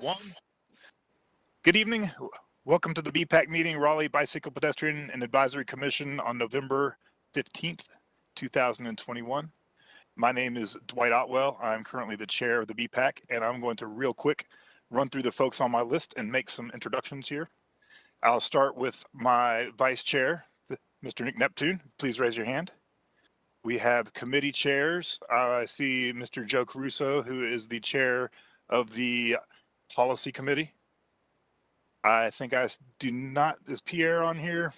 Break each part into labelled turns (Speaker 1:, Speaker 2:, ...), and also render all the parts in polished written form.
Speaker 1: One. Good evening. Welcome to the BPAC meeting, Raleigh Bicycle Pedestrian and Advisory Commission on November 15th, 2021. My name is Dwight Otwell. I'm currently the chair of the BPAC, and I'm going to real quick run through the folks on my list and make some introductions here. I'll start with my vice chair, Mr. Nick Neptune. Please raise your hand. We have committee chairs. I see Mr. Joe Caruso, who is the chair of the policy committee. I think I do not, is Pierre on here?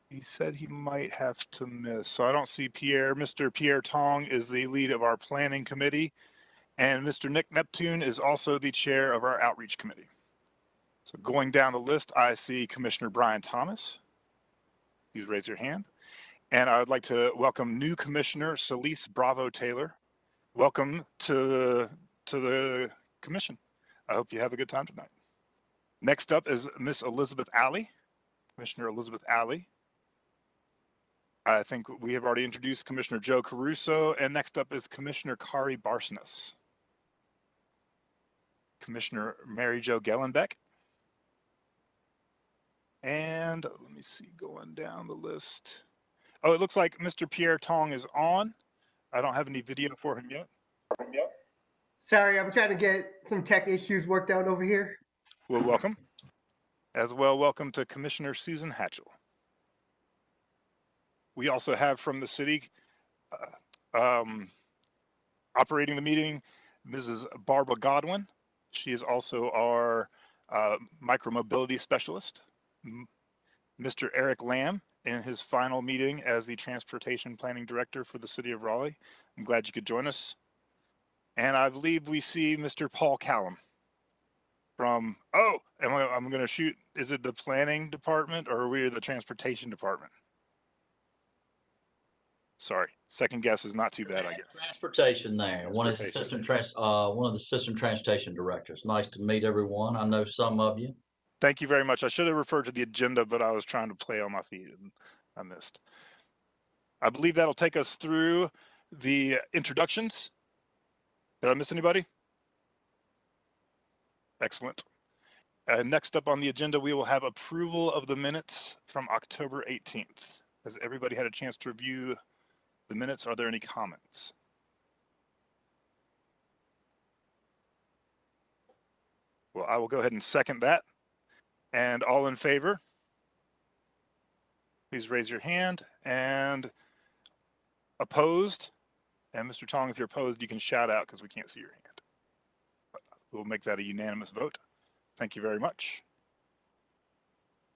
Speaker 1: He said he might have to miss, so I don't see Pierre. Mr. Pierre Tong is the lead of our planning committee, and Mr. Nick Neptune is also the chair of our outreach committee. So going down the list, I see Commissioner Brian Thomas. Please raise your hand. And I would like to welcome new Commissioner Celise Bravo Taylor. Welcome to the commission. I hope you have a good time tonight. Next up is Miss Elizabeth Alley, Commissioner Elizabeth Alley. I think we have already introduced Commissioner Joe Caruso, and next up is Commissioner Kari Barsness. Commissioner Mary Jo Gellenbeck. And let me see, going down the list. Oh, it looks like Mr. Pierre Tong is on. I don't have any video for him yet.
Speaker 2: Sorry, I'm trying to get some tech issues worked out over here.
Speaker 1: Well, welcome. As well, welcome to Commissioner Susan Hatchell. We also have from the city operating the meeting, Mrs. Barbara Godwin. She is also our micromobility specialist. Mr. Eric Lamb in his final meeting as the Transportation Planning Director for the City of Raleigh. I'm glad you could join us. And I believe we see Mr. Paul Callum from, I'm going to shoot, is it the Planning Department or are we the Transportation Department? Sorry, second guess is not too bad, I guess.
Speaker 3: Transportation there. One of the assistant transportation directors. Nice to meet everyone. I know some of you.
Speaker 1: Thank you very much. I should have referred to the agenda, but I was trying to play on my feet and I missed. I believe that'll take us through the introductions. Did I miss anybody? Excellent. Next up on the agenda, we will have approval of the minutes from October 18th. Has everybody had a chance to review the minutes? Are there any comments? Well, I will go ahead and second that. And all in favor, please raise your hand. And opposed, and Mr. Tong, if you're opposed, you can shout out because we can't see your hand. But we'll make that a unanimous vote. Thank you very much.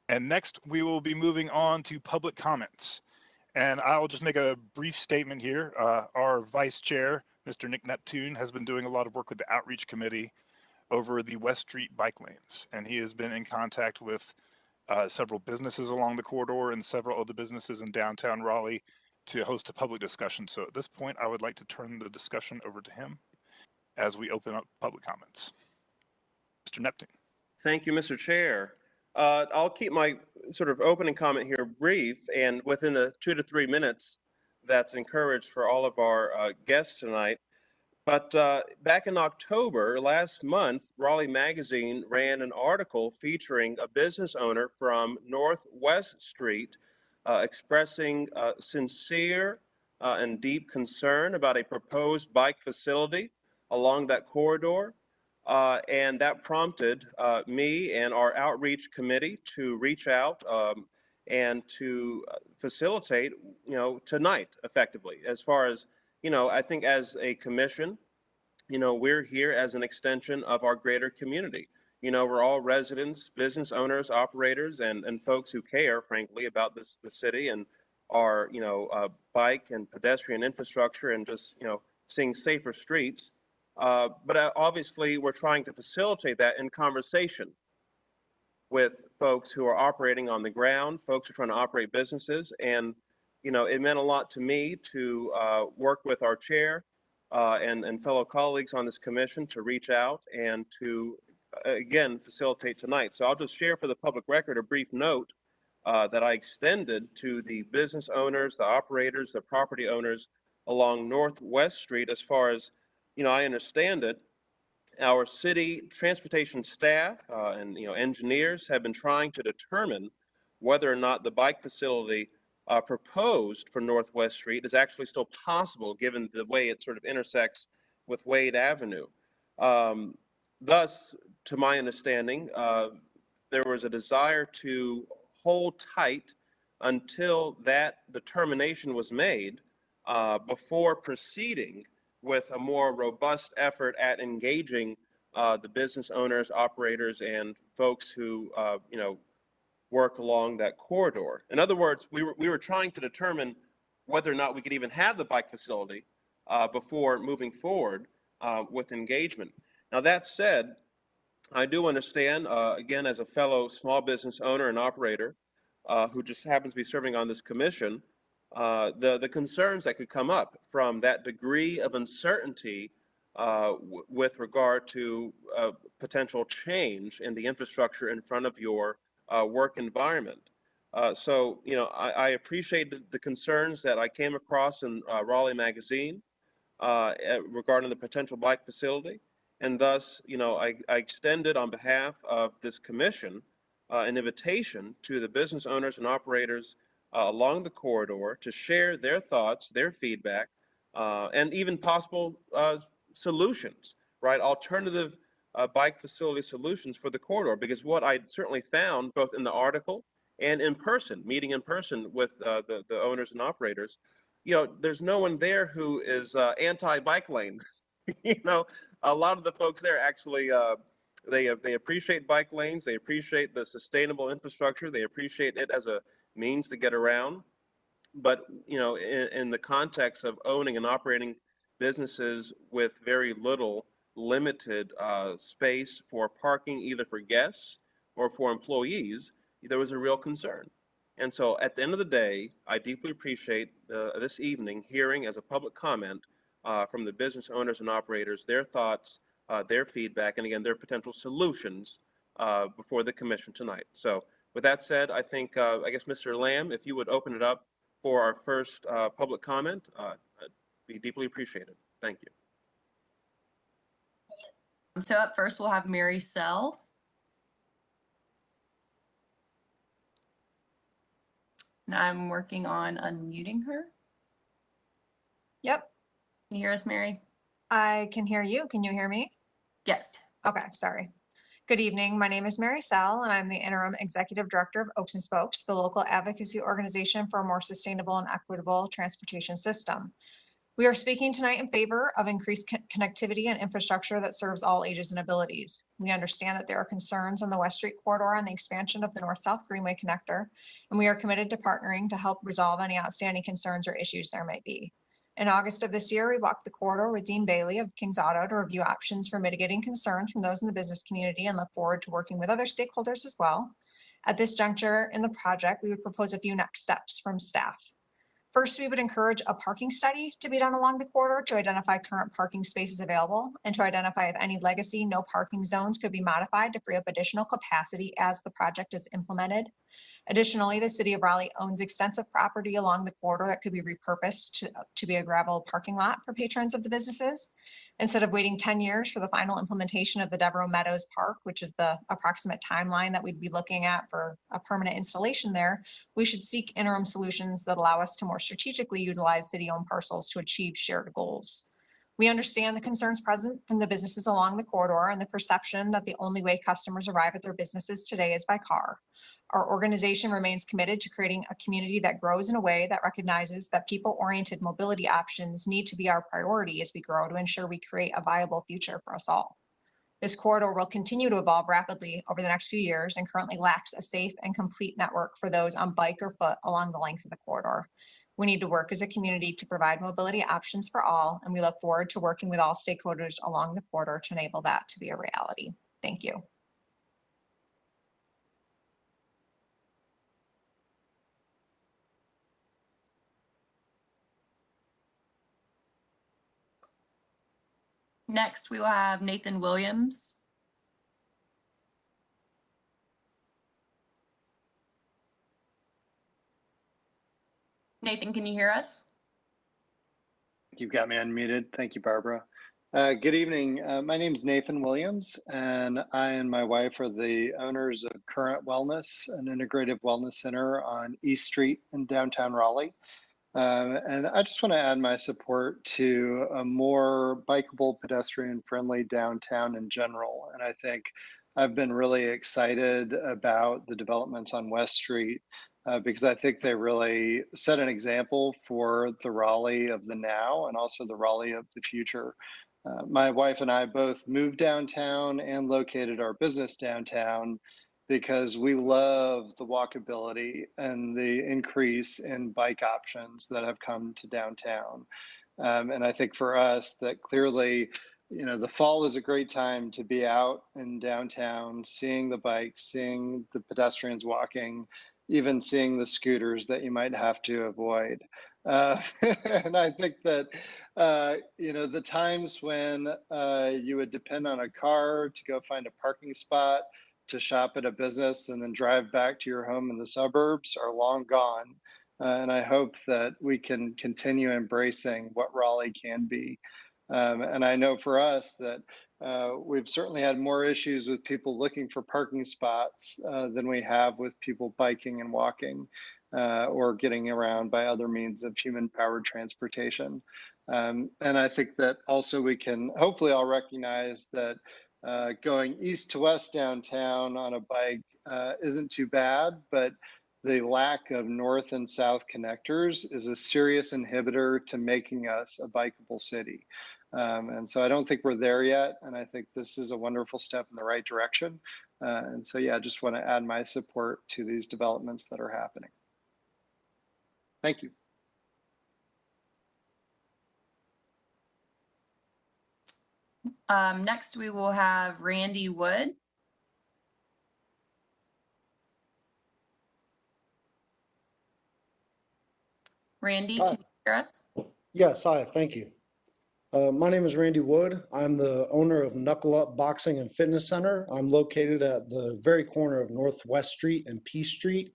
Speaker 1: And next, we will be moving on to public comments. And I'll just make a brief statement here. Our vice chair, Mr. Nick Neptune, has been doing a lot of work with the outreach committee over the West Street bike lanes. And he has been in contact with several businesses along the corridor and several other businesses in downtown Raleigh to host a public discussion. So at this point, I would like to turn the discussion over to him as we open up public comments. Mr. Neptune.
Speaker 4: Thank you, Mr. Chair. I'll keep my sort of opening comment here brief and within the 2 to 3 minutes that's encouraged for all of our guests tonight. But back in October last month, Raleigh Magazine ran an article featuring a business owner from Northwest Street expressing sincere and deep concern about a proposed bike facility along that corridor. And that prompted me and our outreach committee to reach out and to facilitate, tonight effectively. As far as, I think as a commission, we're here as an extension of our greater community. We're all residents, business owners, operators, and folks who care, frankly, about the city and our, bike and pedestrian infrastructure and just, seeing safer streets. But obviously, we're trying to facilitate that in conversation with folks who are operating on the ground, folks who are trying to operate businesses. And, it meant a lot to me to work with our chair and fellow colleagues on this commission to reach out and to, again, facilitate tonight. So I'll just share for the public record a brief note that I extended to the business owners, the operators, the property owners along Northwest Street. As far as I understand it, our city transportation staff and engineers have been trying to determine whether or not the bike facility proposed for Northwest Street is actually still possible, given the way it sort of intersects with Wade Avenue. Thus, to my understanding, there was a desire to hold tight until that determination was made before proceeding with a more robust effort at engaging the business owners, operators, and folks who work along that corridor. In other words, we were trying to determine whether or not we could even have the bike facility before moving forward with engagement. Now that said, I do understand, again, as a fellow small business owner and operator who just happens to be serving on this commission, the concerns that could come up from that degree of uncertainty with regard to potential change in the infrastructure in front of your work environment. So, you know, I appreciate the concerns that I came across in Raleigh Magazine regarding the potential bike facility. And thus, you know, I extended on behalf of this commission an invitation to the business owners and operators along the corridor to share their thoughts, their feedback, and even possible solutions, right? Alternative bike facility solutions for the corridor. Because what I certainly found, both in the article and in person, meeting in person with the owners and operators, you know, there's no one there who is anti-bike lane. You know, a lot of the folks there actually they appreciate bike lanes. They appreciate the sustainable infrastructure. They appreciate it as a means to get around. But you know, in the context of owning and operating businesses with very little limited space for parking, either for guests or for employees, there was a real concern. And so at the end of the day, I deeply appreciate this evening hearing as a public comment from the business owners and operators, their thoughts, their feedback, and again, their potential solutions before the commission tonight. So with that said, I think, I guess, Mr. Lamb, if you would open it up for our first public comment, I'd be deeply appreciated. Thank you.
Speaker 5: So up first, we'll have Mary Sell. And I'm working on unmuting her.
Speaker 6: Yep,
Speaker 5: Can you hear us, Mary?
Speaker 6: I can hear you. Can you hear me?
Speaker 5: Yes.
Speaker 6: Okay, sorry. Good evening. My name is Mary Sell, and I'm the Interim Executive Director of Oaks and Spokes, the local advocacy organization for a more sustainable and equitable transportation system. We are speaking tonight in favor of increased connectivity and infrastructure that serves all ages and abilities. We understand that there are concerns on the West Street corridor and the expansion of the North-South Greenway connector, and we are committed to partnering to help resolve any outstanding concerns or issues there might be. In August of this year, we walked the corridor with Dean Bailey of King's Auto to review options for mitigating concerns from those in the business community and look forward to working with other stakeholders as well. At this juncture in the project, we would propose a few next steps from staff. First, we would encourage a parking study to be done along the corridor to identify current parking spaces available and to identify if any legacy no parking zones could be modified to free up additional capacity as the project is implemented. Additionally, the city of Raleigh owns extensive property along the corridor that could be repurposed to be a gravel parking lot for patrons of the businesses. Instead of waiting 10 years for the final implementation of the Devereaux Meadows Park, which is the approximate timeline that we'd be looking at for a permanent installation there, we should seek interim solutions that allow us to more strategically utilize city-owned parcels to achieve shared goals. We understand the concerns present from the businesses along the corridor and the perception that the only way customers arrive at their businesses today is by car. Our organization remains committed to creating a community that grows in a way that recognizes that people-oriented mobility options need to be our priority as we grow to ensure we create a viable future for us all. This corridor will continue to evolve rapidly over the next few years and currently lacks a safe and complete network for those on bike or foot along the length of the corridor. We need to work as a community to provide mobility options for all, and we look forward to working with all stakeholders along the corridor to enable that to be a reality. Thank you.
Speaker 5: Next, we will have Nathan Williams. Nathan, can you hear us?
Speaker 7: You've got me unmuted. Thank you, Barbara. Good evening. My name is Nathan Williams, and I and my wife are the owners of Current Wellness, an integrative wellness center on East Street in downtown Raleigh. And I just want to add my support to a more bikeable, pedestrian-friendly downtown in general. And I think I've been really excited about the developments on West Street because I think they really set an example for the Raleigh of the now and also the Raleigh of the future. My wife and I both moved downtown and located our business downtown because we love the walkability and the increase in bike options that have come to downtown. And I think for us that clearly, you know, the fall is a great time to be out in downtown, seeing the bikes, seeing the pedestrians walking, even seeing the scooters that you might have to avoid. And I think that, you know, the times when you would depend on a car to go find a parking spot to shop at a business and then drive back to your home in the suburbs are long gone. And I hope that we can continue embracing what Raleigh can be. And I know for us that we've certainly had more issues with people looking for parking spots than we have with people biking and walking or getting around by other means of human-powered transportation. And I think that also we can hopefully all recognize that going east to west downtown on a bike isn't too bad, but the lack of north and south connectors is a serious inhibitor to making us a bikeable city. And so I don't think we're there yet. And I think this is a wonderful step in the right direction. And so, yeah, I just want to add my support to these developments that are happening. Thank you.
Speaker 5: Next, we will have Randy Wood. Randy,
Speaker 8: Hi.
Speaker 5: can you hear us?
Speaker 8: Yes, hi, thank you. My name is Randy Wood. I'm the owner of Knuckle Up Boxing and Fitness Center. I'm located at the very corner of Northwest Street and Peace Street.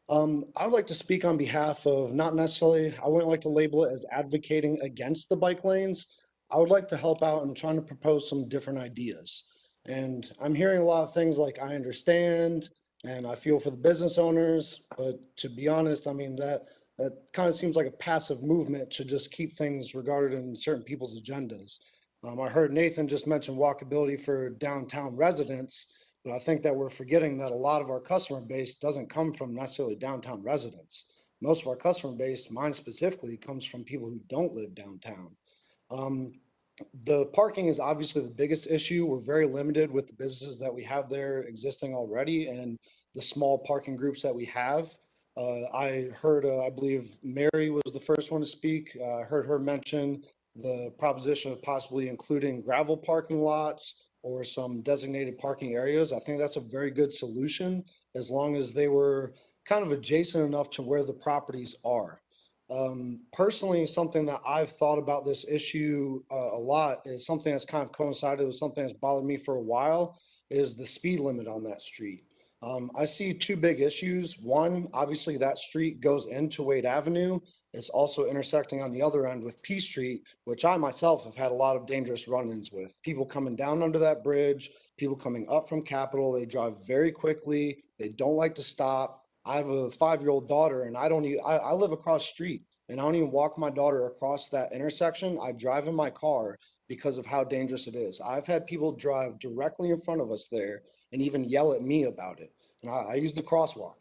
Speaker 8: I would like to speak on behalf of, not necessarily, I wouldn't like to label it as advocating against the bike lanes. I would like to help out and trying to propose some different ideas. And I'm hearing a lot of things like I understand and I feel for the business owners, but to be honest, I mean, that kind of seems like a passive movement to just keep things regarded in certain people's agendas. I heard Nathan just mention walkability for downtown residents, but I think that we're forgetting that a lot of our customer base doesn't come from necessarily downtown residents. Most of our customer base, mine specifically, comes from people who don't live downtown. The parking is obviously the biggest issue. We're very limited with the businesses that we have there existing already and the small parking groups that we have. I heard, I believe Mary was the first one to speak. I heard her mention the proposition of possibly including gravel parking lots or some designated parking areas. I think that's a very good solution as long as they were kind of adjacent enough to where the properties are. Personally, something that I've thought about this issue a lot is something that's kind of coincided with something that's bothered me for a while is the speed limit on that street. I see two big issues. One, obviously that street goes into Wade Avenue. It's also intersecting on the other end with P Street, which I myself have had a lot of dangerous run-ins with. People coming down under that bridge, people coming up from Capitol, they drive very quickly. They don't like to stop. I have a 5-year-old daughter and I live across the street and I don't even walk my daughter across that intersection. I drive in my car because of how dangerous it is. I've had people drive directly in front of us there and even yell at me about it. And I use the crosswalk.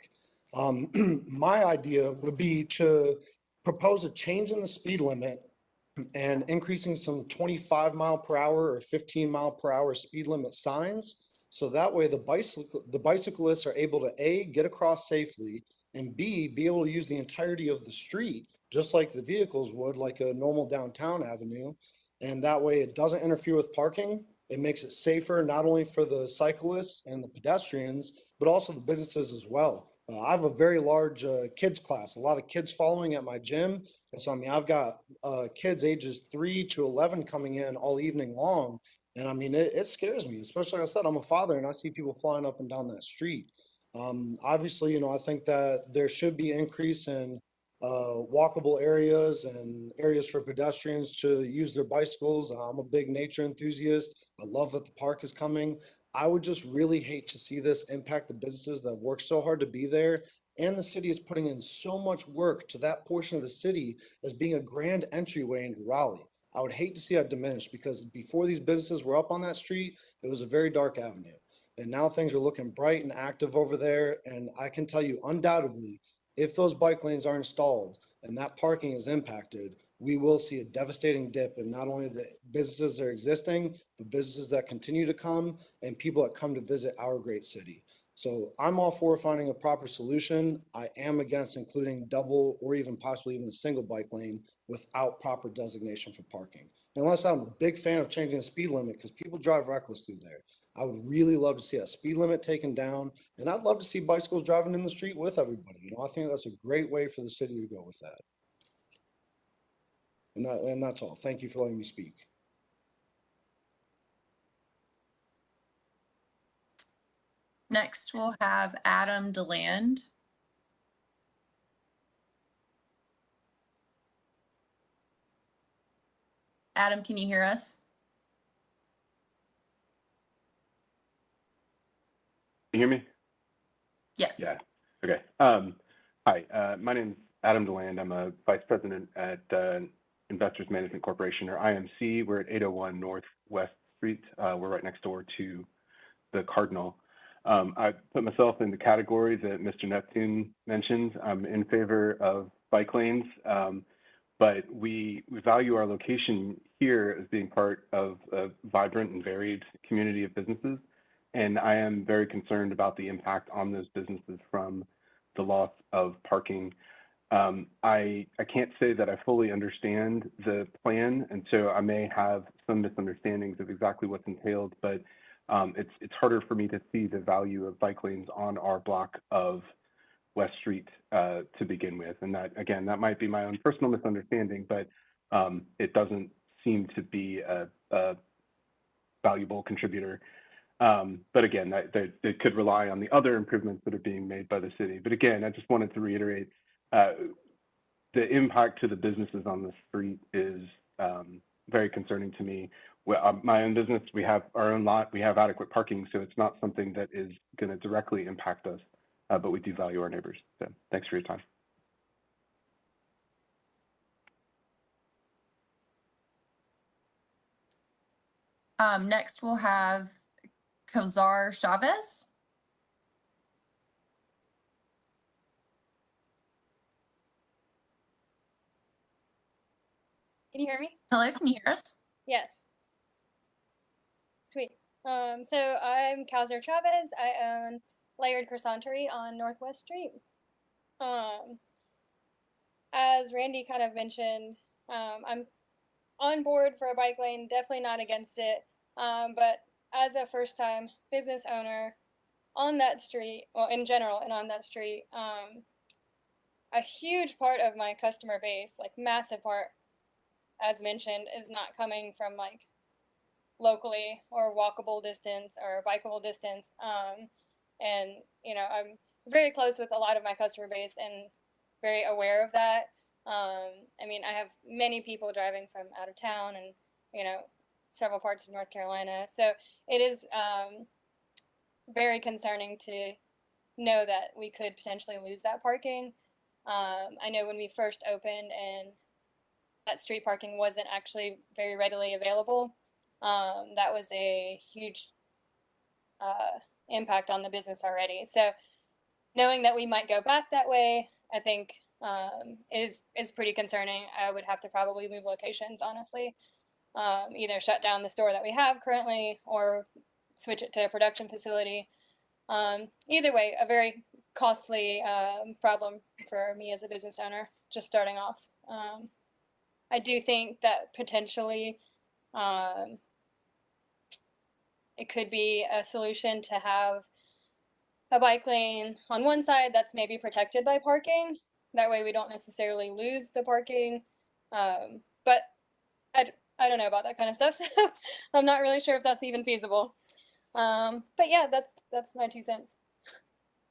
Speaker 8: My idea would be to propose a change in the speed limit and increasing some 25-mile-per-hour or 15-mile-per-hour speed limit signs. So that way the bicyclists are able to A, get across safely, and B, be able to use the entirety of the street, just like the vehicles would, like a normal downtown avenue. And that way it doesn't interfere with parking. It makes it safer, not only for the cyclists and the pedestrians, but also the businesses as well. I have a very large kids class, a lot of kids following at my gym. And so, I mean, I've got kids ages 3 to 11 coming in all evening long. And I mean, it scares me, especially like I said, I'm a father and I see people flying up and down that street. Obviously, you know, I think that there should be increase in walkable areas and areas for pedestrians to use their bicycles. I'm a big nature enthusiast. I love that the park is coming. I would just really hate to see this impact the businesses that work so hard to be there. And the city is putting in so much work to that portion of the city as being a grand entryway into Raleigh. I would hate to see that diminished because before these businesses were up on that street, it was a very dark avenue. And now things are looking bright and active over there. And I can tell you undoubtedly, if those bike lanes are installed and that parking is impacted, we will see a devastating dip in not only the businesses that are existing, but businesses that continue to come and people that come to visit our great city. So I'm all for finding a proper solution. I am against including double or even possibly even a single bike lane without proper designation for parking. Unless I'm a big fan of changing the speed limit because people drive reckless through there. I would really love to see a speed limit taken down, and I'd love to see bicycles driving in the street with everybody. You know, I think that's a great way for the city to go with that. And that's all. Thank you for letting me speak.
Speaker 5: Next, we'll have Adam DeLand. Adam, can you hear us?
Speaker 9: Can you hear me?
Speaker 5: Yes.
Speaker 9: Yeah. Okay. Hi, my name is Adam DeLand. I'm a vice president at Investors Management Corporation, or IMC. We're at 801 Northwest Street. We're right next door to the Cardinal. I put myself in the category that Mr. Neptune mentioned. I'm in favor of bike lanes, but we value our location here as being part of a vibrant and varied community of businesses. And I am very concerned about the impact on those businesses from the loss of parking. I can't say that I fully understand the plan, and so I may have some misunderstandings of exactly what's entailed, but it's harder for me to see the value of bike lanes on our block of West Street to begin with. And that, again, that might be my own personal misunderstanding, but it doesn't seem to be a valuable contributor. But again, they could rely on the other improvements that are being made by the city. But again, I just wanted to reiterate the impact to the businesses on the street is very concerning to me. Well, my own business, we have our own lot, we have adequate parking, so it's not something that is going to directly impact us, but we do value our neighbors. So thanks for your time.
Speaker 5: Next, we'll have Kozar Chavez.
Speaker 10: Can you hear me?
Speaker 5: Hello, can you hear us?
Speaker 10: Yes. Sweet. So I'm Kowsar Chavez. I own Layered Croissantery on Northwest Street. As Randy kind of mentioned, I'm on board for a bike lane, definitely not against it. But as a first-time business owner on that street, well, in general, and on that street, a huge part of my customer base, like massive part, as mentioned, is not coming from like locally or walkable distance or bikeable distance. And you know, I'm very close with a lot of my customer base and very aware of that. I mean, I have many people driving from out of town and, you know, several parts of North Carolina. So it is very concerning to know that we could potentially lose that parking. I know when we first opened and that street parking wasn't actually very readily available, that was a huge impact on the business already. So knowing that we might go back that way, I think is pretty concerning. I would have to probably move locations, honestly. Either shut down the store that we have currently or switch it to a production facility. Either way, a very costly problem for me as a business owner, just starting off. I do think that potentially it could be a solution to have a bike lane on one side that's maybe protected by parking. That way we don't necessarily lose the parking. But I don't know about that kind of stuff, so I'm not really sure if that's even feasible. But yeah, that's my 2 cents.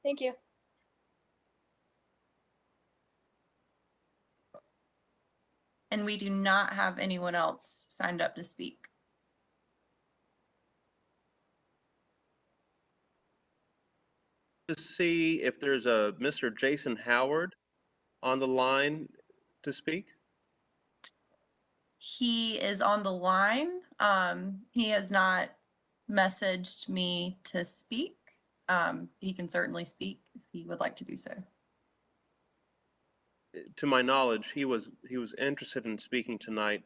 Speaker 10: Thank you.
Speaker 5: And we do not have anyone else signed up to speak.
Speaker 4: To see if there's a Mr. Jason Howard on the line to speak.
Speaker 5: He is on the line. He has not messaged me to speak. He can certainly speak if he would like to do so.
Speaker 4: To my knowledge, he was interested in speaking tonight.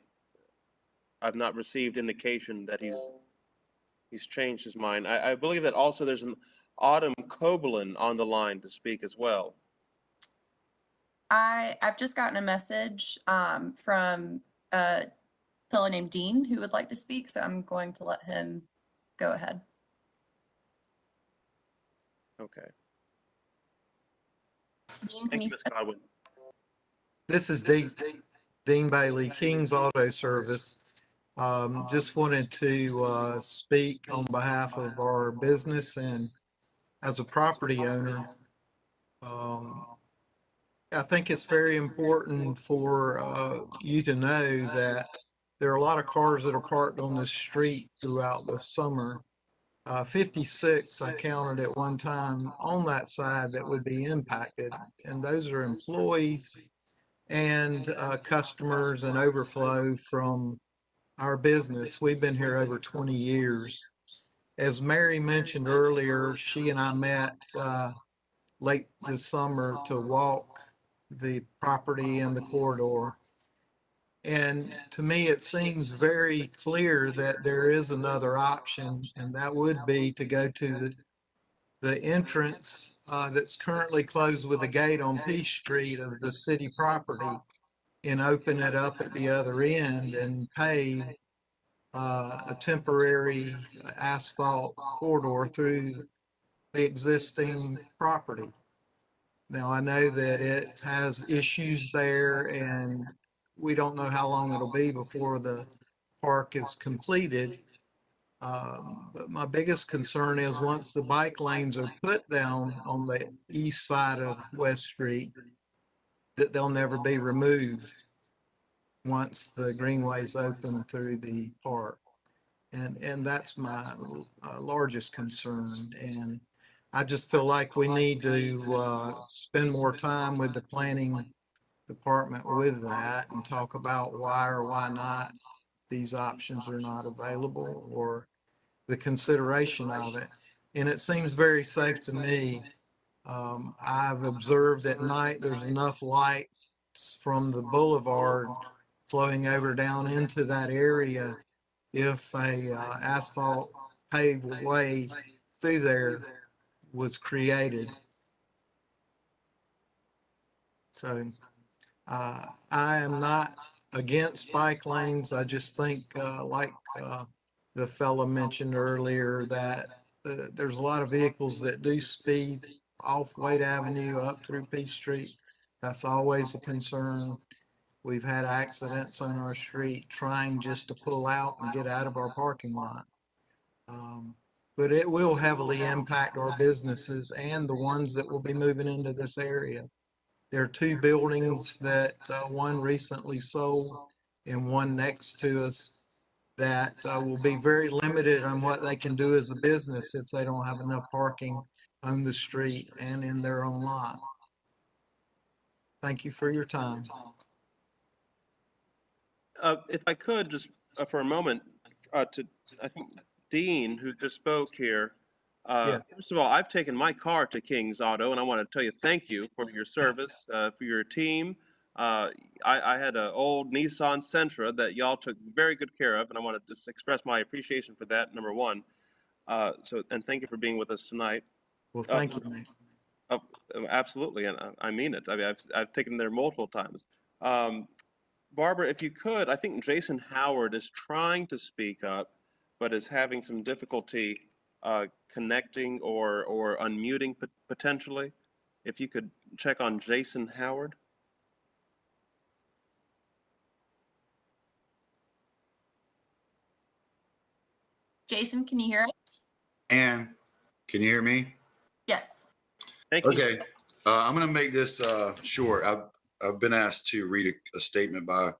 Speaker 4: I've not received indication that he's changed his mind. I believe that also there's an Autumn Coblin on the line to speak as well.
Speaker 5: I've just gotten a message from a fellow named Dean who would like to speak, so I'm going to let him go ahead.
Speaker 4: Okay.
Speaker 5: Dean, can
Speaker 4: Thank you,
Speaker 5: you
Speaker 4: Ms. Godwin.
Speaker 11: This is Dean Bailey, King's Auto Service. Just wanted to speak on behalf of our business and as a property owner, I think it's very important for you to know that there are a lot of cars that are parked on the street throughout the summer. 56 I counted at one time on that side that would be impacted, and those are employees and customers and overflow from our business. We've been here over 20 years. As Mary mentioned earlier, she and I met late this summer to walk the property and the corridor. And to me, it seems very clear that there is another option, and that would be to go to the entrance that's currently closed with a gate on Peace Street of the city property and open it up at the other end and pave a temporary asphalt corridor through the existing property. Now, I know that it has issues there, and we don't know how long it'll be before the park is completed. But my biggest concern is once the bike lanes are put down on the east side of West Street, that they'll never be removed once the greenways open through the park. And that's my largest concern. And I just feel like we need to spend more time with the planning department with that and talk about why or why not these options are not available or the consideration of it. And it seems very safe to me. I've observed at night there's enough light from the boulevard flowing over down into that area. If a asphalt paved way through there was created. So I am not against bike lanes. I just think like the fellow mentioned earlier that there's a lot of vehicles that do speed off Wade Avenue up through Peach Street. That's always a concern. We've had accidents on our street trying just to pull out and get out of our parking lot. But it will heavily impact our businesses and the ones that will be moving into this area. There are two buildings that one recently sold and one next to us that will be very limited on what they can do as a business if they don't have enough parking on the street and in their own lot. Thank you for your time.
Speaker 4: If I could just for a moment I think Dean, who just spoke here,
Speaker 11: Yeah.
Speaker 4: first of all, I've taken my car to King's Auto, and I want to tell you thank you for your service, for your team. I had an old Nissan Sentra that y'all took very good care of, and I want to just express my appreciation for that, number one. And thank you for being with us tonight.
Speaker 11: Well, thank you, Nick.
Speaker 4: Absolutely, and I mean it. I mean, I've taken there multiple times. Barbara, if you could, I think Jason Howard is trying to speak up, but is having some difficulty connecting or unmuting potentially. If you could check on Jason Howard.
Speaker 5: Jason, can you hear us?
Speaker 12: Ann, can you hear me?
Speaker 5: Yes.
Speaker 4: Thank you.
Speaker 12: Okay, I'm going to make this short. I've been asked to read a statement by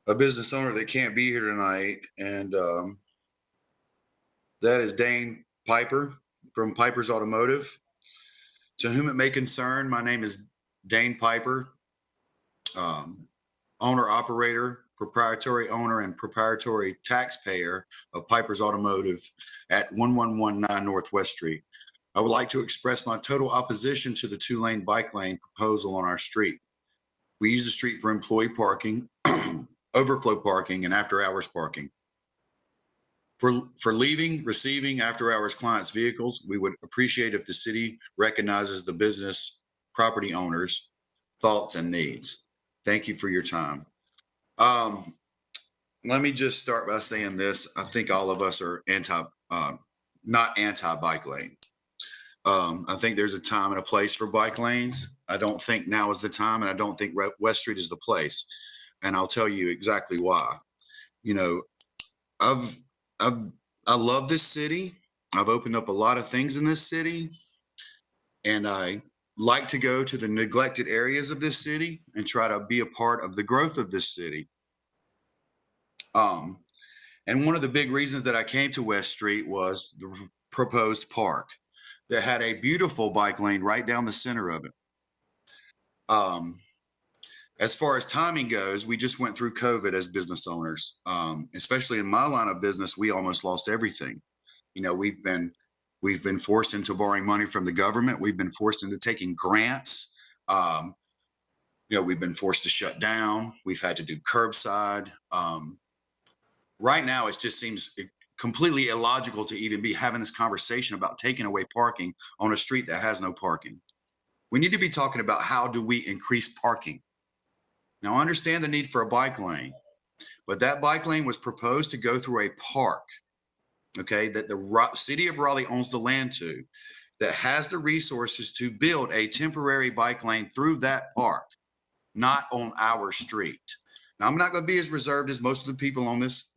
Speaker 12: a business owner that can't be here tonight, and that is Dane Piper from Piper's Automotive. To whom it may concern, my name is Dane Piper, owner, operator, proprietary owner, and proprietary taxpayer of Piper's Automotive at 1119 Northwest Street. I would like to express my total opposition to the two-lane bike lane proposal on our street. We use the street for employee parking, overflow parking, and after-hours parking. For leaving, receiving after-hours clients' vehicles, we would appreciate if the city recognizes the business property owners' thoughts and needs. Thank you for your time. Let me just start by saying this. I think all of us are not anti-bike lane. I think there's a time and a place for bike lanes. I don't think now is the time, and I don't think West Street is the place. And I'll tell you exactly why. You know, I love this city. I've opened up a lot of things in this city, and I like to go to the neglected areas of this city and try to be a part of the growth of this city. And one of the big reasons that I came to West Street was the proposed park that had a beautiful bike lane right down the center of it. As far as timing goes, we just went through COVID as business owners. Especially in my line of business, we almost lost everything. You know, we've been forced into borrowing money from the government. We've been forced into taking grants. You know, we've been forced to shut down. We've had to do curbside. Right now, it just seems completely illogical to even be having this conversation about taking away parking on a street that has no parking. We need to be talking about how do we increase parking. Now, I understand the need for a bike lane, but that bike lane was proposed to go through a park, okay, that the city of Raleigh owns the land to, that has the resources to build a temporary bike lane through that park, not on our street. Now, I'm not going to be as reserved as most of the people on this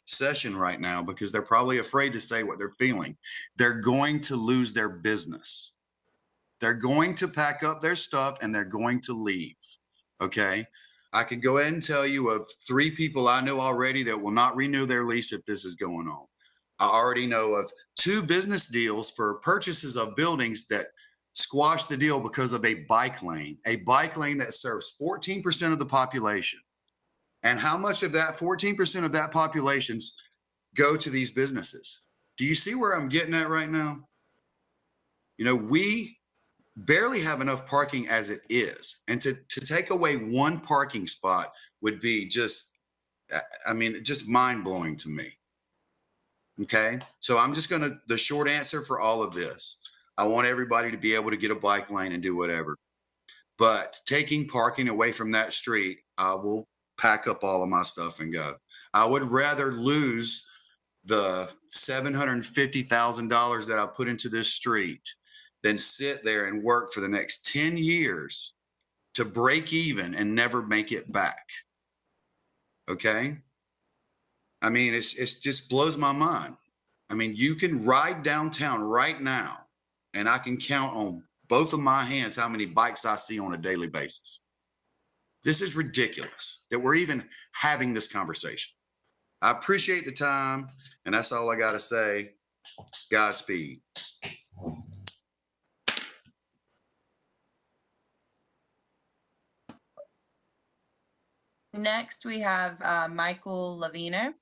Speaker 12: session right now, because they're probably afraid to say what they're feeling. They're going to lose their business. They're going to pack up their stuff and they're going to leave. Okay. I can go ahead and tell you of 3 people I know already that will not renew their lease if this is going on. I already know of 2 business deals for purchases of buildings that squashed the deal because of a bike lane that serves 14% of the population. And how much of that 14% of that population go to these businesses? Do you see where I'm getting at right now? You know, we barely have enough parking as it is. And to take away 1 parking spot would be just, I mean, just mind blowing to me. Okay. So I'm just going to, the short answer for all of this, I want everybody to be able to get a bike lane and do whatever, but taking parking away from that street, I will pack up all of my stuff and go. I would rather lose the $750,000 that I put into this street than sit there and work for the next 10 years to break even and never make it back. Okay. I mean, it just blows my mind. I mean, you can ride downtown right now and I can count on both of my hands how many bikes I see on a daily basis. This is ridiculous that we're even having this conversation. I appreciate the time, and that's all I got to say. Godspeed.
Speaker 5: Next, we have Michael Laviner.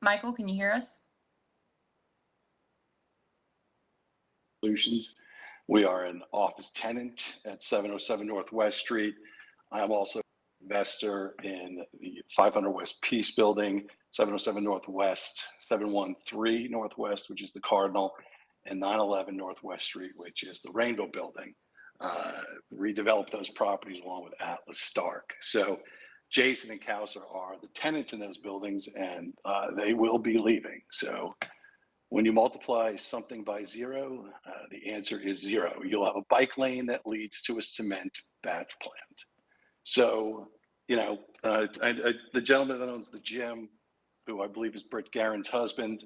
Speaker 5: Michael, can you hear us?
Speaker 13: Solutions. We are an office tenant at 707 Northwest Street. I am also an investor in the 500 West Peace Building, 707 Northwest, 713 Northwest, which is the Cardinal, and 911 Northwest Street, which is the Rainbow Building. Redeveloped those properties along with Atlas Stark. So Jason and Kauser are the tenants in those buildings, and they will be leaving. So when you multiply something by 0, the answer is 0. You'll have a bike lane that leads to a cement batch plant. So, you know, the gentleman that owns the gym, who I believe is Britt Guerin's husband,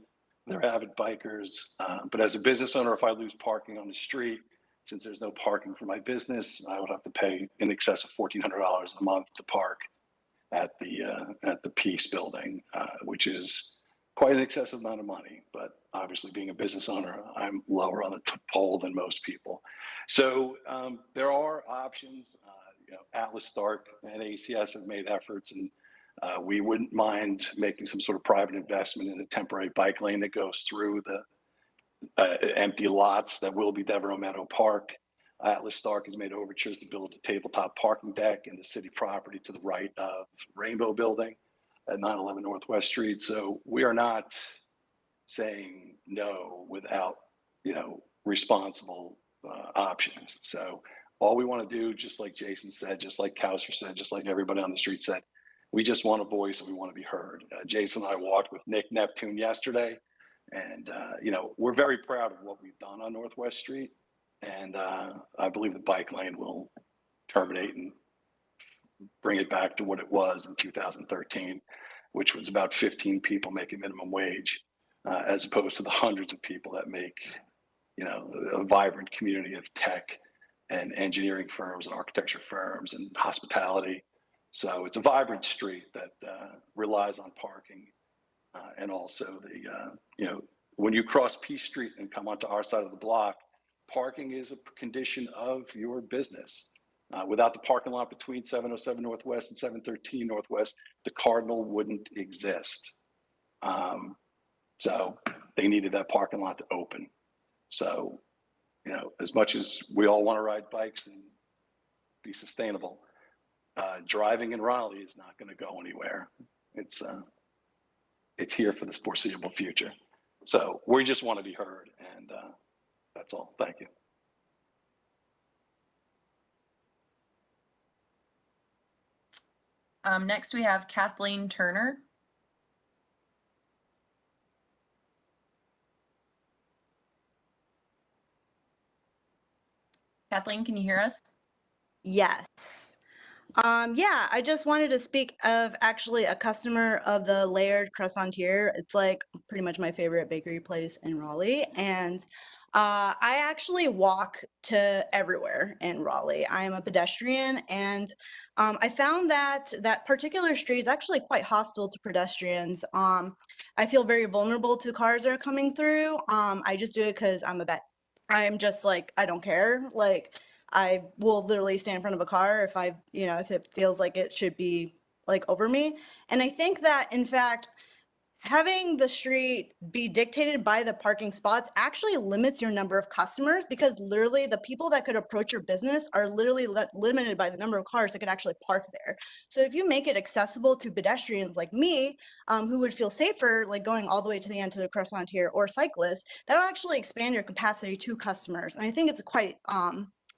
Speaker 13: they're avid bikers. But as a business owner, if I lose parking on the street, since there's no parking for my business, I would have to pay in excess of $1,400 a month to park at the Peace Building, which is quite an excessive amount of money. But obviously, being a business owner, I'm lower on the pole than most people. So there are options. You know, Atlas Stark and ACS have made efforts, and we wouldn't mind making some sort of private investment in a temporary bike lane that goes through the empty lots that will be Devereaux Meadow Park. Atlas Stark has made overtures to build a tabletop parking deck in the city property to the right of Rainbow Building at 911 Northwest Street. So we are not saying no without, you know, responsible options. So all we want to do, just like Jason said, just like Kauser said, just like everybody on the street said, we just want a voice and we want to be heard. Jason and I walked with Nick Neptune yesterday, and you know, we're very proud of what we've done on Northwest Street. And I believe the bike lane will terminate in bring it back to what it was in 2013, which was about 15 people making minimum wage, as opposed to the hundreds of people that make, you know, a vibrant community of tech and engineering firms and architecture firms and hospitality. So it's a vibrant street that relies on parking, and also the, you know, when you cross Peace Street and come onto our side of the block, parking is a condition of your business. Without the parking lot between 707 Northwest and 713 Northwest, the Cardinal wouldn't exist. So they needed that parking lot to open. So, you know, as much as we all want to ride bikes and be sustainable, driving in Raleigh is not going to go anywhere. It's here for the foreseeable future. So we just want to be heard, and that's all. Thank you.
Speaker 5: Next we have Kathleen Turner. Kathleen, can you hear us?
Speaker 14: Yes. Yeah, I just wanted to speak of actually a customer of the Layered Croissantier. It's like pretty much my favorite bakery place in Raleigh. And I actually walk to everywhere in Raleigh. I am a pedestrian, and I found that that particular street is actually quite hostile to pedestrians. I feel very vulnerable to cars that are coming through. I just do it because I'm just like, I don't care. Like, I will literally stand in front of a car if if it feels like it should be like over me. And I think that, in fact, having the street be dictated by the parking spots actually limits your number of customers, because literally the people that could approach your business are literally limited by the number of cars that could actually park there. So if you make it accessible to pedestrians like me, who would feel safer like going all the way to the end to the Croissantier, or cyclists, that'll actually expand your capacity to customers. And I think it's quite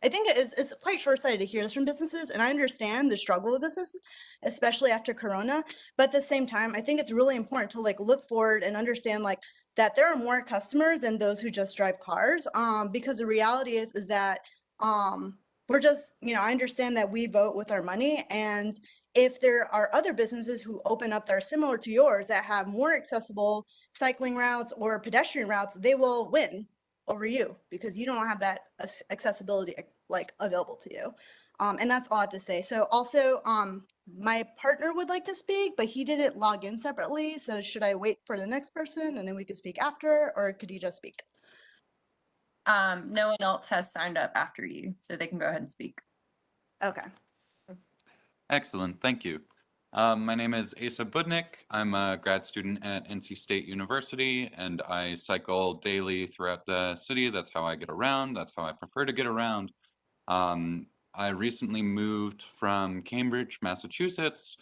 Speaker 14: it's quite short-sighted to hear this from businesses, and I understand the struggle of businesses, especially after Corona. But at the same time, I think it's really important to like look forward and understand like that there are more customers than those who just drive cars. Because the reality is that we're just, I understand that we vote with our money, and if there are other businesses who open up that are similar to yours that have more accessible cycling routes or pedestrian routes, they will win over you because you don't have that accessibility like available to you. And that's all I have to say. So also, my partner would like to speak, but he didn't log in separately. So should I wait for the next person and then we could speak after, or could he just speak?
Speaker 5: No one else has signed up after you, so they can go ahead and speak.
Speaker 14: Okay.
Speaker 15: Excellent, thank you. My name is Asa Budnick. I'm a grad student at NC State University, and I cycle daily throughout the city. That's how I get around. That's how I prefer to get around. I recently moved from Cambridge, Massachusetts,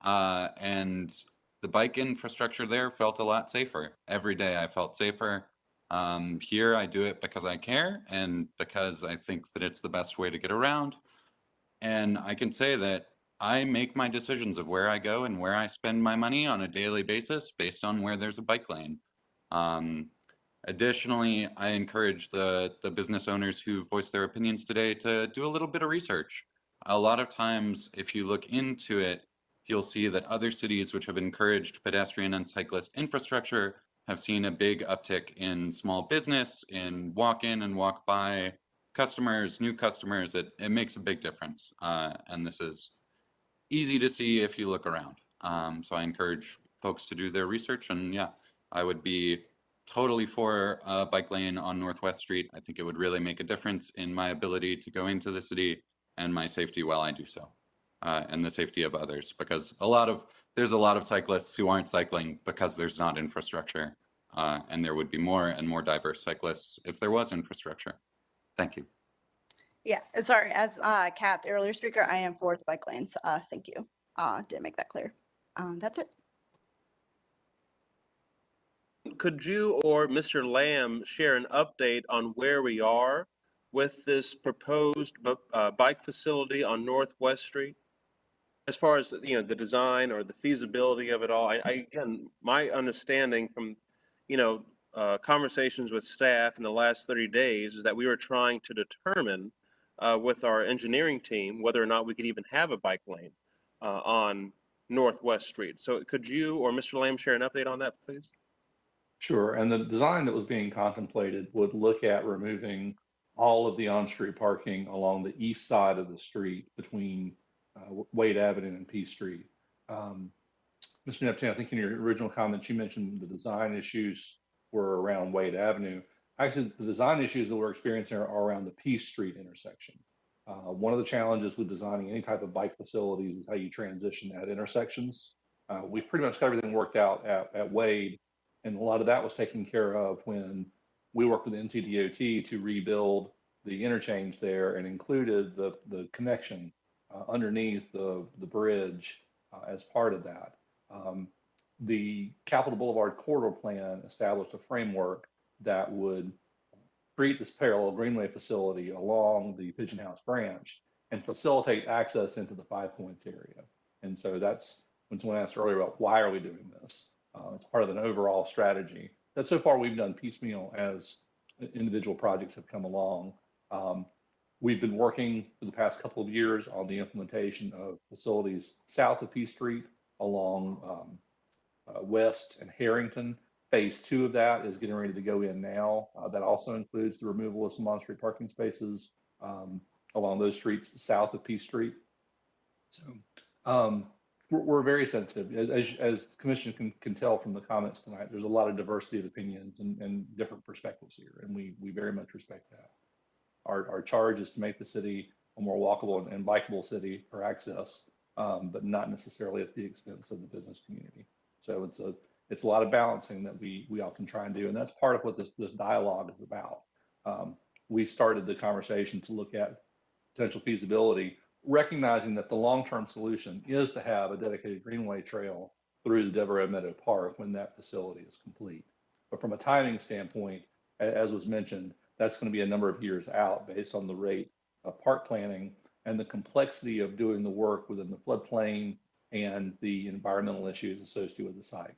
Speaker 15: and the bike infrastructure there felt a lot safer. Every day I felt safer. Here I do it because I care and because I think that it's the best way to get around. And I can say that I make my decisions of where I go and where I spend my money on a daily basis based on where there's a bike lane. Additionally, I encourage the business owners who voiced their opinions today to do a little bit of research. A lot of times, if you look into it, you'll see that other cities which have encouraged pedestrian and cyclist infrastructure have seen a big uptick in small business, in walk-in and walk-by customers, new customers. It makes a big difference. And this is easy to see if you look around. So I encourage folks to do their research, and yeah, I would be totally for a bike lane on Northwest Street. I think it would really make a difference in my ability to go into the city and my safety while I do so, and the safety of others, because there's a lot of cyclists who aren't cycling because there's not infrastructure, and there would be more and more diverse cyclists if there was infrastructure. Thank you.
Speaker 14: Yeah, sorry, as Kat, the earlier speaker, I am for the bike lanes. Thank you. Didn't make that clear. That's it.
Speaker 4: Could you or Mr. Lamb share an update on where we are with this proposed bike facility on Northwest Street? As far as, the design or the feasibility of it all, again, my understanding from, conversations with staff in the last 30 days is that we were trying to determine with our engineering team whether or not we could even have a bike lane on Northwest Street. So could you or Mr. Lamb share an update on that, please?
Speaker 16: Sure. And the design that was being contemplated would look at removing all of the on-street parking along the east side of the street between Wade Avenue and P Street. Mr. Neptune, I think in your original comments, you mentioned the design issues were around Wade Avenue. Actually, the design issues that we're experiencing are around the P Street intersection. One of the challenges with designing any type of bike facilities is how you transition at intersections. We've pretty much got everything worked out at Wade, and a lot of that was taken care of when we worked with NCDOT to rebuild the interchange there and included the connection underneath the bridge as part of that. The Capitol Boulevard Corridor Plan established a framework that would create this parallel greenway facility along the Pigeon House branch and facilitate access into the 5 Points area. And so that's when someone asked earlier about why are we doing this? It's part of an overall strategy that so far we've done piecemeal as individual projects have come along. We've been working for the past couple of years on the implementation of facilities south of P Street along West and Harrington. Phase 2 of that is getting ready to go in now. That also includes the removal of some on-street parking spaces along those streets south of P Street. So we're very sensitive. As the commission can tell from the comments tonight, there's a lot of diversity of opinions and different perspectives here, and we very much respect that. Our charge is to make the city a more walkable and bikeable city for access, but not necessarily at the expense of the business community. So it's a lot of balancing that we often try and do, and that's part of what this dialogue is about. We started the conversation to look at potential feasibility, recognizing that the long-term solution is to have a dedicated greenway trail through the Devereaux Meadow Park when that facility is complete. But from a timing standpoint, as was mentioned, that's going to be a number of years out based on the rate of park planning and the complexity of doing the work within the floodplain and the environmental issues associated with the site.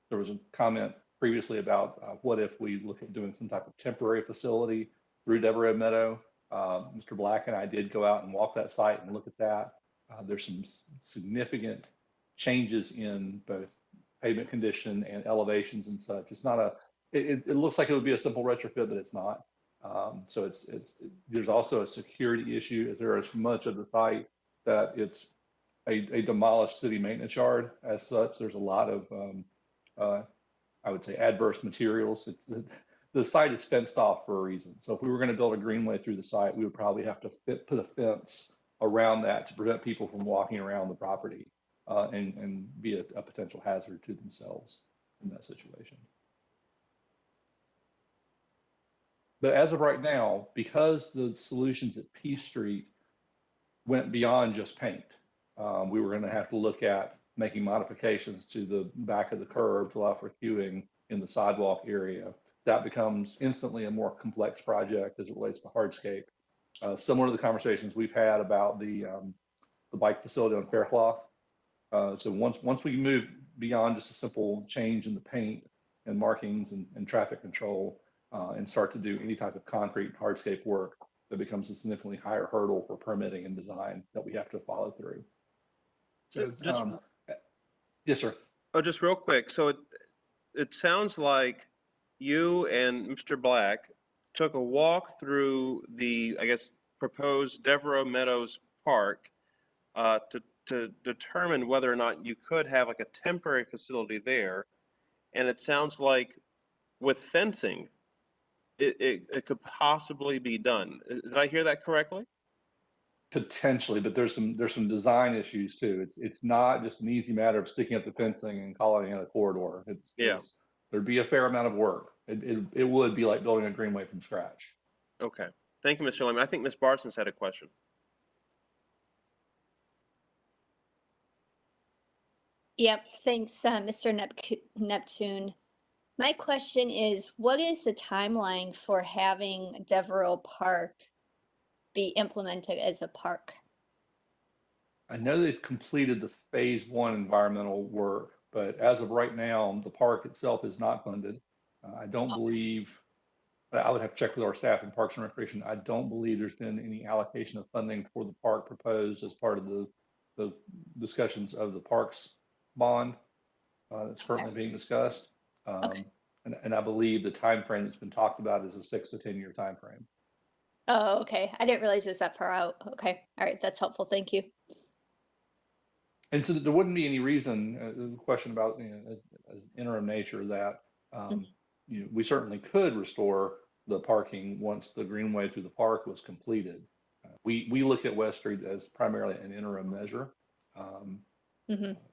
Speaker 16: There was a comment previously about what if we look at doing some type of temporary facility through Devereaux Meadow. Mr. Black and I did go out and walk that site and look at that. There's some significant changes in both pavement condition and elevations and such. It's not it looks like it would be a simple retrofit, but it's not. So there's also a security issue, as there is much of the site that it's a demolished city maintenance yard. As such, there's a lot of I would say adverse materials. The site is fenced off for a reason. So if we were going to build a greenway through the site, we would probably have to put a fence around that to prevent people from walking around the property and be a potential hazard to themselves in that situation. But as of right now, because the solutions at P Street went beyond just paint, we were going to have to look at making modifications to the back of the curb to allow for queuing in the sidewalk area. That becomes instantly a more complex project as it relates to hardscape. Similar to the conversations we've had about the bike facility on Faircloth. So once we move beyond just a simple change in the paint and markings and traffic control and start to do any type of concrete hardscape work, that becomes a significantly higher hurdle for permitting and design that we have to follow through. So, yes, sir.
Speaker 4: Oh, just real quick. So it sounds like you and Mr. Black took a walk through the, I guess, proposed Devereaux Meadows Park to determine whether or not you could have like a temporary facility there. And it sounds like with fencing, it could possibly be done. Did I hear that correctly?
Speaker 16: Potentially, but there's some design issues too. It's not just an easy matter of sticking up the fencing and calling it a corridor. There'd be a fair amount of work. It would be like building a greenway from scratch.
Speaker 4: Okay. Thank you, Mr. Lemon. I think Ms. Barson's had a question.
Speaker 17: Yep, thanks, Mr. Neptune. My question is, what is the timeline for having Devereaux Park be implemented as a park?
Speaker 16: I know they've completed the phase 1 environmental work, but as of right now, the park itself is not funded. I don't believe I would have to check with our staff in Parks and Recreation. I don't believe there's been any allocation of funding for the park proposed as part of the discussions of the parks bond that's currently being discussed. And I believe the time frame that's been talked about is a 6 to 10 year time frame.
Speaker 17: Oh, okay. I didn't realize it was that far out. Okay. All right. That's helpful. Thank you.
Speaker 16: And so there wouldn't be any reason, the question about, as interim nature, that we certainly could restore the parking once the greenway through the park was completed. We look at West Street as primarily an interim measure, and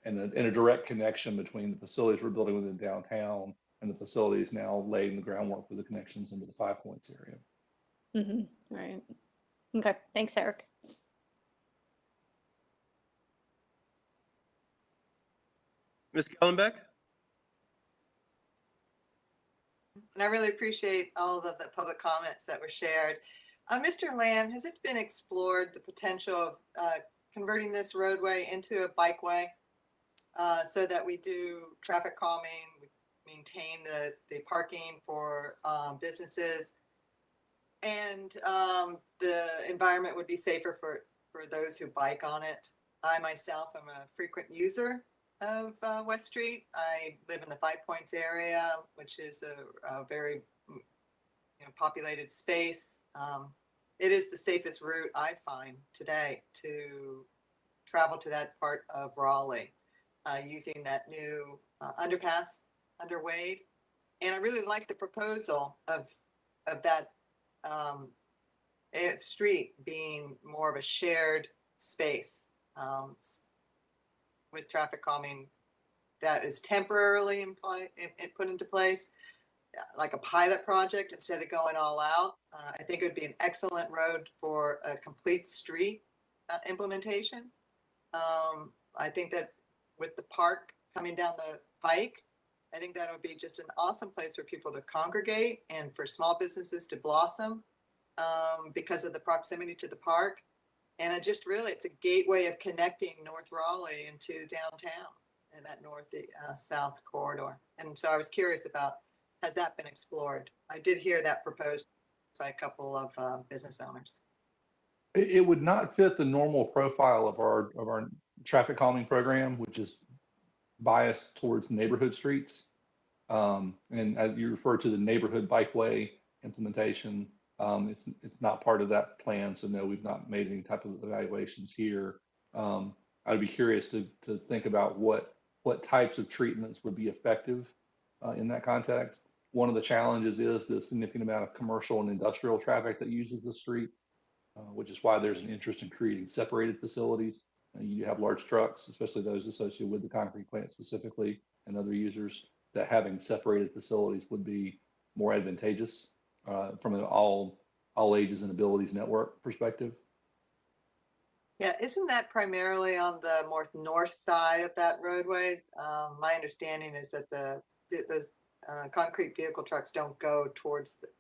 Speaker 16: a direct connection between the facilities we're building within downtown and the facilities now laying the groundwork for the connections into the 5 Points area.
Speaker 17: All right. Okay. Thanks, Eric.
Speaker 4: Ms. Kellenbeck?
Speaker 18: And I really appreciate all of the public comments that were shared. Mr. Lamb, has it been explored the potential of converting this roadway into a bikeway so that we do traffic calming, we maintain the parking for businesses, and the environment would be safer for those who bike on it? I myself am a frequent user of West Street. I live in the 5 Points area, which is a very populated space. It is the safest route I find today to travel to that part of Raleigh using that new underpass under Wade. And I really like the proposal of that street being more of a shared space with traffic calming that is temporarily put into place, like a pilot project instead of going all out. I think it would be an excellent road for a complete street implementation. I think that with the park coming down the pike, I think that would be just an awesome place for people to congregate and for small businesses to blossom because of the proximity to the park. And it's a gateway of connecting North Raleigh into downtown and that north-south corridor. And so I was curious about, has that been explored? I did hear that proposed by a couple of business owners.
Speaker 16: It would not fit the normal profile of our traffic calming program, which is biased towards neighborhood streets. And you refer to the neighborhood bikeway implementation. It's not part of that plan, so no, we've not made any type of evaluations here. I'd be curious to think about what types of treatments would be effective in that context. One of the challenges is the significant amount of commercial and industrial traffic that uses the street, which is why there's an interest in creating separated facilities. You have large trucks, especially those associated with the concrete plant specifically, and other users, that having separated facilities would be more advantageous from an all ages and abilities network perspective.
Speaker 18: Yeah, isn't that primarily on the more north side of that roadway? My understanding is that those concrete vehicle trucks don't go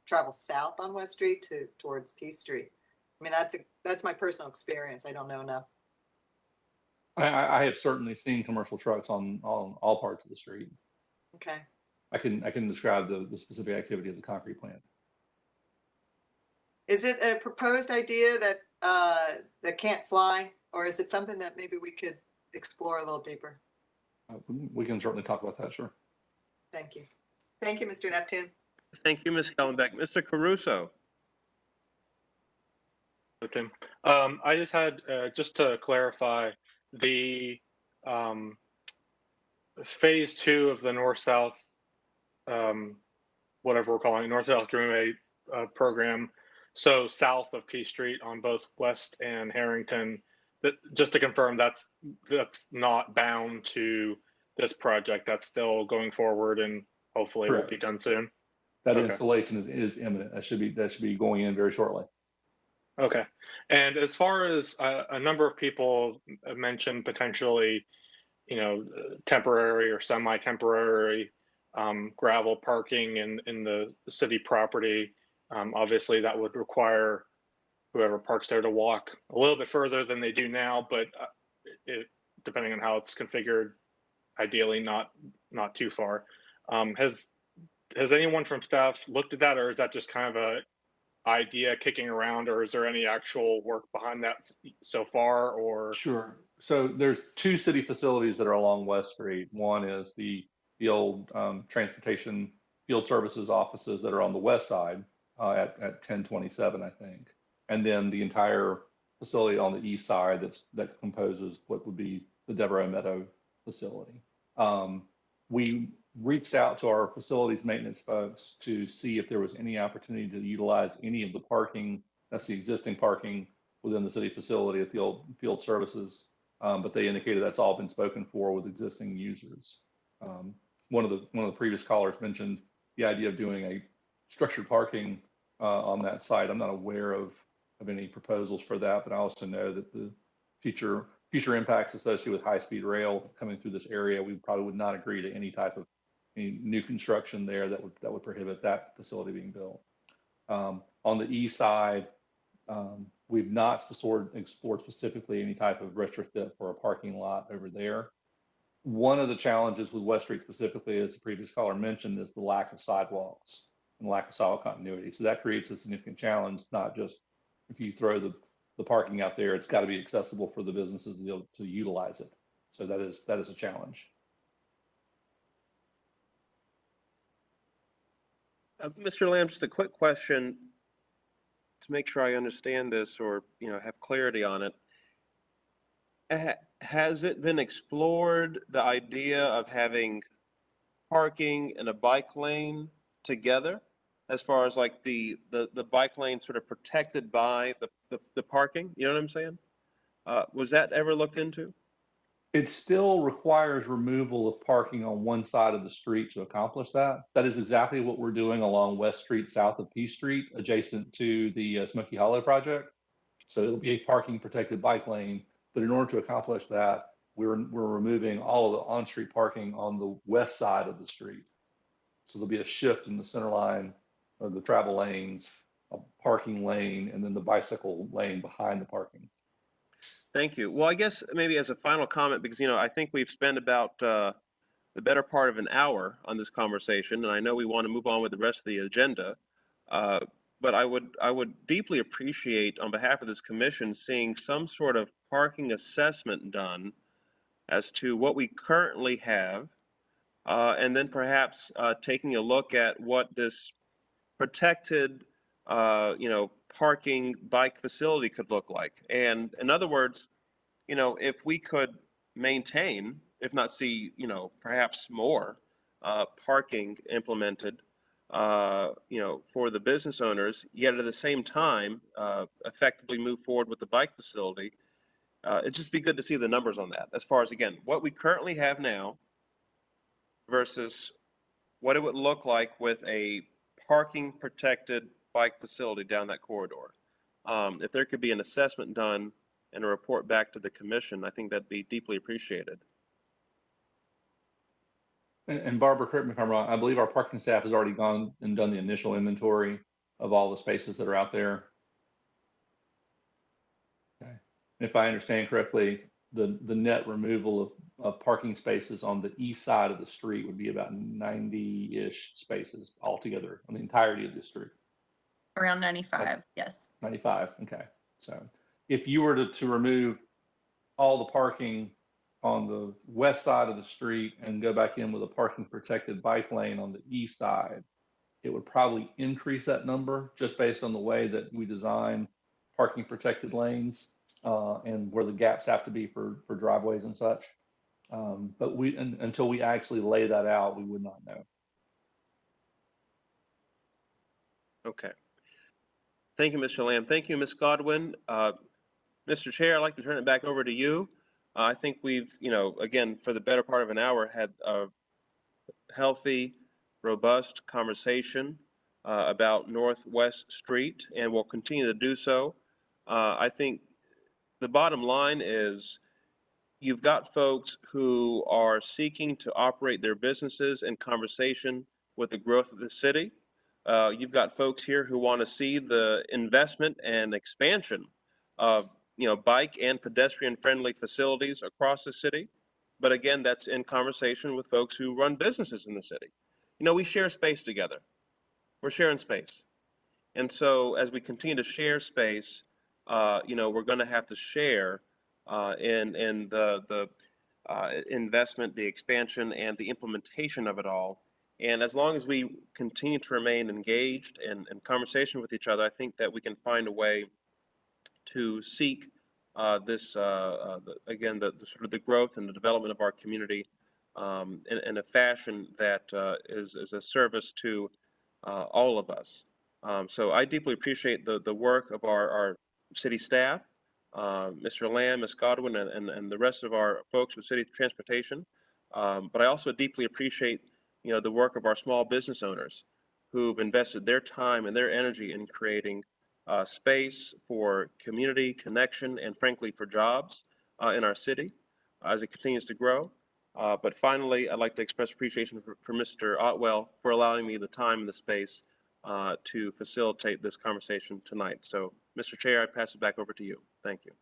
Speaker 18: travel south on West Street towards Peace Street. I mean, that's my personal experience. I don't know enough.
Speaker 16: I have certainly seen commercial trucks on all parts of the street.
Speaker 18: Okay.
Speaker 16: I can describe the specific activity of the concrete plant.
Speaker 18: Is it a proposed idea that can't fly, or is it something that maybe we could explore a little deeper?
Speaker 16: We can certainly talk about that, sure.
Speaker 18: Thank you. Thank you, Mr. Neptune.
Speaker 4: Thank you, Ms. Kellenbeck. Mr. Caruso.
Speaker 19: Tim. I just had, just to clarify, the phase 2 of the north-south, whatever we're calling it, north-south greenway program, so south of P Street on both West and Harrington, just to confirm, that's not bound to this project. That's still going forward and hopefully will be done soon.
Speaker 16: That installation is imminent. That should be going in very shortly.
Speaker 19: Okay. And as far as a number of people mentioned potentially, temporary or semi-temporary gravel parking in the city property, obviously that would require whoever parks there to walk a little bit further than they do now, but depending on how it's configured, ideally not too far. has anyone from staff looked at that, or is that just kind of a idea kicking around, or is there any actual work behind that so far? Or
Speaker 16: Sure. So there's two city facilities that are along West Street. One is the old transportation field services offices that are on the west side at 1027, I think. And then the entire facility on the east side that composes what would be the Devereaux Meadow facility. We reached out to our facilities maintenance folks to see if there was any opportunity to utilize any of the parking, that's the existing parking within the city facility at the old field services. But they indicated that's all been spoken for with existing users. One of the previous callers mentioned the idea of doing a structured parking on that site. I'm not aware of any proposals for that, but I also know that the future impacts associated with high-speed rail coming through this area, we probably would not agree to any type of any new construction there that would prohibit that facility being built. On the east side, we've not explored specifically any type of retrofit for a parking lot over there. One of the challenges with West Street specifically, as the previous caller mentioned, is the lack of sidewalks and lack of sidewalk continuity. So that creates a significant challenge, not just if you throw the parking out there, it's got to be accessible for the businesses to be able to utilize it. So that is a challenge.
Speaker 4: Mr. Lamb, just a quick question to make sure I understand this or have clarity on it. Has it been explored, the idea of having parking and a bike lane together, as far as like the bike lane sort of protected by the parking? You know what I'm saying? Was that ever looked into?
Speaker 16: It still requires removal of parking on one side of the street to accomplish that. That is exactly what we're doing along West Street, south of P Street, adjacent to the Smoky Hollow project. So it'll be a parking protected bike lane, but in order to accomplish that, we're removing all of the on-street parking on the west side of the street. So there'll be a shift in the center line of the travel lanes, a parking lane, and then the bicycle lane behind the parking.
Speaker 4: Thank you. Well, I guess maybe as a final comment, because I think we've spent about the better part of an hour on this conversation, and I know we want to move on with the rest of the agenda. But I would deeply appreciate, on behalf of this commission, seeing some sort of parking assessment done as to what we currently have, and then perhaps taking a look at what this protected, parking bike facility could look like. And in other words, if we could maintain, if not see, perhaps more parking implemented, for the business owners, yet at the same time, effectively move forward with the bike facility. It'd just be good to see the numbers on that, as far as, again, what we currently have now versus what it would look like with a parking protected bike facility down that corridor. If there could be an assessment done and a report back to the commission, I think that'd be deeply appreciated.
Speaker 16: And Barbara, correct me if I'm wrong, I believe our parking staff has already gone and done the initial inventory of all the spaces that are out there. Okay. If I understand correctly, the net removal of parking spaces on the east side of the street would be about 90-ish spaces altogether on the entirety of the street.
Speaker 5: Around 95, yes.
Speaker 16: 95, okay. So if you were to remove all the parking on the west side of the street and go back in with a parking protected bike lane on the east side, it would probably increase that number just based on the way that we design parking protected lanes and where the gaps have to be for driveways and such. But until we actually lay that out, we would not know.
Speaker 4: Okay. Thank you, Mr. Lamb. Thank you, Ms. Godwin. Mr. Chair, I'd like to turn it back over to you. I think we've, again, for the better part of an hour, had a healthy, robust conversation about Northwest Street, and we'll continue to do so. I think the bottom line is you've got folks who are seeking to operate their businesses in conversation with the growth of the city. You've got folks here who want to see the investment and expansion of bike and pedestrian friendly facilities across the city. But again, that's in conversation with folks who run businesses in the city. we share space together. We're sharing space. And so as we continue to share space, we're going to have to share in the investment, the expansion, and the implementation of it all. And as long as we continue to remain engaged and in conversation with each other, I think that we can find a way to seek this, again, the sort of the growth and the development of our community in a fashion that is a service to all of us. So I deeply appreciate the work of our city staff, Mr. Lamb, Ms. Godwin, and the rest of our folks with city transportation. But I also deeply appreciate, the work of our small business owners who've invested their time and their energy in creating space for community connection and frankly for jobs in our city as it continues to grow. But finally, I'd like to express appreciation for Mr. Otwell for allowing me the time and the space to facilitate this conversation tonight. So, Mr. Chair, I pass it back over to you. Thank you.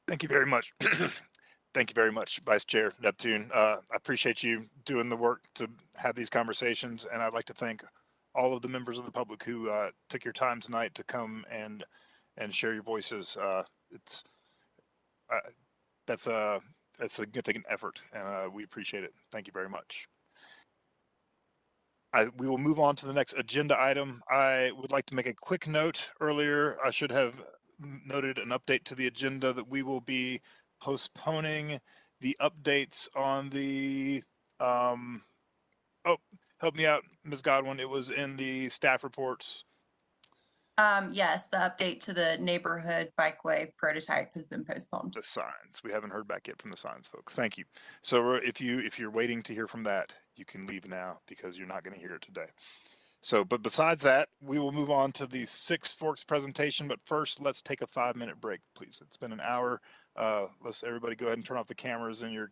Speaker 1: Thank you very much. Thank you very much, Vice Chair Neptune. I appreciate you doing the work to have these conversations, and I'd like to thank all of the members of the public who took your time tonight to come and share your voices. That's a significant effort, and we appreciate it. Thank you very much. We will move on to the next agenda item. I would like to make a quick note. Earlier, I should have noted an update to the agenda that we will be postponing the updates on the, oh, help me out, Ms. Godwin. It was in the staff reports.
Speaker 5: Yes, the update to the neighborhood bikeway prototype has been postponed.
Speaker 1: The signs. We haven't heard back yet from the signs folks. Thank you. So if you're waiting to hear from that, you can leave now because you're not going to hear it today. So, but besides that, we will move on to the Six Forks presentation. But first, let's take a 5-minute break, please. It's been an hour. Let's everybody go ahead and turn off the cameras and your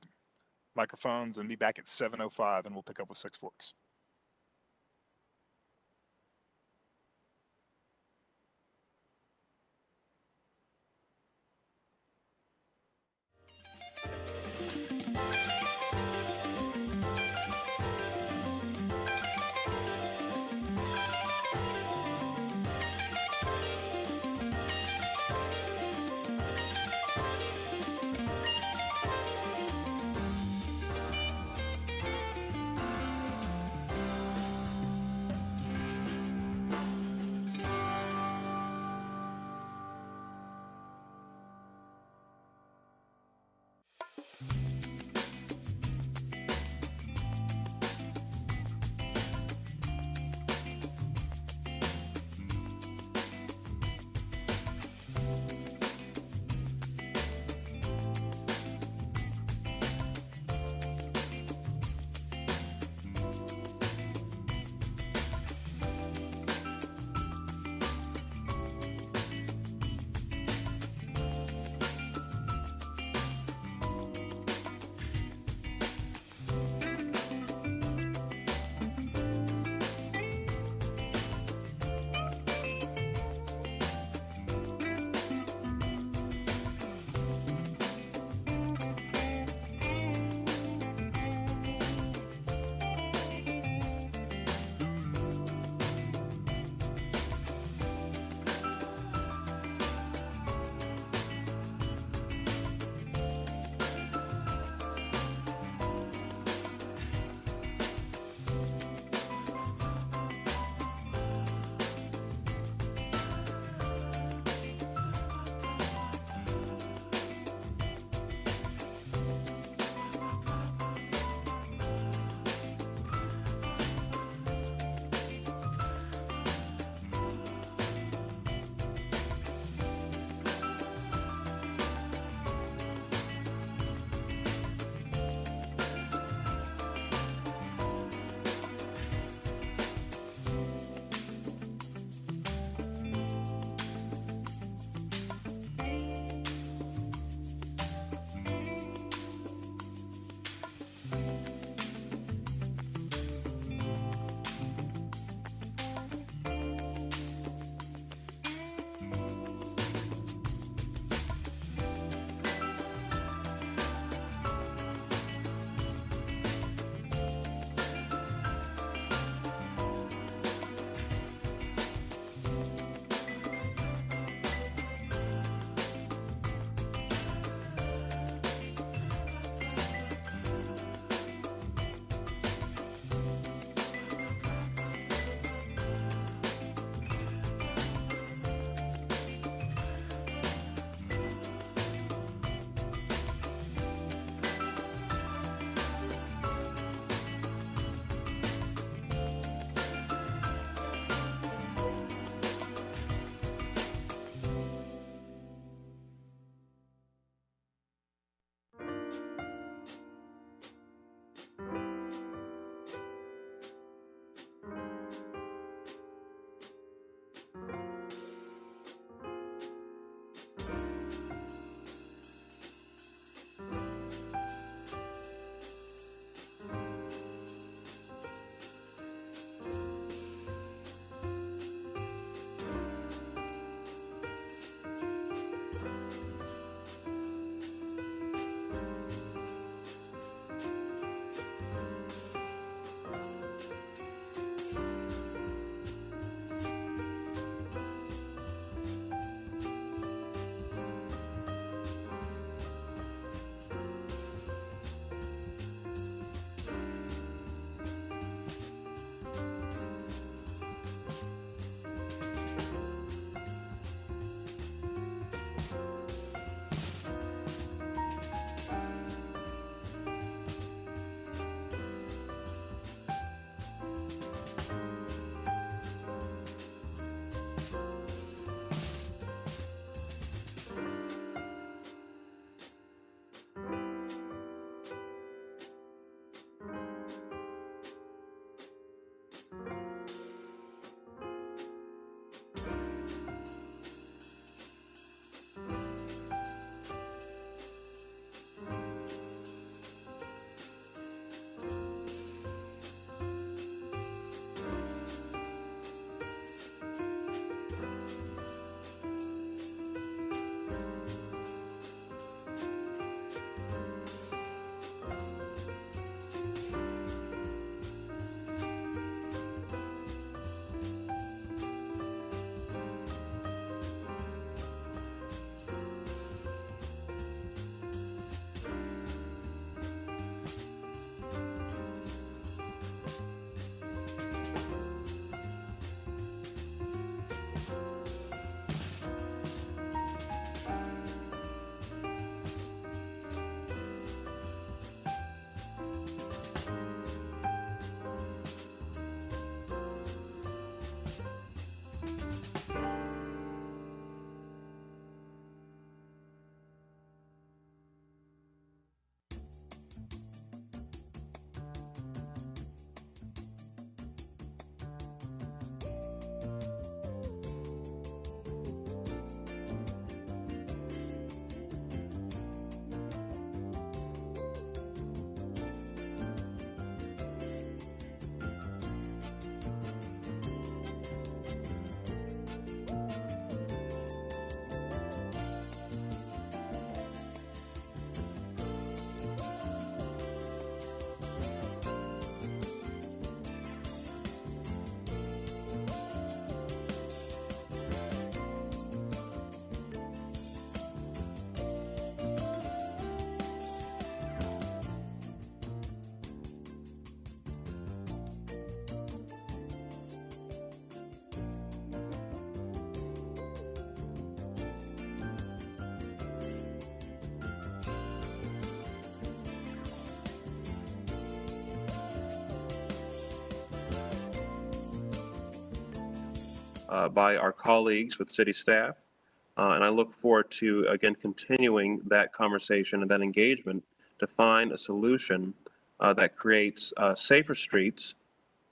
Speaker 1: microphones and be back at 7:05, and we'll pick up with Six Forks.
Speaker 4: by our colleagues with city staff. And I look forward to, again, continuing that conversation and that engagement to find a solution that creates safer streets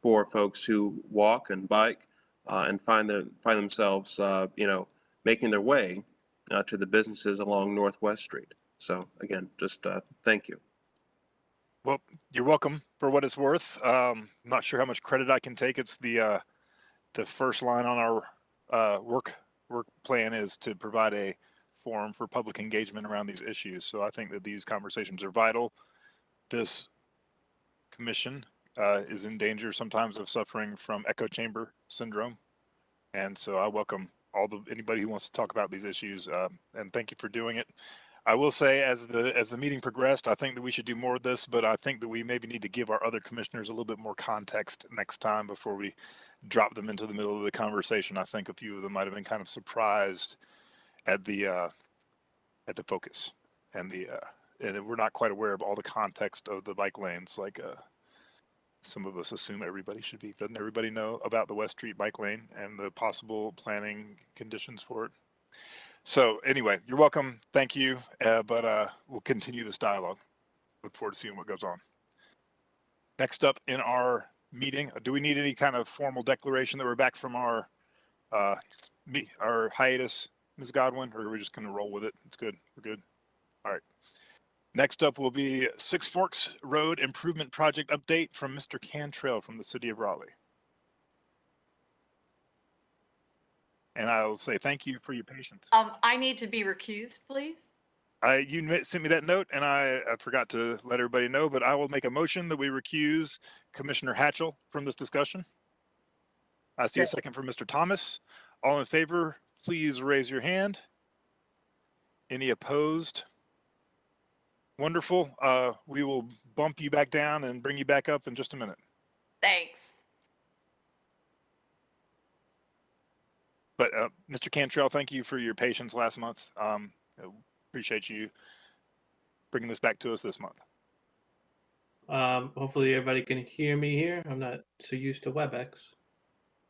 Speaker 4: for folks who walk and bike and find themselves, making their way to the businesses along Northwest Street. So again, just thank you.
Speaker 1: Well, you're welcome for what it's worth. I'm not sure how much credit I can take. It's the first line on our work plan is to provide a forum for public engagement around these issues. So I think that these conversations are vital. This commission is in danger sometimes of suffering from echo chamber syndrome. And so I welcome anybody who wants to talk about these issues, and thank you for doing it. I will say, as the meeting progressed, I think that we should do more of this, but I think that we maybe need to give our other commissioners a little bit more context next time before we drop them into the middle of the conversation. I think a few of them might have been kind of surprised at the focus and and we're not quite aware of all the context of the bike lanes. Like some of us assume everybody should be. Doesn't everybody know about the West Street bike lane and the possible planning conditions for it? So anyway, you're welcome. Thank you. But we'll continue this dialogue. Look forward to seeing what goes on. Next up in our meeting, do we need any kind of formal declaration that we're back from our hiatus, Ms. Godwin, or are we just going to roll with it? It's good. We're good. All right. Next up will be Six Forks Road Improvement Project update from Mr. Cantrell from the city of Raleigh. And I will say thank you for your patience.
Speaker 20: I need to be recused, please.
Speaker 1: You sent me that note, and I forgot to let everybody know, but I will make a motion that we recuse Commissioner Hatchell from this discussion. I see a second from Mr. Thomas. All in favor, please raise your hand. Any opposed? Wonderful. We will bump you back down and bring you back up in just a minute.
Speaker 20: Thanks.
Speaker 1: But Mr. Cantrell, thank you for your patience last month. Appreciate you bringing this back to us this month.
Speaker 21: Hopefully everybody can hear me here. I'm not so used to WebEx.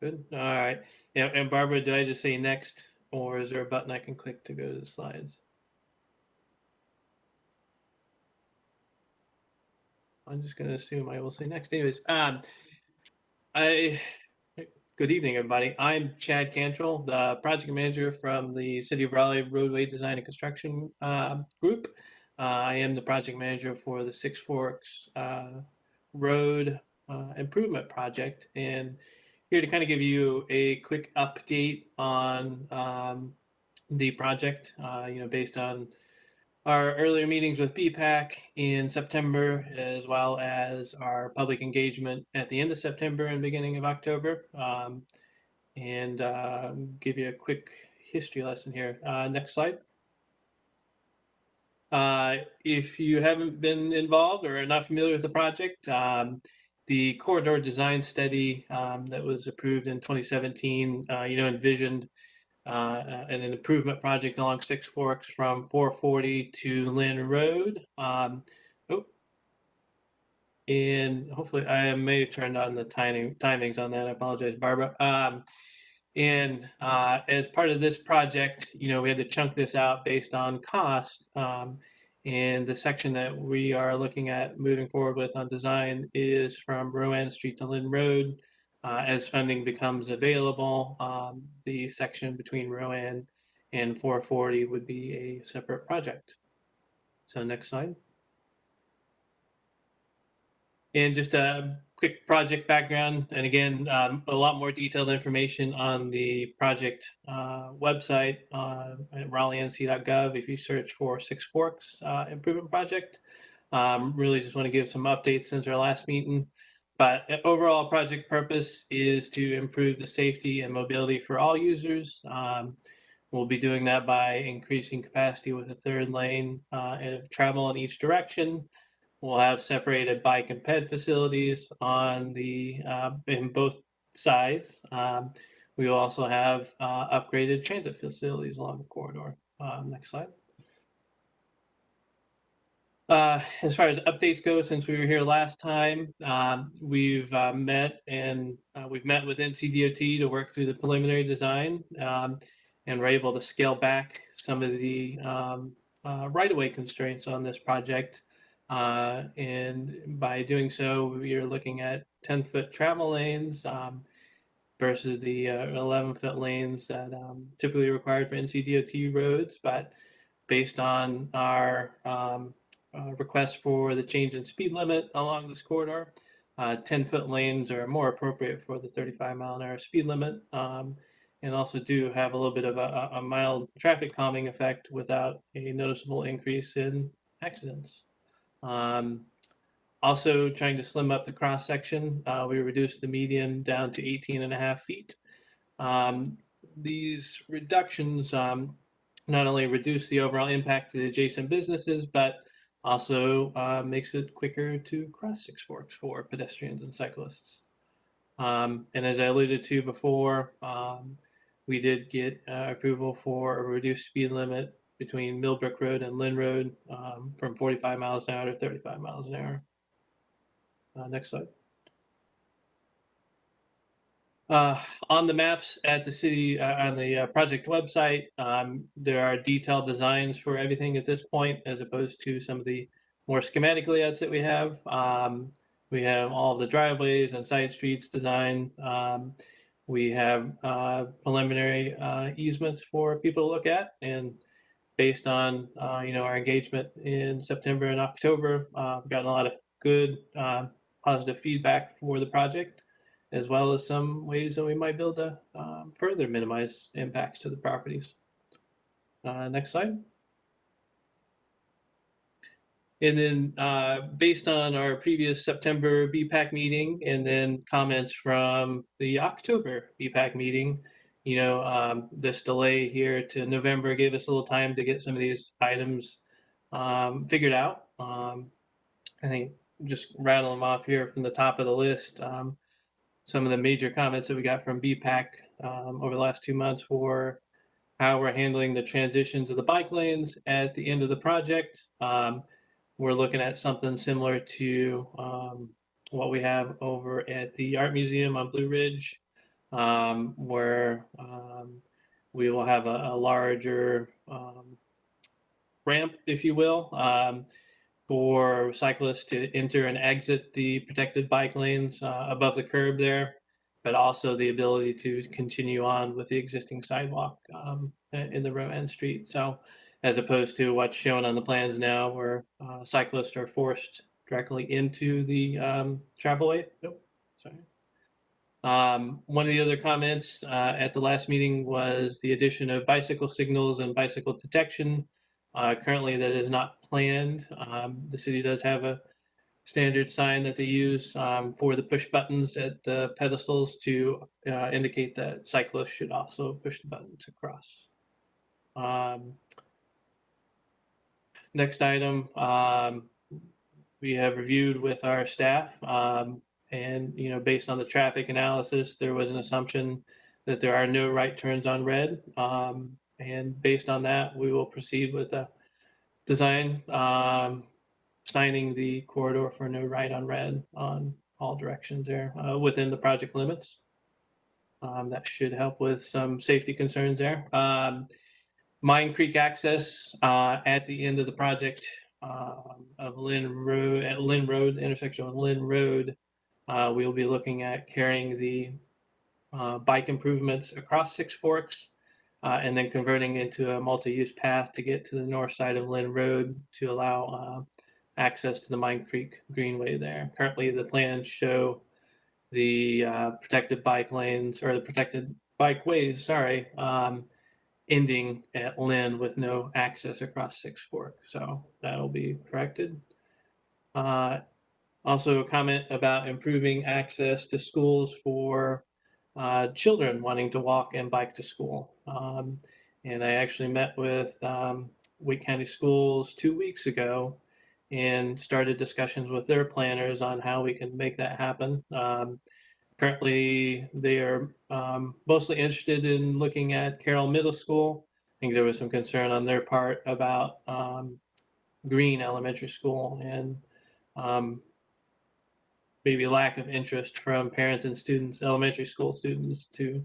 Speaker 21: Good. All right. Yeah. And Barbara, did I just say next, or is there a button I can click to go to the slides? I'm just going to assume I will say next. Anyways, good evening, everybody. I'm Chad Cantrell, the project manager from the City of Raleigh Roadway Design and Construction Group. I am the project manager for the Six Forks Road Improvement Project, and here to kind of give you a quick update on the project, based on our earlier meetings with BPAC in September, as well as our public engagement at the end of September and beginning of October. Give you a quick history lesson here. Next slide. If you haven't been involved or are not familiar with the project, the corridor design study that was approved in 2017, envisioned an improvement project along Six Forks from 440 to Lynn Road. And hopefully I may have turned on the timings on that. I apologize, Barbara. As part of this project, we had to chunk this out based on cost. And the section that we are looking at moving forward with on design is from Rowan Street to Lynn Road. As funding becomes available, the section between Rowan and 440 would be a separate project. So next slide. And just a quick project background. And again, a lot more detailed information on the project website at raleighnc.gov if you search for Six Forks Improvement Project. Really just want to give some updates since our last meeting. But overall project purpose is to improve the safety and mobility for all users. We'll be doing that by increasing capacity with a third lane of travel in each direction. We'll have separated bike and ped facilities on in both sides. We will also have upgraded transit facilities along the corridor. Next slide. As far as updates go, since we were here last time, we've met with NCDOT to work through the preliminary design, and we're able to scale back some of the right-of-way constraints on this project. And by doing so, we are looking at 10-foot travel lanes versus the 11-foot lanes that typically required for NCDOT roads. But based on our request for the change in speed limit along this corridor, 10-foot lanes are more appropriate for the 35-mile-an-hour speed limit, and also do have a little bit of a mild traffic calming effect without a noticeable increase in accidents. Also trying to slim up the cross section, we reduced the median down to 18.5 feet. These reductions not only reduce the overall impact to the adjacent businesses, but also makes it quicker to cross Six Forks for pedestrians and cyclists. And as I alluded to before, we did get approval for a reduced speed limit between Millbrook Road and Lynn Road from 45 miles an hour to 35 miles an hour. Next slide. On the maps at the city, on the project website, there are detailed designs for everything at this point, as opposed to some of the more schematic layouts that we have. We have all of the driveways and side streets designed. We have preliminary easements for people to look at, and based on our engagement in September and October, we've gotten a lot of good positive feedback for the project, as well as some ways that we might be able to further minimize impacts to the properties. Next slide. And then based on our previous September BPAC meeting and then comments from the October BPAC meeting, this delay here to November gave us a little time to get some of these items figured out. I think just rattle them off here from the top of the list. Some of the major comments that we got from BPAC over the last 2 months were how we're handling the transitions of the bike lanes at the end of the project. We're looking at something similar to what we have over at the Art Museum on Blue Ridge, where we will have a larger ramp, if you will, for cyclists to enter and exit the protected bike lanes above the curb there, but also the ability to continue on with the existing sidewalk in the row end street. So as opposed to what's shown on the plans now, where cyclists are forced directly into the travelway. Nope, sorry. One of the other comments at the last meeting was the addition of bicycle signals and bicycle detection. Currently, that is not planned. The city does have a standard sign that they use for the push buttons at the pedestals to indicate that cyclists should also push the button to cross. Next item, we have reviewed with our staff, and based on the traffic analysis, there was an assumption that there are no right turns on red. And based on that, we will proceed with the design, signing the corridor for no right on red on all directions there within the project limits. That should help with some safety concerns there. Mine Creek access at the end of the project of Lynn Road, at Lynn Road, intersection of Lynn Road, we'll be looking at carrying the bike improvements across Six Forks and then converting into a multi-use path to get to the north side of Lynn Road to allow access to the Mine Creek Greenway there. Currently, the plans show the protected bike lanes, or the protected bikeways, sorry, ending at Lynn with no access across Six Forks. So that'll be corrected. Also a comment about improving access to schools for children wanting to walk and bike to school. And I actually met with Wake County Schools 2 weeks ago and started discussions with their planners on how we can make that happen. Currently, they are mostly interested in looking at Carroll Middle School. I think there was some concern on their part about Green Elementary School, and maybe lack of interest from parents and students, elementary school students, to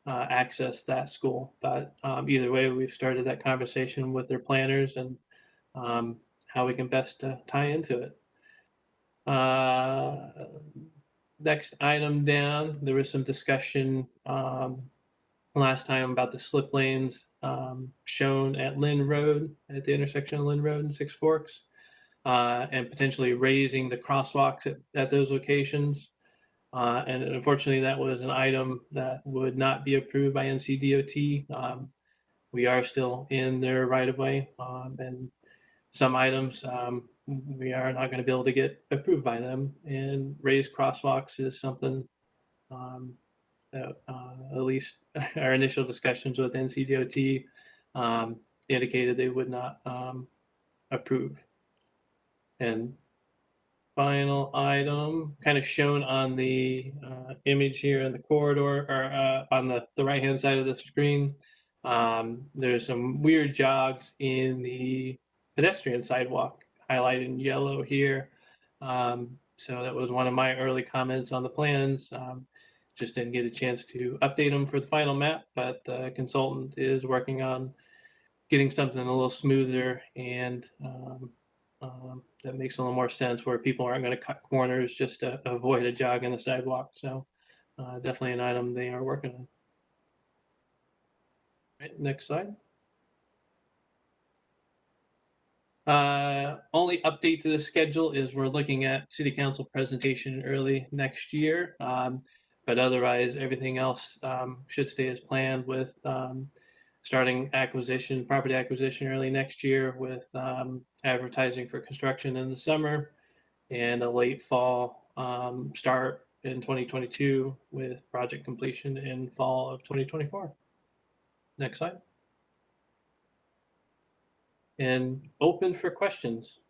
Speaker 21: access that school. But either way, we've started that conversation with their planners and how we can best tie into it. Next item down, there was some discussion last time about the slip lanes shown at Lynn Road, at the intersection of Lynn Road and Six Forks, and potentially raising the crosswalks at those locations. And unfortunately, that was an item that would not be approved by NCDOT. We are still in their right of way, and some items we are not going to be able to get approved by them. And raised crosswalks is something that at least our initial discussions with NCDOT indicated they would not approve. And final item, kind of shown on the image here in the corridor, or on the right-hand side of the screen. There's some weird jogs in the pedestrian sidewalk, highlighted in yellow here. So that was one of my early comments on the plans. Just didn't get a chance to update them for the final map, but the consultant is working on getting something a little smoother and that makes a little more sense, where people aren't going to cut corners just to avoid a jog in the sidewalk. So definitely an item they are working on. Right, next slide. Only update to the schedule is we're looking at city council presentation early next year. But otherwise, everything else should stay as planned, with starting property acquisition early next year, with advertising for construction in the summer, and a late fall start in 2022, with project completion in fall of 2024. Next slide. And open for questions.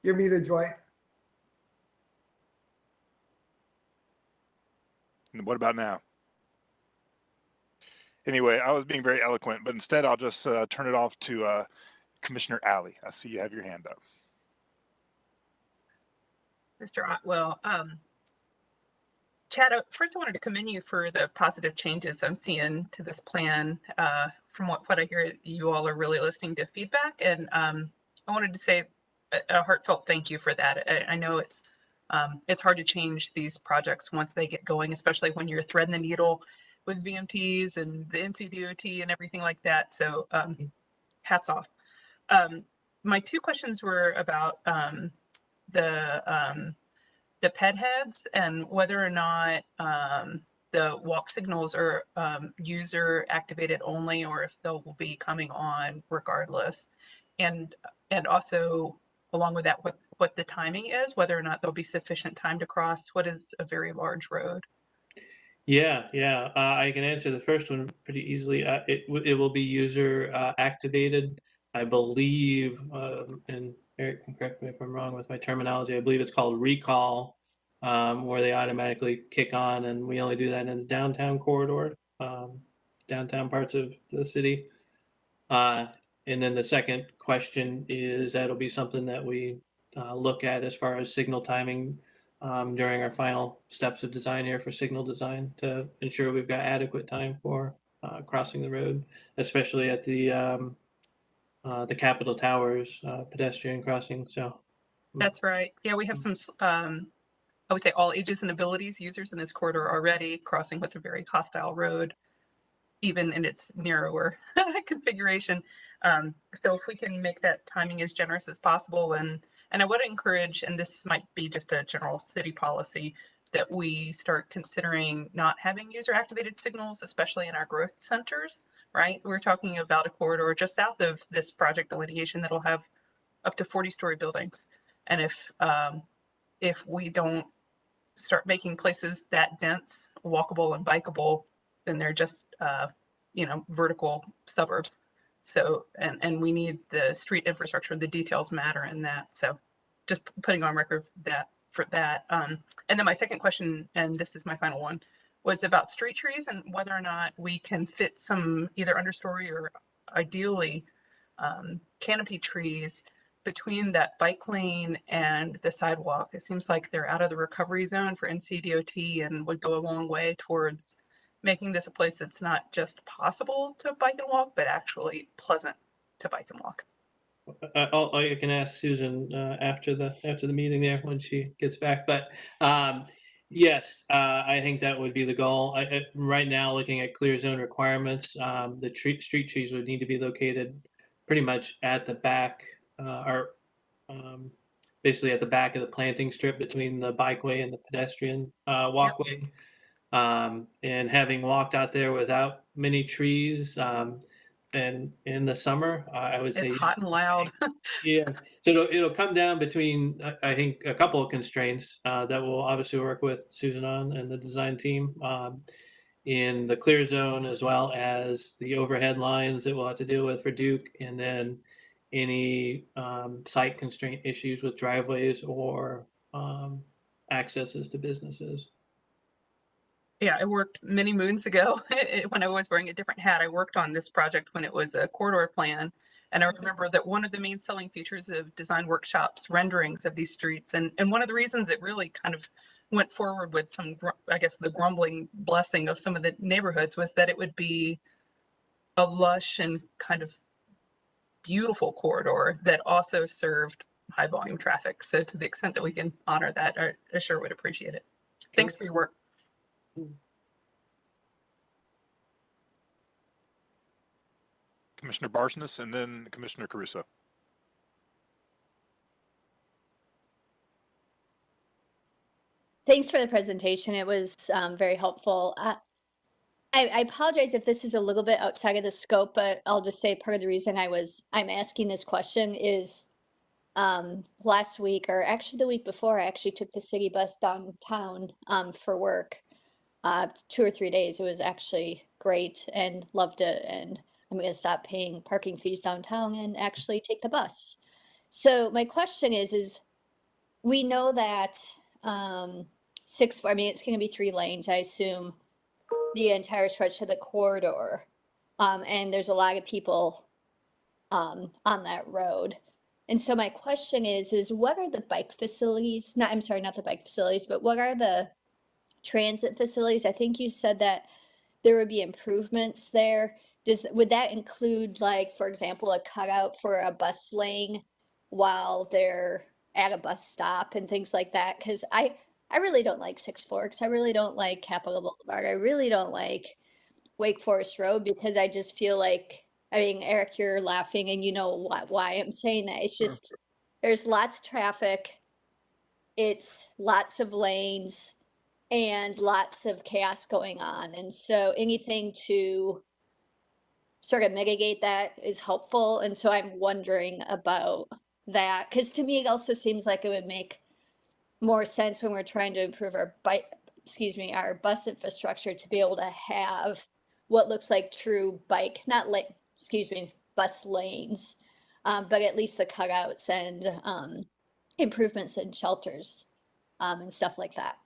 Speaker 2: You're muted, Dwight.
Speaker 1: And what about now? Anyway, I was being very eloquent, but instead I'll just turn it off to Commissioner Alley. I see you have your hand up.
Speaker 22: Mr. Otwell, Chad, first I wanted to commend you for the positive changes I'm seeing to this plan. From what I hear, you all are really listening to feedback, and I wanted to say a heartfelt thank you for that. I know it's hard to change these projects once they get going, especially when you're threading the needle with VMTs and the NCDOT and everything like that. So hats off. My two questions were about the ped heads and whether or not the walk signals are user activated only, or if they'll be coming on regardless. And also, along with that, what the timing is, whether or not there'll be sufficient time to cross what is a very large road.
Speaker 21: Yeah, I can answer the first one pretty easily. It will be user activated, I believe, and Eric can correct me if I'm wrong with my terminology. I believe it's called recall, where they automatically kick on, and we only do that in the downtown corridor, downtown parts of the city. And then the second question is that'll be something that we look at as far as signal timing during our final steps of design here for signal design, to ensure we've got adequate time for crossing the road, especially at the Capitol Towers pedestrian crossing. So
Speaker 22: that's right. Yeah, we have some, I would say, all ages and abilities users in this corridor already crossing what's a very hostile road, even in its narrower configuration. So if we can make that timing as generous as possible, and I would encourage, and this might be just a general city policy, that we start considering not having user activated signals, especially in our growth centers, right? We're talking about a corridor just south of this project delineation that'll have up to 40-story buildings. And if we don't start making places that dense, walkable and bikeable, then they're just vertical suburbs. So and we need the street infrastructure. The details matter in that. So just putting on record for that. And then my second question, and this is my final one, was about street trees and whether or not we can fit some either understory or ideally canopy trees between that bike lane and the sidewalk. It seems like they're out of the recovery zone for NCDOT and would go a long way towards making this a place that's not just possible to bike and walk, but actually pleasant to bike and walk.
Speaker 21: I can ask Susan after the meeting there when she gets back. But yes, I think that would be the goal. Right now, looking at clear zone requirements, the street trees would need to be located pretty much at the back, or basically at the back of the planting strip between the bikeway and the pedestrian walkway. And having walked out there without many trees, and in the summer, I would say
Speaker 22: It's hot and loud.
Speaker 21: yeah. So it'll come down between, I think, a couple of constraints that we'll obviously work with Susan on and the design team in the clear zone, as well as the overhead lines that we'll have to deal with for Duke, and then any site constraint issues with driveways or accesses to businesses.
Speaker 22: Yeah, I worked many moons ago when I was wearing a different hat. I worked on this project when it was a corridor plan. And I remember that one of the main selling features of design workshops, renderings of these streets. And one of the reasons it really kind of went forward with some, I guess, the grumbling blessing of some of the neighborhoods was that it would be a lush and kind of beautiful corridor that also served high volume traffic. So to the extent that we can honor that, I sure would appreciate it. Thanks for your work.
Speaker 1: Commissioner Barsness and then Commissioner Caruso.
Speaker 17: Thanks for the presentation. It was very helpful. I apologize if this is a little bit outside of the scope, but I'll just say part of the reason I'm asking this question is last week, or actually the week before, I actually took the city bus downtown for work 2 or 3 days. It was actually great and loved it. And I'm going to stop paying parking fees downtown and actually take the bus. So my question is we know that it's going to be 3 lanes, I assume, the entire stretch of the corridor. And there's a lot of people on that road. And so my question is what are the bike facilities? Not the bike facilities, but what are the transit facilities? I think you said that there would be improvements there. Would that include, like, for example, a cutout for a bus lane while they're at a bus stop and things like that? Because I really don't like Six Forks. I really don't like Capitol Boulevard. I really don't like Wake Forest Road, because I just feel like, I mean, Eric, you're laughing and you know why I'm saying that. It's just, there's lots of traffic. It's lots of lanes and lots of chaos going on. And so anything to sort of mitigate that is helpful. And so I'm wondering about that, because to me, it also seems like it would make more sense when we're trying to improve our our bus infrastructure to be able to have what looks like true bus lanes, but at least the cutouts and improvements in shelters and stuff like that.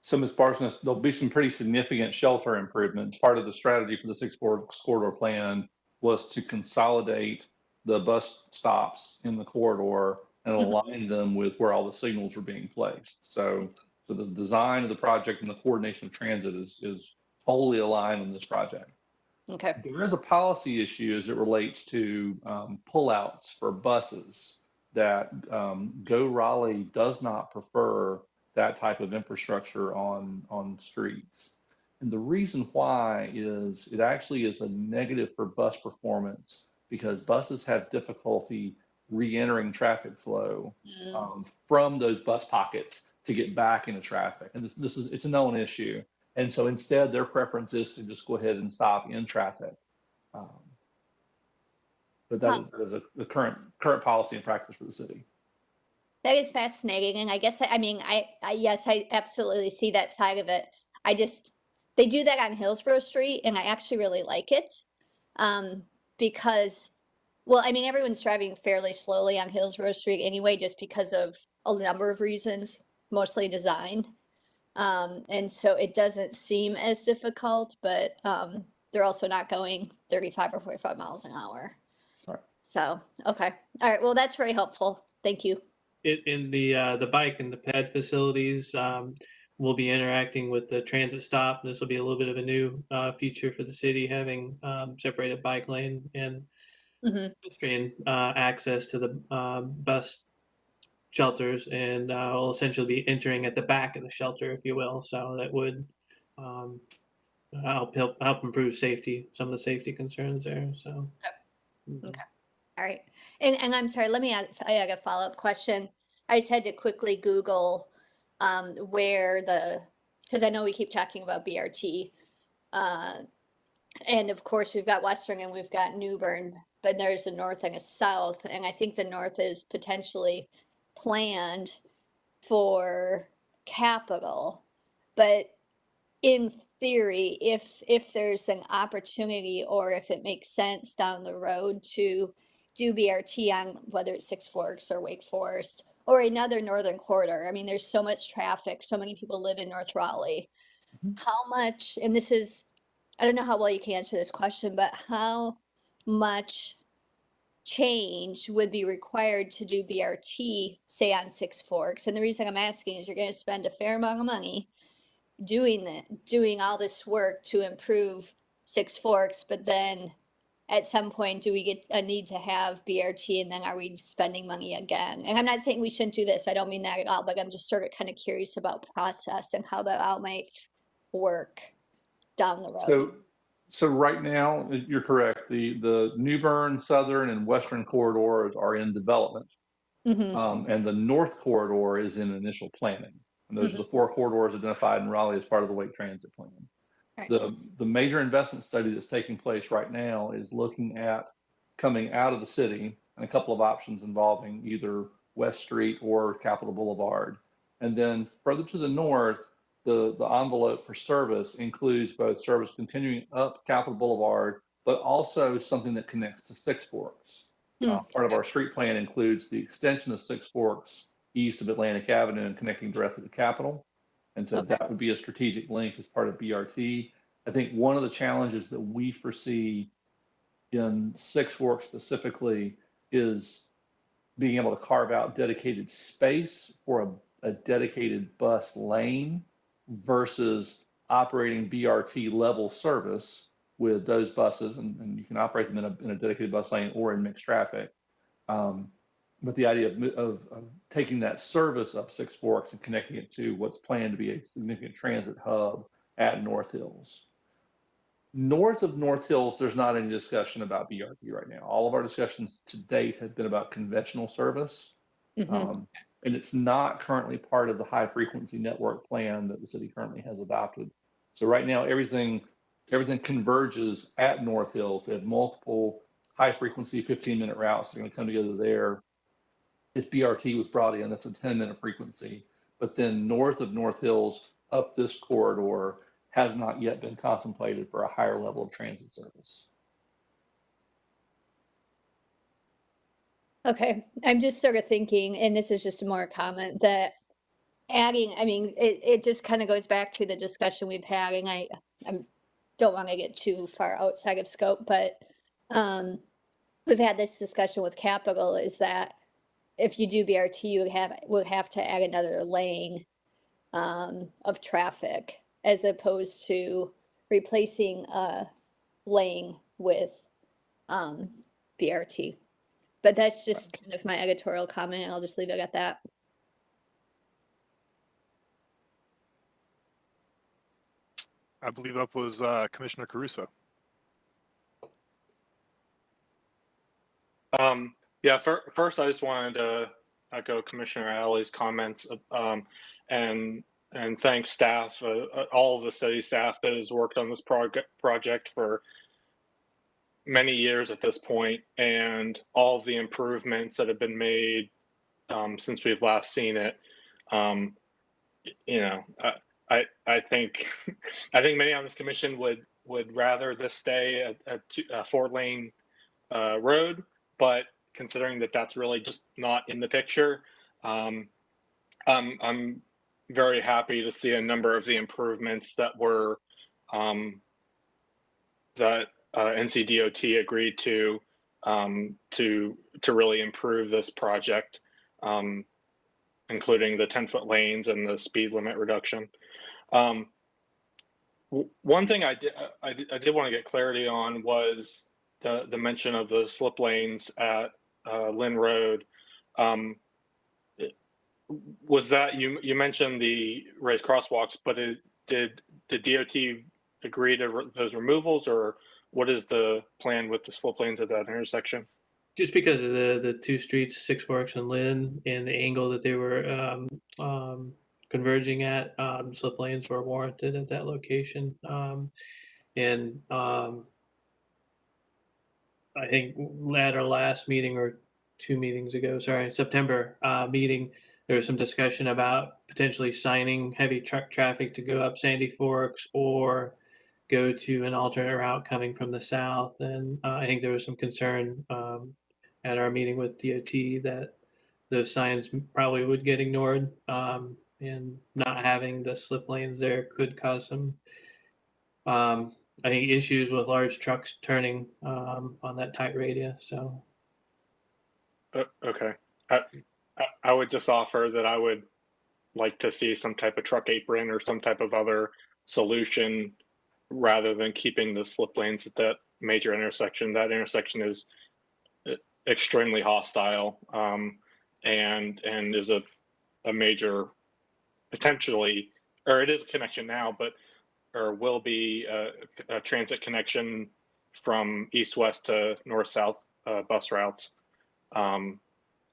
Speaker 16: So Ms. Barsness, there'll be some pretty significant shelter improvements. Part of the strategy for the 6 corridor plan was to consolidate the bus stops in the corridor and align them with where all the signals are being placed. So the design of the project and the coordination of transit is totally aligned in this project.
Speaker 17: Okay.
Speaker 16: There is a policy issue as it relates to pullouts for buses that Go Raleigh does not prefer that type of infrastructure on streets. And the reason why is it actually is a negative for bus performance, because buses have difficulty re-entering traffic flow from those bus pockets to get back into traffic. And it's a known issue. And so instead, their preference is to just go ahead and stop in traffic. But that is the current policy and practice for the city.
Speaker 17: That is fascinating. And I guess, yes, I absolutely see that side of it. They do that on Hillsborough Street, and I actually really like it because, everyone's driving fairly slowly on Hillsborough Street anyway, just because of a number of reasons, mostly design. And so it doesn't seem as difficult, but they're also not going 35 or 45 miles an hour.
Speaker 16: All right.
Speaker 17: So, okay. All right. Well, that's very helpful. Thank you.
Speaker 21: In the bike and the ped facilities, we'll be interacting with the transit stop. This will be a little bit of a new feature for the city, having separated bike lane and pedestrian access to the bus shelters, and will essentially be entering at the back of the shelter, if you will. So that would help improve safety, some of the safety concerns there. So.
Speaker 17: Okay. All right. And I'm sorry, let me ask, I have a follow-up question. I just had to quickly Google where because I know we keep talking about BRT. And of course, we've got Western and we've got New Bern, but there's a north and a south. And I think the north is potentially planned for capital. But in theory, if there's an opportunity or if it makes sense down the road to do BRT on whether it's Six Forks or Wake Forest or another northern corridor. I mean, there's so much traffic, so many people live in North Raleigh. How much, and this is, I don't know how well you can answer this question, but how much change would be required to do BRT, say on Six Forks? And the reason I'm asking is you're going to spend a fair amount of money doing all this work to improve Six Forks, but then at some point, do we get a need to have BRT, and then are we spending money again? And I'm not saying we shouldn't do this. I don't mean that at all, but I'm just sort of kind of curious about process and how that all might work down the road.
Speaker 16: So right now, you're correct. The New Bern, Southern, and Western corridors are in development. And the North corridor is in initial planning. And those are the 4 corridors identified in Raleigh as part of the Wake Transit Plan.
Speaker 17: Right.
Speaker 16: The major investment study that's taking place right now is looking at coming out of the city and a couple of options involving either West Street or Capitol Boulevard. And then further to the north, the envelope for service includes both service continuing up Capitol Boulevard, but also something that connects to Six Forks. Part of our street plan includes the extension of Six Forks east of Atlantic Avenue and connecting directly to Capitol. And so that would be a strategic link as part of BRT. I think one of the challenges that we foresee in Six Forks specifically is being able to carve out dedicated space for a dedicated bus lane versus operating BRT level service with those buses, and you can operate them in a dedicated bus lane or in mixed traffic. But the idea of taking that service up Six Forks and connecting it to what's planned to be a significant transit hub at North Hills. North of North Hills, there's not any discussion about BRT right now. All of our discussions to date have been about conventional service. And it's not currently part of the high frequency network plan that the city currently has adopted. So right now, everything converges at North Hills. They have multiple high frequency 15-minute routes that are going to come together there. If BRT was brought in, that's a 10-minute frequency. But then north of North Hills, up this corridor, has not yet been contemplated for a higher level of transit service.
Speaker 17: Okay, I'm just sort of thinking, and this is just a more comment, that adding, I mean, it just kind of goes back to the discussion we've had, and I don't want to get too far outside of scope, but we've had this discussion with Capital, is that if you do BRT, you would have to add another lane of traffic, as opposed to replacing a lane with BRT. But that's just kind of my editorial comment, and I'll just leave it at that.
Speaker 1: I believe up was Commissioner Caruso.
Speaker 19: Yeah, first I just wanted to echo Commissioner Alley's comments and thank staff, all of the city staff that has worked on this project for many years at this point, and all of the improvements that have been made since we've last seen it. You know, I think many on this commission would rather this stay a 4-lane road, but considering that that's really just not in the picture, I'm very happy to see a number of the improvements that were that NCDOT agreed to really improve this project, including the 10-foot lanes and the speed limit reduction. One thing I did want to get clarity on was the mention of the slip lanes at Lynn Road. Was that you mentioned the raised crosswalks, but did the DOT agree to those removals, or what is the plan with the slip lanes at that intersection?
Speaker 21: Just because of the two streets, Six Forks and Lynn, and the angle that they were converging at, slip lanes were warranted at that location. I think at our last meeting or 2 meetings ago, sorry, September meeting, there was some discussion about potentially signing heavy truck traffic to go up Sandy Forks or go to an alternate route coming from the south. And I think there was some concern at our meeting with DOT that those signs probably would get ignored, and not having the slip lanes there could cause some I think issues with large trucks turning on that tight radius. So
Speaker 19: Okay, I would just offer that I would like to see some type of truck apron or some type of other solution rather than keeping the slip lanes at that major intersection. That intersection is extremely hostile, and is a major potentially, or it is a connection now, but or will be a transit connection from east-west to north-south bus routes.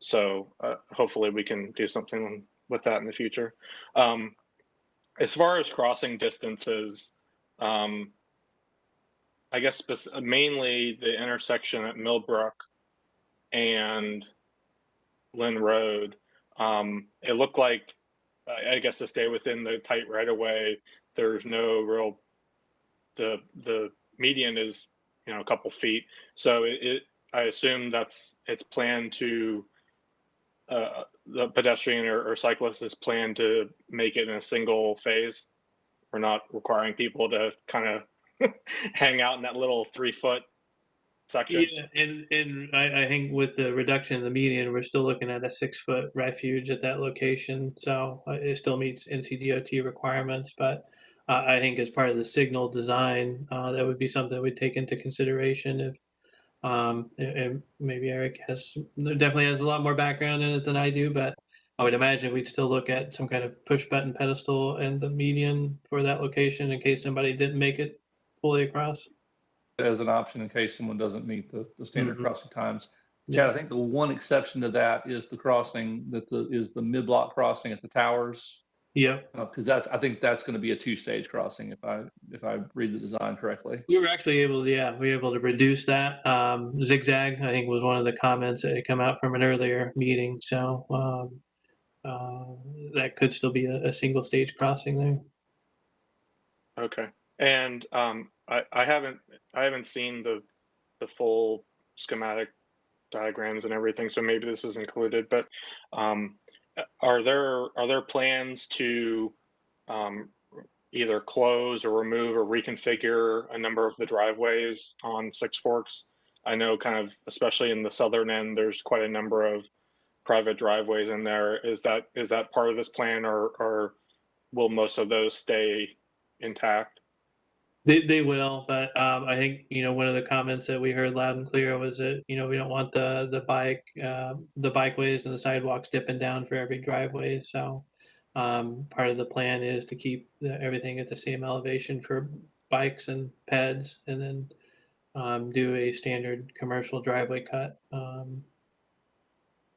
Speaker 19: So hopefully we can do something with that in the future. As far as crossing distances, I guess mainly the intersection at Millbrook and Lynn Road, it looked like, I guess to stay within the tight right-of-way, there's no real, the median is, a couple feet. So I assume it's planned to, the pedestrian or cyclist is planned to make it in a single phase. We're not requiring people to kind of hang out in that little 3-foot section.
Speaker 21: yeah, and I think with the reduction in the median, we're still looking at a 6-foot refuge at that location. So it still meets NCDOT requirements, but I think as part of the signal design, that would be something we'd take into consideration if, and maybe Eric definitely has a lot more background in it than I do, but I would imagine we'd still look at some kind of push button pedestal and the median for that location in case somebody didn't make it fully across.
Speaker 16: As an option in case someone doesn't meet the standard
Speaker 21: Mhm.
Speaker 16: crossing times.
Speaker 21: Yeah.
Speaker 16: Chad, I think the one exception to that is the crossing is the mid-block crossing at the towers.
Speaker 21: Yep.
Speaker 16: Because I think that's going to be a 2-stage crossing if I read the design correctly.
Speaker 21: We were actually able to reduce that. Zigzag, I think, was one of the comments that had come out from an earlier meeting. So that could still be a single stage crossing there.
Speaker 19: Okay. And I haven't seen the full schematic diagrams and everything, so maybe this is included, but are there plans to either close or remove or reconfigure a number of the driveways on Six Forks? I know kind of, especially in the southern end, there's quite a number of private driveways in there. Is that part of this plan, or will most of those stay intact?
Speaker 21: They will, but I think one of the comments that we heard loud and clear was that we don't want the bikeways and the sidewalks dipping down for every driveway. So part of the plan is to keep everything at the same elevation for bikes and peds, and then do a standard commercial driveway cut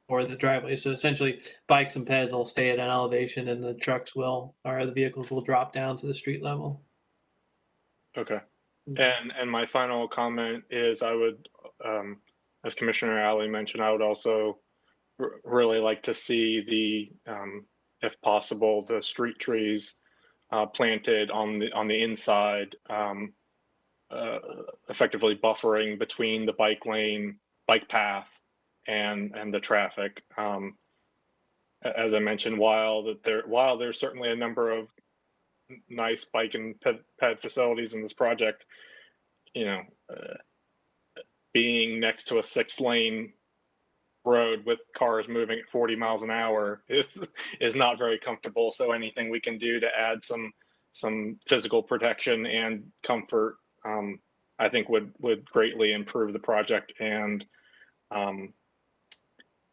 Speaker 21: for the driveway. So essentially, bikes and peds will stay at an elevation, and the the vehicles will drop down to the street level.
Speaker 19: Okay. And my final comment is I would, as Commissioner Alley mentioned, I would also really like to see if possible, the street trees planted on the inside, effectively buffering between the bike path and the traffic. as I mentioned, while there's certainly a number of nice bike and ped facilities in this project, you know, being next to a 6-lane road with cars moving at 40 miles an hour is not very comfortable. So anything we can do to add some physical protection and comfort, I think would greatly improve the project and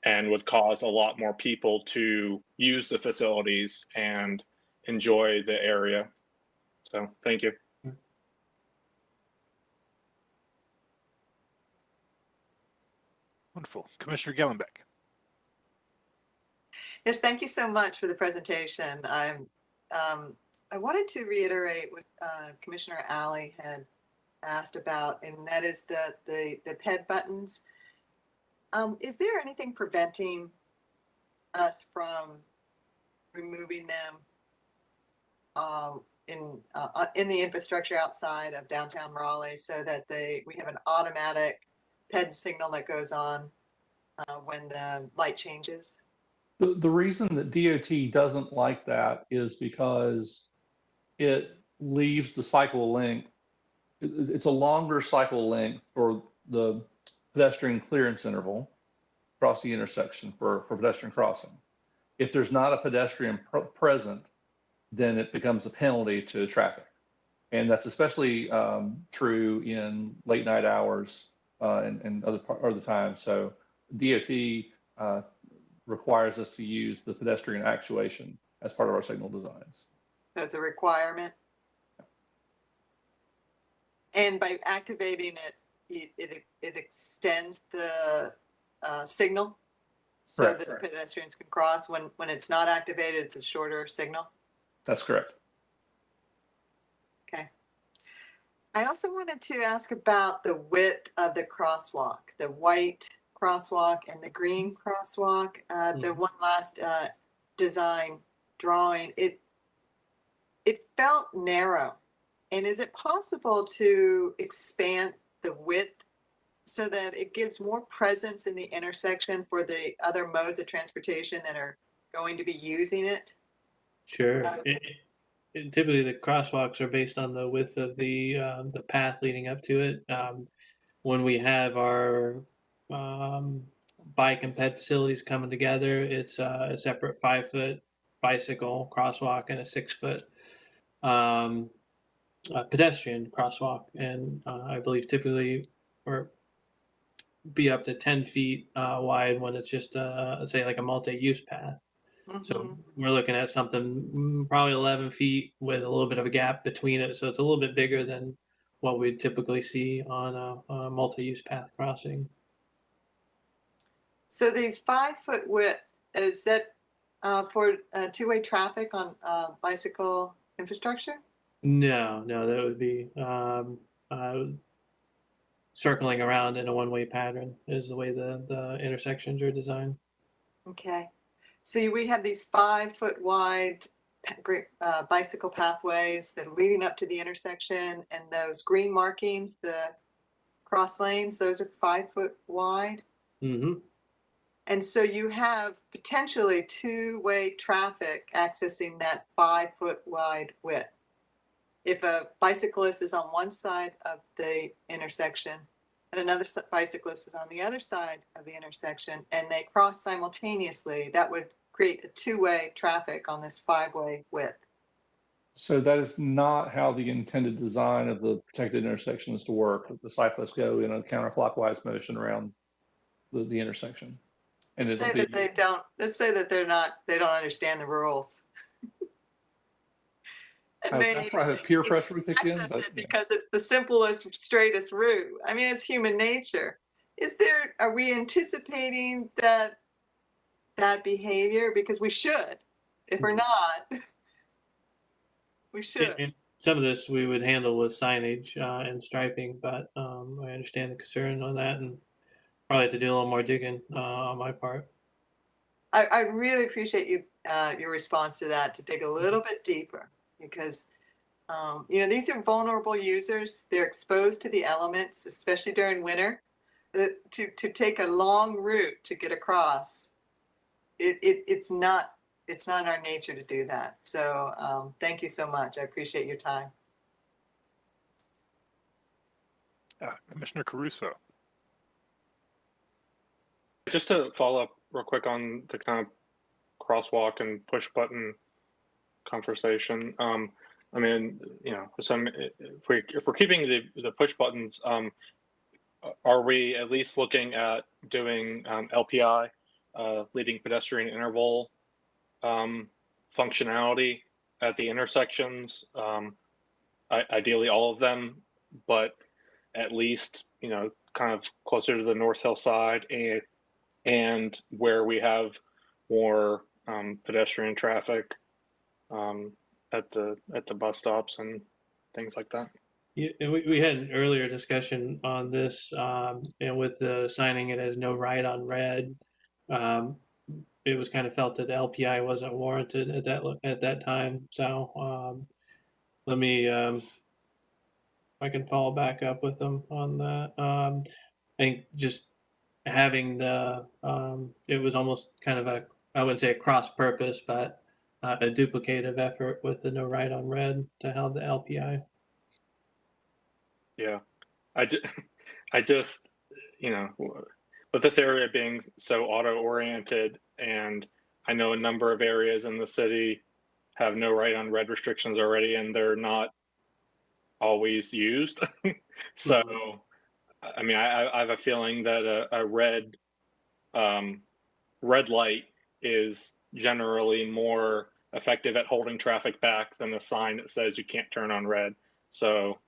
Speaker 19: would cause a lot more people to use the facilities and enjoy the area. So thank you.
Speaker 1: Wonderful. Commissioner Gellenbeck.
Speaker 18: Yes, thank you so much for the presentation. I wanted to reiterate what Commissioner Alley had asked about, and that is the PED buttons. Is there anything preventing us from removing them in the infrastructure outside of downtown Raleigh, so that we have an automatic PED signal that goes on when the light changes?
Speaker 16: The reason that DOT doesn't like that is because it leaves the cycle length. It's a longer cycle length for the pedestrian clearance interval across the intersection for pedestrian crossing. If there's not a pedestrian present, then it becomes a penalty to traffic. And that's especially true in late night hours and other times. So DOT requires us to use the pedestrian actuation as part of our signal designs.
Speaker 18: As a requirement. And by activating it, it extends the signal so
Speaker 16: Correct.
Speaker 18: that pedestrians can cross. When it's not activated, it's a shorter signal.
Speaker 16: That's correct.
Speaker 18: Okay. I also wanted to ask about the width of the crosswalk, the white crosswalk and the green crosswalk. The one last design drawing, it felt narrow. And is it possible to expand the width so that it gives more presence in the intersection for the other modes of transportation that are going to be using it?
Speaker 21: Sure. Typically, the crosswalks are based on the width of the path leading up to it. When we have our bike and ped facilities coming together, it's a separate 5-foot bicycle crosswalk and a 6-foot pedestrian crosswalk, and I believe typically or be up to 10 feet wide when it's just say like a multi-use path. So we're looking at something probably 11 feet with a little bit of a gap between it. So it's a little bit bigger than what we'd typically see on a multi-use path crossing.
Speaker 18: So these 5-foot width, is that for two-way traffic on bicycle infrastructure?
Speaker 21: No, that would be circling around in a one-way pattern is the way the intersections are designed.
Speaker 18: Okay. So we have these 5-foot wide bicycle pathways that are leading up to the intersection, and those green markings, the cross lanes, those are 5-foot wide.
Speaker 21: Mm-hmm.
Speaker 18: And so you have potentially two-way traffic accessing that 5-foot wide width. If a bicyclist is on one side of the intersection and another bicyclist is on the other side of the intersection and they cross simultaneously, that would create a two-way traffic on this 5-way width.
Speaker 16: So that is not how the intended design of the protected intersection is to work. The cyclists go in a counterclockwise motion around the intersection. And
Speaker 18: Let's say that they don't understand the rules. And
Speaker 16: I probably have peer pressure we kick in, but
Speaker 18: because it's the simplest, straightest route. I mean, it's human nature. Are we anticipating that behavior? Because we should. If we're not, we should.
Speaker 21: And some of this we would handle with signage and striping, but I understand the concern on that and probably have to do a little more digging on my part.
Speaker 18: I really appreciate your response to that, to dig a little bit deeper, because these are vulnerable users. They're exposed to the elements, especially during winter. To take a long route to get across it's not in our nature to do that. So thank you so much. I appreciate your time.
Speaker 1: Commissioner Caruso.
Speaker 19: Just to follow up real quick on the kind of crosswalk and push button conversation. I mean, you know, if we're keeping the push buttons, are we at least looking at doing LPI, leading pedestrian interval functionality at the intersections? Ideally all of them, but at least, you know, kind of closer to the North Hill side and where we have more pedestrian traffic at the bus stops and things like that.
Speaker 21: Yeah, and we had an earlier discussion on this, and with the signing it as no right on red, it was kind of felt that the LPI wasn't warranted at that time. So let me, I can follow back up with them on that. I think just having the, it was almost kind of a, I wouldn't say a cross purpose, but a duplicative effort with the no right on red to have the LPI.
Speaker 19: Yeah, I just, you know, with this area being so auto-oriented, and I know a number of areas in the city have no right on red restrictions already, and they're not always used. So, I mean, I have a feeling that a red light is generally more effective at holding traffic back than a sign that says you can't turn on red. So,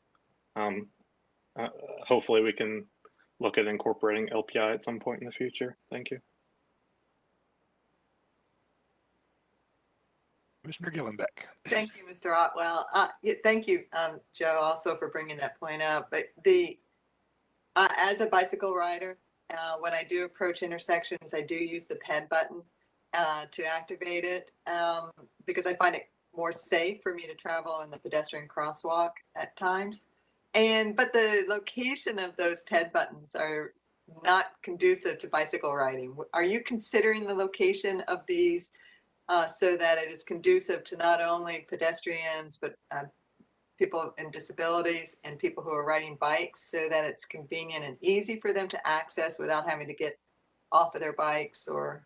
Speaker 19: hopefully we can look at incorporating LPI at some point in the future. Thank you.
Speaker 1: Commissioner Gillenbeck.
Speaker 18: Thank you, Mr. Otwell. Thank you, Joe, also for bringing that point up. But as a bicycle rider, when I do approach intersections, I do use the ped button to activate it because I find it more safe for me to travel in the pedestrian crosswalk at times. But the location of those ped buttons are not conducive to bicycle riding. Are you considering the location of these so that it is conducive to not only pedestrians, but people in disabilities and people who are riding bikes, so that it's convenient and easy for them to access without having to get off of their bikes or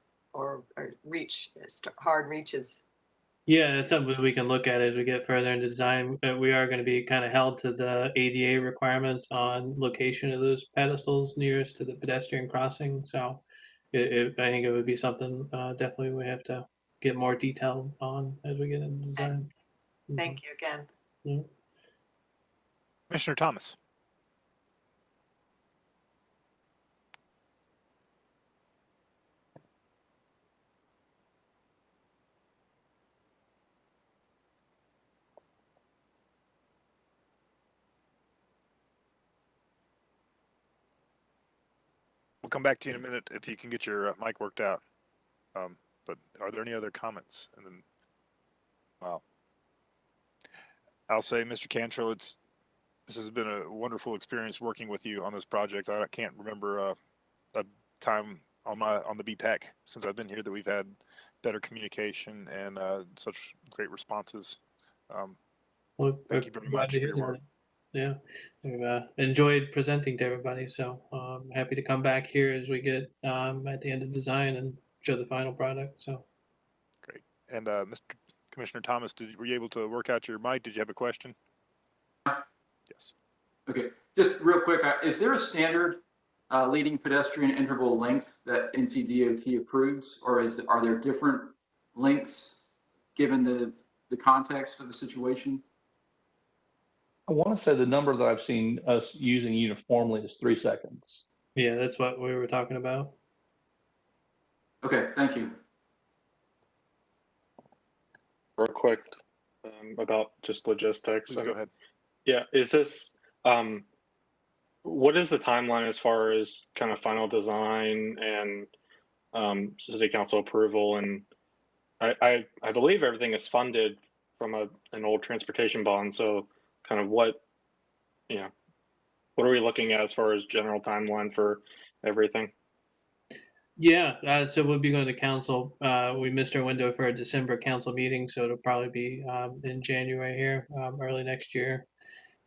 Speaker 18: reach hard reaches?
Speaker 21: Yeah, it's something we can look at as we get further into design. We are going to be kind of held to the ADA requirements on location of those pedestals nearest to the pedestrian crossing. So I think it would be something definitely we have to get more detail on as we get into design.
Speaker 18: Thank you again.
Speaker 21: Yeah.
Speaker 1: Commissioner Thomas. We'll come back to you in a minute if you can get your mic worked out. But are there any other comments? And then, wow. I'll say, Mr. Cantrell, this has been a wonderful experience working with you on this project. I can't remember a time on the BPAC since I've been here that we've had better communication and such great responses.
Speaker 21: Well,
Speaker 1: thank you very much for your work.
Speaker 21: Yeah, we've enjoyed presenting to everybody, so I'm happy to come back here as we get at the end of design and show the final product. So
Speaker 1: great. And Mr. Commissioner Thomas, were you able to work out your mic? Did you have a question? Yes.
Speaker 2: Okay, just real quick, is there a standard leading pedestrian interval length that NCDOT approves, or are there different lengths given the context of the situation?
Speaker 16: I want to say the number that I've seen us using uniformly is 3 seconds.
Speaker 21: yeah, that's what we were talking about.
Speaker 2: Okay, thank you.
Speaker 19: Real quick about just logistics.
Speaker 1: Please go ahead.
Speaker 19: Yeah, is this what is the timeline as far as kind of final design and city council approval? And I believe everything is funded from an old transportation bond. So kind of what are we looking at as far as general timeline for everything?
Speaker 21: Yeah, so we'll be going to council. We missed our window for a December council meeting, so it'll probably be in January here, early next year.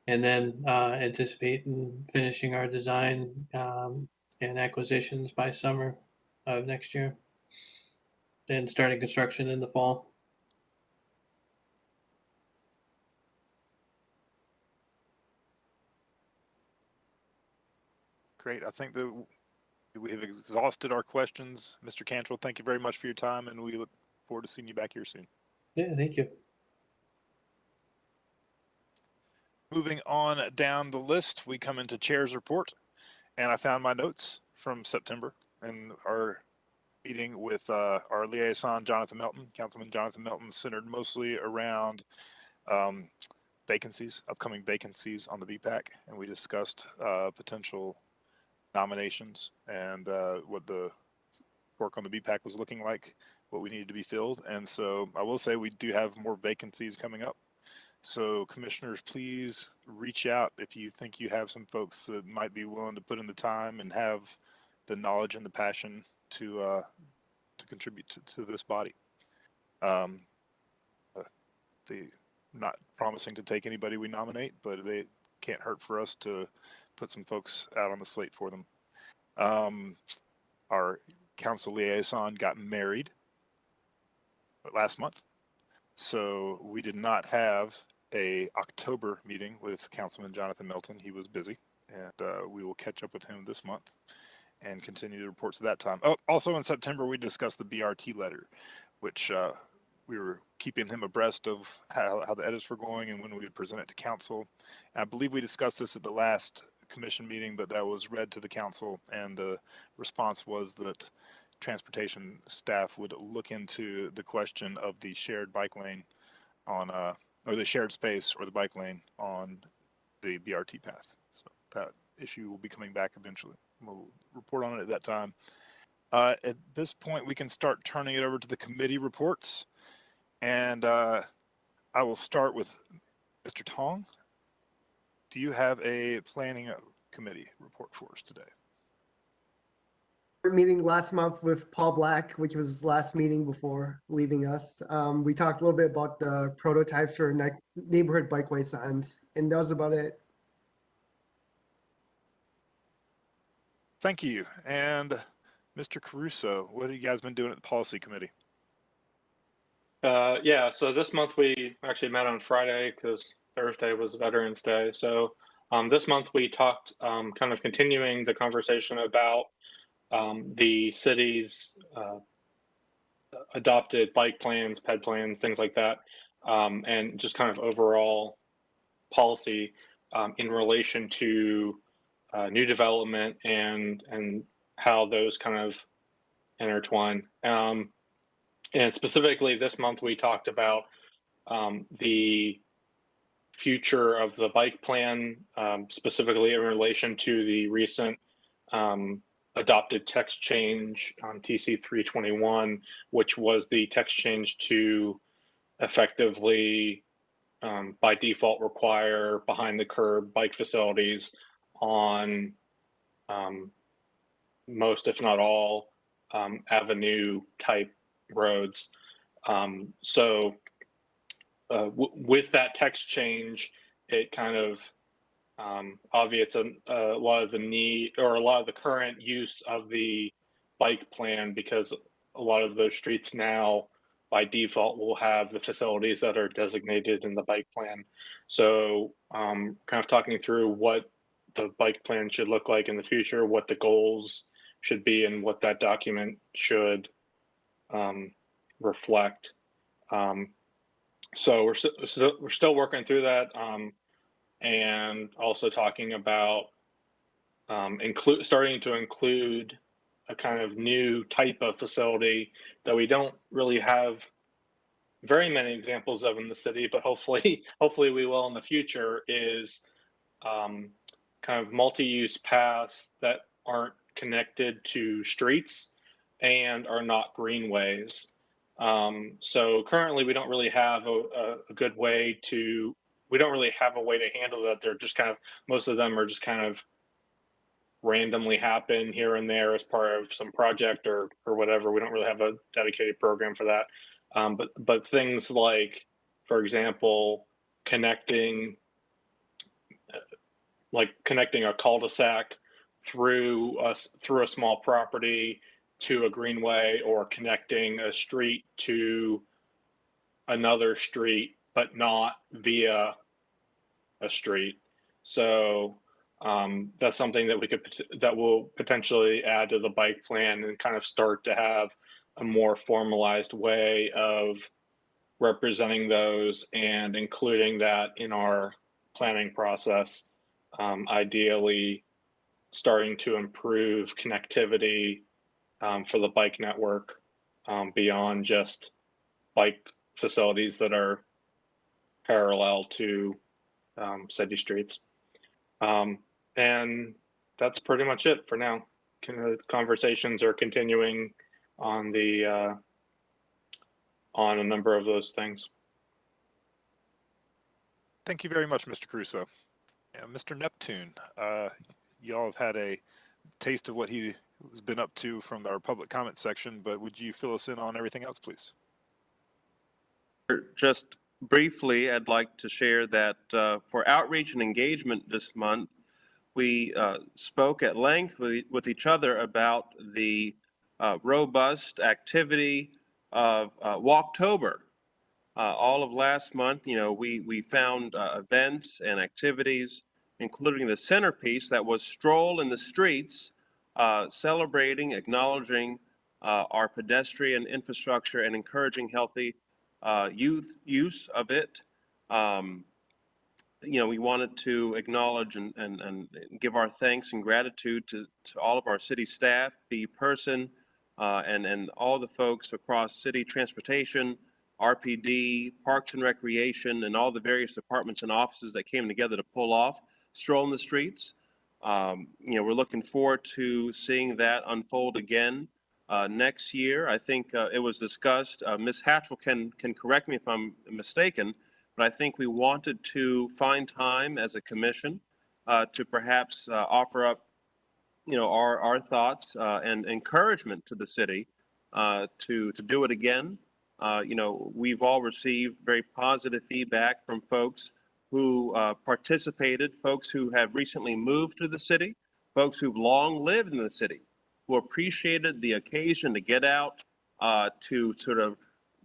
Speaker 21: And then anticipating finishing our design and acquisitions by summer of next year. And starting construction in the fall.
Speaker 1: Great. I think that we have exhausted our questions. Mr. Cantrell, thank you very much for your time, and we look forward to seeing you back here soon.
Speaker 21: Yeah, thank you.
Speaker 1: Moving on down the list, we come into Chair's report, and I found my notes from September and our meeting with our liaison, Jonathan Melton, Councilman Jonathan Melton, centered mostly around vacancies, upcoming vacancies on the BPAC, and we discussed potential nominations and what the work on the BPAC was looking like, what we needed to be filled. And so I will say we do have more vacancies coming up. So commissioners, please reach out if you think you have some folks that might be willing to put in the time and have the knowledge and the passion to contribute to this body. Not promising to take anybody we nominate, but they can't hurt for us to put some folks out on the slate for them. Our council liaison got married last month, so we did not have a October meeting with Councilman Jonathan Melton. He was busy, and we will catch up with him this month and continue the reports at that time. Oh, also in September, we discussed the BRT letter, which we were keeping him abreast of how the edits were going and when we would present it to council. And I believe we discussed this at the last commission meeting, but that was read to the council, and the response was that transportation staff would look into the question of the shared bike lane on, or the shared space or the bike lane on the BRT path. So that issue will be coming back eventually. We'll report on it at that time. At this point, we can start turning it over to the committee reports. And I will start with Mr. Tong. Do you have a planning committee report for us today?
Speaker 3: Meeting last month with Paul Black, which was his last meeting before leaving us. We talked a little bit about the prototypes for neighborhood bikeway signs, and that was about it.
Speaker 1: Thank you. And Mr. Caruso, what have you guys been doing at the policy committee?
Speaker 19: Yeah, so this month we actually met on Friday because Thursday was Veterans Day. So this month we talked kind of continuing the conversation about the city's adopted bike plans, ped plans, things like that, and just kind of overall policy in relation to new development and how those kind of intertwine. And specifically this month we talked about the future of the bike plan, specifically in relation to the recent adopted text change on TC 321, which was the text change to effectively by default require behind the curb bike facilities on most, if not all, avenue type roads. So with that text change, it kind of obviates a lot of the need or a lot of the current use of the bike plan, because a lot of those streets now by default will have the facilities that are designated in the bike plan. So kind of talking through what the bike plan should look like in the future, what the goals should be, and what that document should reflect. So we're still working through that, and also talking about starting to include a kind of new type of facility that we don't really have very many examples of in the city, but hopefully we will in the future, is kind of multi-use paths that aren't connected to streets and are not greenways. So currently we don't really have a good way to, we don't really have a way to handle that. They're just kind of, most of them are just kind of randomly happen here and there as part of some project or whatever. We don't really have a dedicated program for that. But things like, for example, connecting a cul-de-sac through a small property to a greenway, or connecting a street to another street, but not via a street. So that's something that will potentially add to the bike plan and kind of start to have a more formalized way of representing those and including that in our planning process. Ideally, starting to improve connectivity for the bike network beyond just bike facilities that are parallel to city streets. And that's pretty much it for now. Conversations are continuing on on a number of those things.
Speaker 1: Thank you very much, Mr. Caruso. Yeah, Mr. Neptune, y'all have had a taste of what he has been up to from our public comment section, but would you fill us in on everything else, please?
Speaker 4: Just briefly, I'd like to share that for outreach and engagement this month, we spoke at length with each other about the robust activity of Walktober. All of last month, we found events and activities, including the centerpiece that was Stroll in the Streets, celebrating, acknowledging our pedestrian infrastructure and encouraging healthy youth use of it. We wanted to acknowledge and give our thanks and gratitude to all of our city staff, the person, and all the folks across city transportation, RPD, Parks and Recreation, and all the various departments and offices that came together to pull off Stroll in the Streets. We're looking forward to seeing that unfold again next year. I think it was discussed, Ms. Hatchell can correct me if I'm mistaken, but I think we wanted to find time as a commission to perhaps offer up, our thoughts and encouragement to the city to do it again. We've all received very positive feedback from folks who participated, folks who have recently moved to the city, folks who've long lived in the city, who appreciated the occasion to get out, to sort of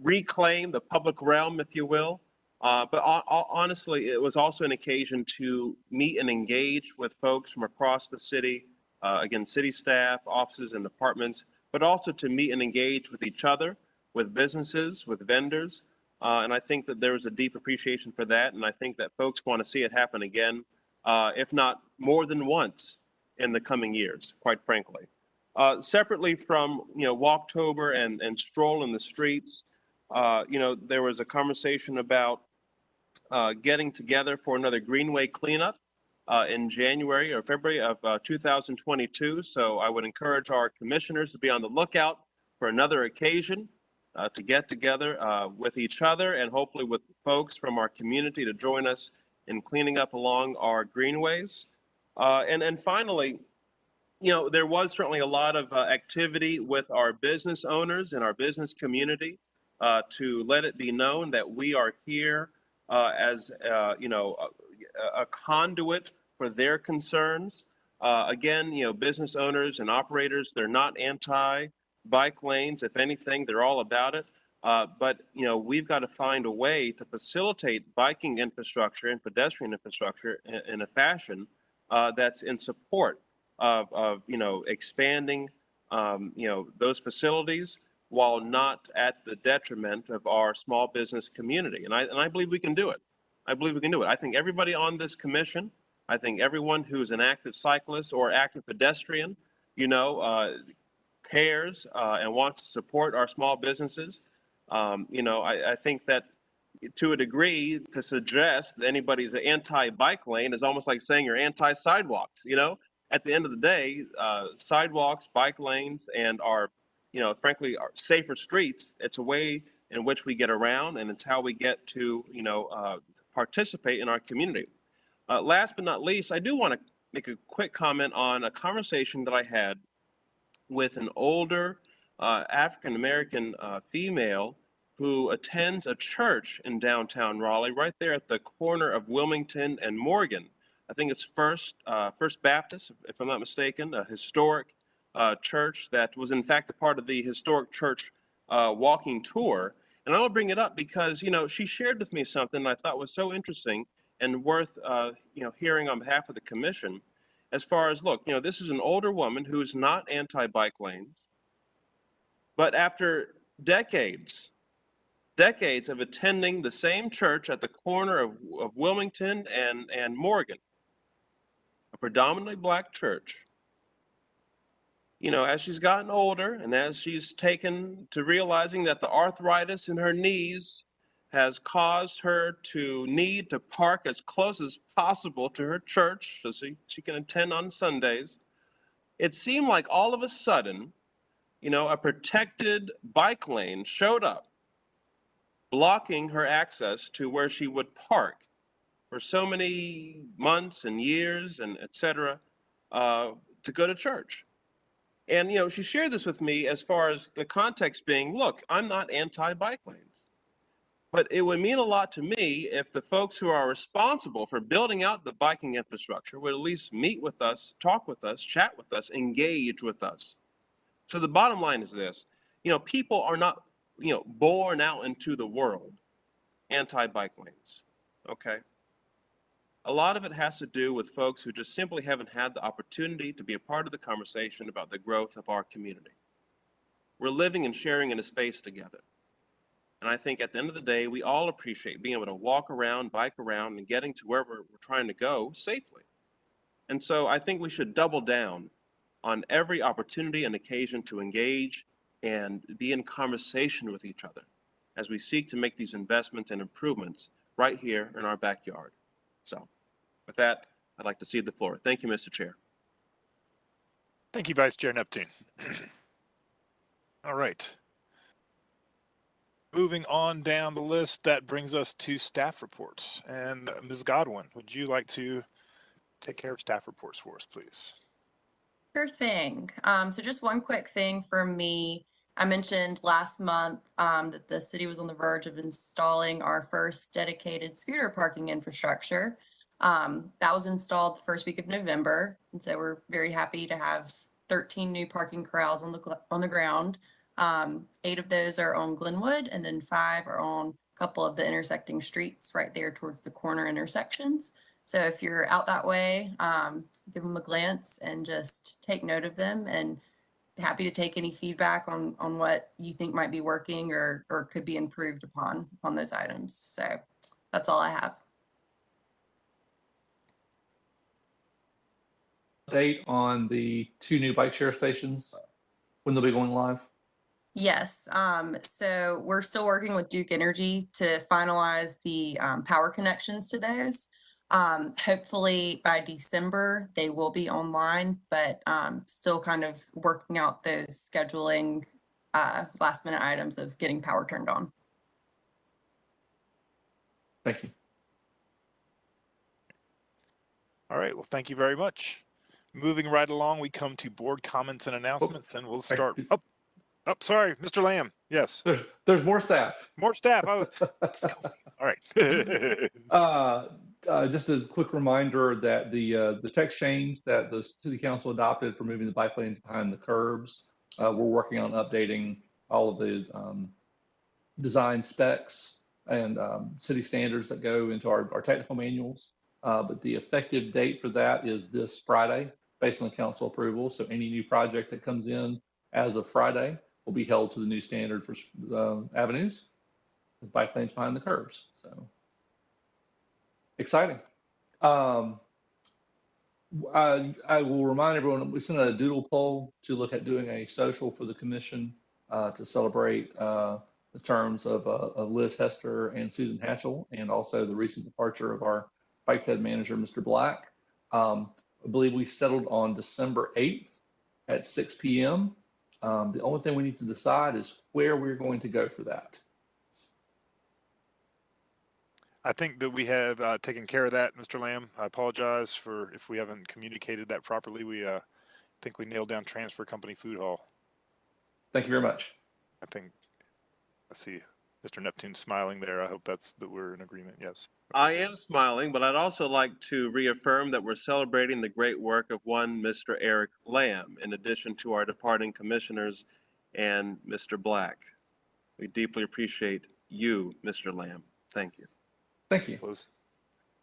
Speaker 4: reclaim the public realm, if you will. But honestly, it was also an occasion to meet and engage with folks from across the city, again, city staff, offices, and departments, but also to meet and engage with each other, with businesses, with vendors. And I think that there is a deep appreciation for that. And I think that folks want to see it happen again, if not more than once in the coming years, quite frankly. Separately from, Walktober and Stroll in the Streets, there was a conversation about getting together for another Greenway cleanup in January or February of 2022. So I would encourage our commissioners to be on the lookout for another occasion to get together with each other and hopefully with folks from our community to join us in cleaning up along our greenways. And finally, there was certainly a lot of activity with our business owners and our business community to let it be known that we are here as, a conduit for their concerns. Again, business owners and operators, they're not anti-bike lanes. If anything, they're all about it. But, we've got to find a way to facilitate biking infrastructure and pedestrian infrastructure in a fashion that's in support of expanding, those facilities while not at the detriment of our small business community. And I believe we can do it. I think everybody on this commission, I think everyone who's an active cyclist or active pedestrian, cares and wants to support our small businesses. I think that to a degree, to suggest that anybody's an anti-bike lane is almost like saying you're anti-sidewalks. At the end of the day, sidewalks, bike lanes, and our, frankly, our safer streets, it's a way in which we get around, and it's how we get to, participate in our community. Last but not least, I do want to make a quick comment on a conversation that I had with an older African-American female who attends a church in downtown Raleigh, right there at the corner of Wilmington and Morgan. I think it's First Baptist, if I'm not mistaken, a historic church that was in fact a part of the historic church walking tour. And I want to bring it up because, you know, she shared with me something I thought was so interesting and worth, you know, hearing on behalf of the commission. As far as, look, you know, this is an older woman who's not anti-bike lanes, but after decades of attending the same church at the corner of Wilmington and Morgan, a predominantly black church, you know, as she's gotten older and as she's taken to realizing that the arthritis in her knees has caused her to need to park as close as possible to her church so she can attend on Sundays, it seemed like all of a sudden, you know, a protected bike lane showed up, blocking her access to where she would park for so many months and years and et cetera, to go to church. And, you know, she shared this with me as far as the context being, look, I'm not anti-bike lanes, but it would mean a lot to me if the folks who are responsible for building out the biking infrastructure would at least meet with us, talk with us, chat with us, engage with us. So the bottom line is this, you know, people are not, you know, born out into the world anti-bike lanes, okay? A lot of it has to do with folks who just simply haven't had the opportunity to be a part of the conversation about the growth of our community. We're living and sharing in a space together. And I think at the end of the day, we all appreciate being able to walk around, bike around, and getting to wherever we're trying to go safely. And so I think we should double down on every opportunity and occasion to engage and be in conversation with each other as we seek to make these investments and improvements right here in our backyard. So with that, I'd like to cede the floor. Thank you, Mr. Chair.
Speaker 1: Thank you, Vice Chair Neptune. All right. Moving on down the list, that brings us to staff reports. And Ms. Godwin, would you like to take care of staff reports for us, please?
Speaker 5: Sure thing. So just one quick thing for me. I mentioned last month that the city was on the verge of installing our first dedicated scooter parking infrastructure. That was installed the first week of November. And so we're very happy to have 13 new parking corrals on the ground. 8 of those are on Glenwood, and then 5 are on a couple of the intersecting streets right there towards the corner intersections. So if you're out that way, give them a glance and just take note of them, and happy to take any feedback on what you think might be working or could be improved upon those items. So that's all I have.
Speaker 16: Date on the 2 new bike share stations, when they'll be going live?
Speaker 5: Yes, so we're still working with Duke Energy to finalize the power connections to those. Hopefully by December, they will be online, but still kind of working out those scheduling last minute items of getting power turned on.
Speaker 16: Thank you.
Speaker 1: All right, well, thank you very much. Moving right along, we come to board comments and announcements, and we'll start. Oh, sorry, Mr. Lamb. Yes.
Speaker 16: There's more staff.
Speaker 1: More staff. Let's go. All right.
Speaker 16: Just a quick reminder that the text change that the city council adopted for moving the bike lanes behind the curbs, we're working on updating all of the design specs and city standards that go into our technical manuals. But the effective date for that is this Friday, based on council approval. So any new project that comes in as of Friday will be held to the new standard for avenues with bike lanes behind the curbs. So exciting. I will remind everyone, we sent out a doodle poll to look at doing a social for the commission to celebrate the terms of Liz Hester and Susan Hatchell, and also the recent departure of our bike head manager, Mr. Black. I believe we settled on December 8th at 6 p.m. The only thing we need to decide is where we're going to go for that.
Speaker 1: I think that we have taken care of that, Mr. Lamb. I apologize for if we haven't communicated that properly. We think we nailed down transfer company food hall.
Speaker 16: Thank you very much.
Speaker 1: I think, I see Mr. Neptune smiling there. I hope that we're in agreement. Yes.
Speaker 4: I am smiling, but I'd also like to reaffirm that we're celebrating the great work of one Mr. Eric Lamb, in addition to our departing commissioners and Mr. Black. We deeply appreciate you, Mr. Lamb. Thank you.
Speaker 16: Thank you.
Speaker 1: Was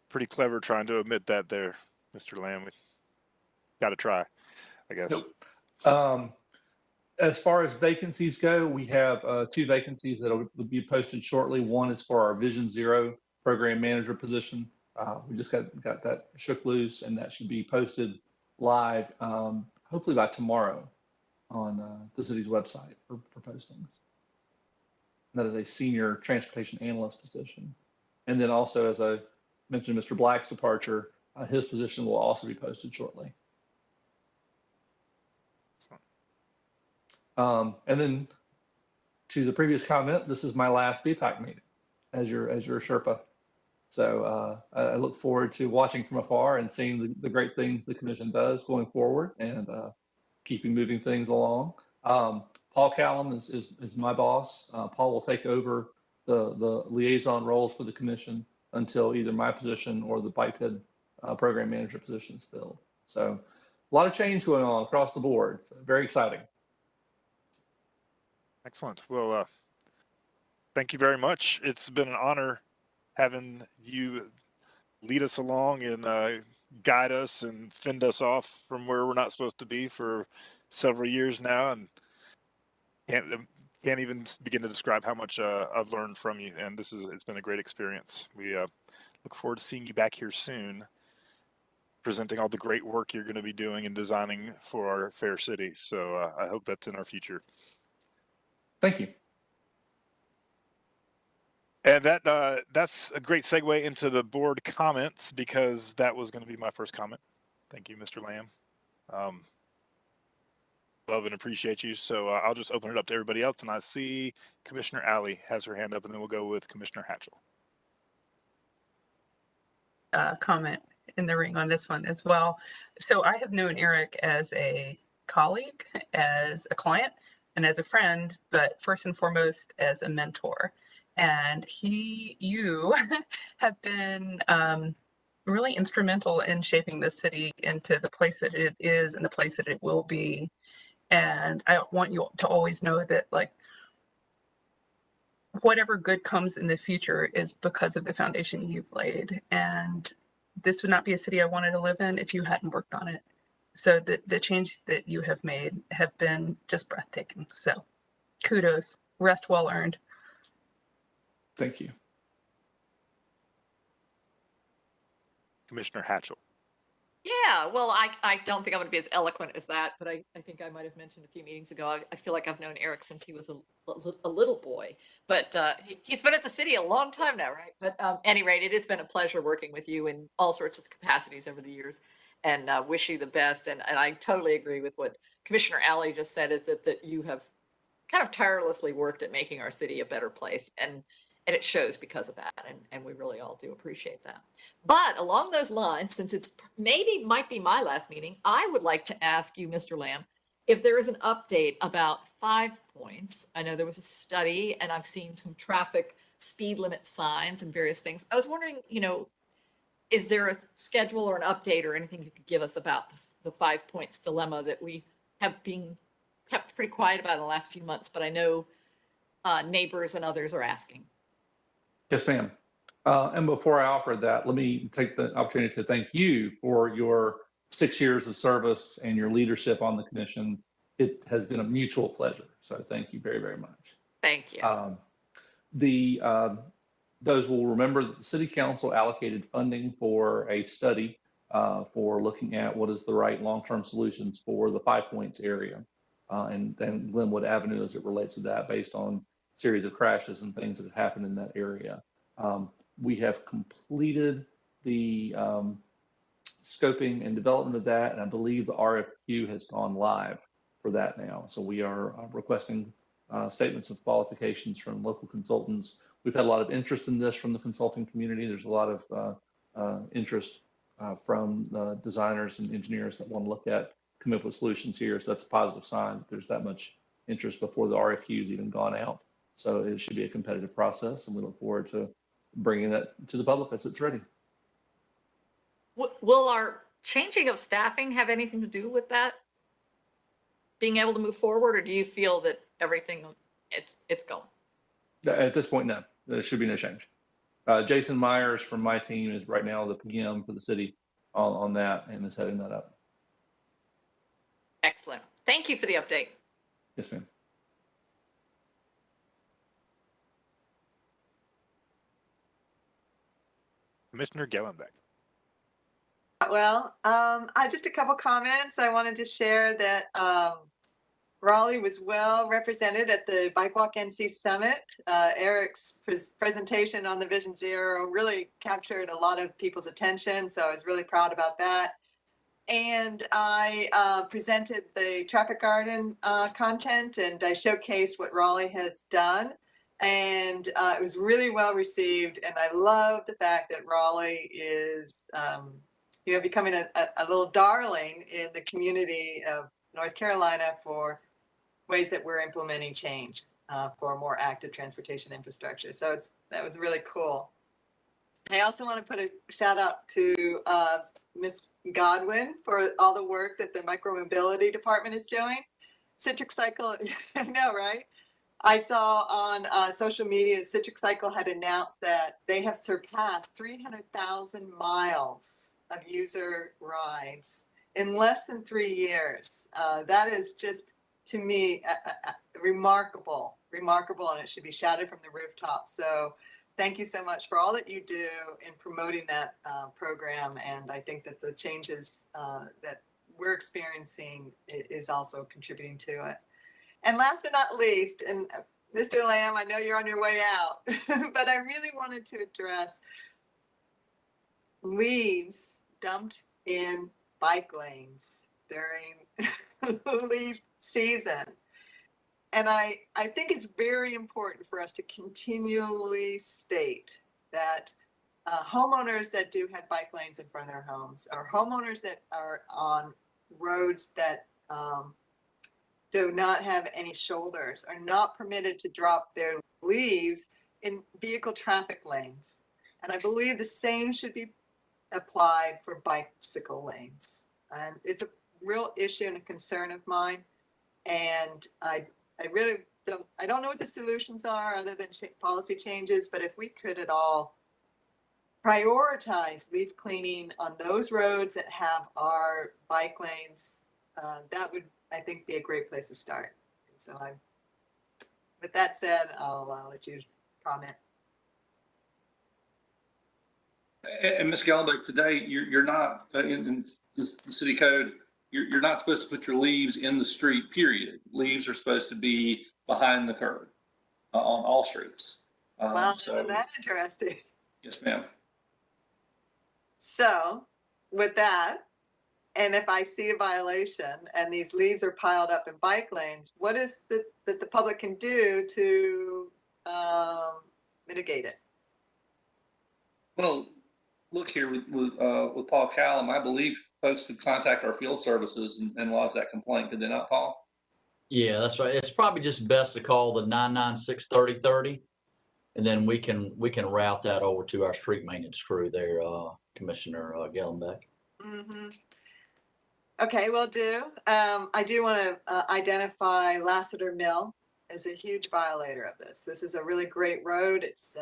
Speaker 1: pretty clever trying to admit that there, Mr. Lamb. We got to try, I guess.
Speaker 16: As far as vacancies go, we have 2 vacancies that will be posted shortly. One is for our Vision Zero program manager position. We just got that shook loose, and that should be posted live hopefully by tomorrow on the city's website for postings. That is a senior transportation analyst position. And then also, as I mentioned, Mr. Black's departure, his position will also be posted shortly. And then to the previous comment, this is my last BPAC meeting as your Sherpa. So I look forward to watching from afar and seeing the great things the commission does going forward, and keeping moving things along. Paul Callum is my boss. Paul will take over the liaison roles for the commission until either my position or the biped program manager position is filled. So a lot of change going on across the board. So very exciting.
Speaker 1: Excellent. Well, thank you very much. It's been an honor having you lead us along and guide us and fend us off from where we're not supposed to be for several years now, and can't even begin to describe how much I've learned from you. And it's been a great experience. We look forward to seeing you back here soon, presenting all the great work you're going to be doing and designing for our fair city. So I hope that's in our future.
Speaker 16: Thank you.
Speaker 1: And that's a great segue into the board comments, because that was going to be my first comment. Thank you, Mr. Lamb. Love and appreciate you. So I'll just open it up to everybody else. And I see Commissioner Alley has her hand up, and then we'll go with Commissioner Hatchell.
Speaker 22: Comment in the ring on this one as well. So I have known Eric as a colleague, as a client, and as a friend, but first and foremost as a mentor. And you have been really instrumental in shaping this city into the place that it is and the place that it will be. And I want you to always know that, like, whatever good comes in the future is because of the foundation you've laid. And this would not be a city I wanted to live in if you hadn't worked on it. So the change that you have made have been just breathtaking. So kudos, rest well earned.
Speaker 16: Thank you.
Speaker 1: Commissioner Hatchell.
Speaker 20: Yeah, well, I don't think I'm going to be as eloquent as that, but I think I might have mentioned a few meetings ago. I feel like I've known Eric since he was a little boy, but he's been at the city a long time now, right? But at any rate, it has been a pleasure working with you in all sorts of capacities over the years, and wish you the best. And I totally agree with what Commissioner Alley just said, is that you have kind of tirelessly worked at making our city a better place. And it shows because of that, and we really all do appreciate that. But along those lines, since it's might be my last meeting, I would like to ask you, Mr. Lamb, if there is an update about 5 Points. I know there was a study, and I've seen some traffic speed limit signs and various things. I was wondering, is there a schedule or an update or anything you could give us about the 5 Points dilemma that we have been kept pretty quiet about in the last few months, but I know neighbors and others are asking.
Speaker 16: Yes, ma'am. And before I offer that, let me take the opportunity to thank you for your 6 years of service and your leadership on the commission. It has been a mutual pleasure. So thank you very, very much.
Speaker 20: Thank you.
Speaker 16: Those will remember that the city council allocated funding for a study for looking at what is the right long-term solutions for the 5 Points area and then Glenwood Avenue as it relates to that, based on series of crashes and things that have happened in that area. We have completed the scoping and development of that, and I believe the RFQ has gone live for that now. So we are requesting statements of qualifications from local consultants. We've had a lot of interest in this from the consulting community. There's a lot of interest from designers and engineers that want to look at, come up with solutions here. So that's a positive sign that there's that much interest before the RFQ has even gone out. So it should be a competitive process, and we look forward to bringing that to the public as it's ready.
Speaker 20: Will our changing of staffing have anything to do with that? Being able to move forward, or do you feel that everything it's going?
Speaker 16: At this point, no, there should be no change. Jason Myers from my team is right now the PM for the city on that and is heading that up.
Speaker 20: Excellent. Thank you for the update.
Speaker 16: Yes, ma'am.
Speaker 1: Commissioner Gellenbeck.
Speaker 18: Well, just a couple comments. I wanted to share that Raleigh was well represented at the Bike Walk NC Summit. Eric's presentation on the Vision Zero really captured a lot of people's attention, so I was really proud about that. And I presented the traffic garden content, and I showcased what Raleigh has done. And it was really well received. And I love the fact that Raleigh is, becoming a little darling in the community of North Carolina for ways that we're implementing change for a more active transportation infrastructure. So that was really cool. I also want to put a shout out to Ms. Godwin for all the work that the micromobility department is doing. Citric Cycle, I know, right? I saw on social media, Citric Cycle had announced that they have surpassed 300,000 miles of user rides in less than 3 years. That is just, to me, remarkable, and it should be shouted from the rooftop. So thank you so much for all that you do in promoting that program. And I think that the changes that we're experiencing is also contributing to it. And last but not least, and Mr. Lamb, I know you're on your way out, but I really wanted to address leaves dumped in bike lanes during leaf season. And I think it's very important for us to continually state that homeowners that do have bike lanes in front of their homes, or homeowners that are on roads that do not have any shoulders, are not permitted to drop their leaves in vehicle traffic lanes. And I believe the same should be applied for bicycle lanes. And it's a real issue and a concern of mine. And I really don't know what the solutions are other than policy changes, but if we could at all prioritize leaf cleaning on those roads that have our bike lanes, that would, I think, be a great place to start. And so with that said, I'll let you comment.
Speaker 16: And Ms. Gellenbeck, today you're not in the city code. You're not supposed to put your leaves in the street. Period. Leaves are supposed to be behind the curb on all streets.
Speaker 18: Well, isn't that interesting?
Speaker 16: Yes, ma'am.
Speaker 18: So, with that, and if I see a violation and these leaves are piled up in bike lanes, what is that the public can do to mitigate it?
Speaker 16: Well, look here with Paul Callum, I believe folks could contact our field services and lodge that complaint. Could they not, Paul?
Speaker 6: Yeah, that's right. It's probably just best to call the 996-3030, and then we can route that over to our street maintenance crew there, Commissioner Gellenbeck.
Speaker 18: Mm-hmm. Okay, will do. I do want to identify Lassiter Mill as a huge violator of this. This is a really great road. It's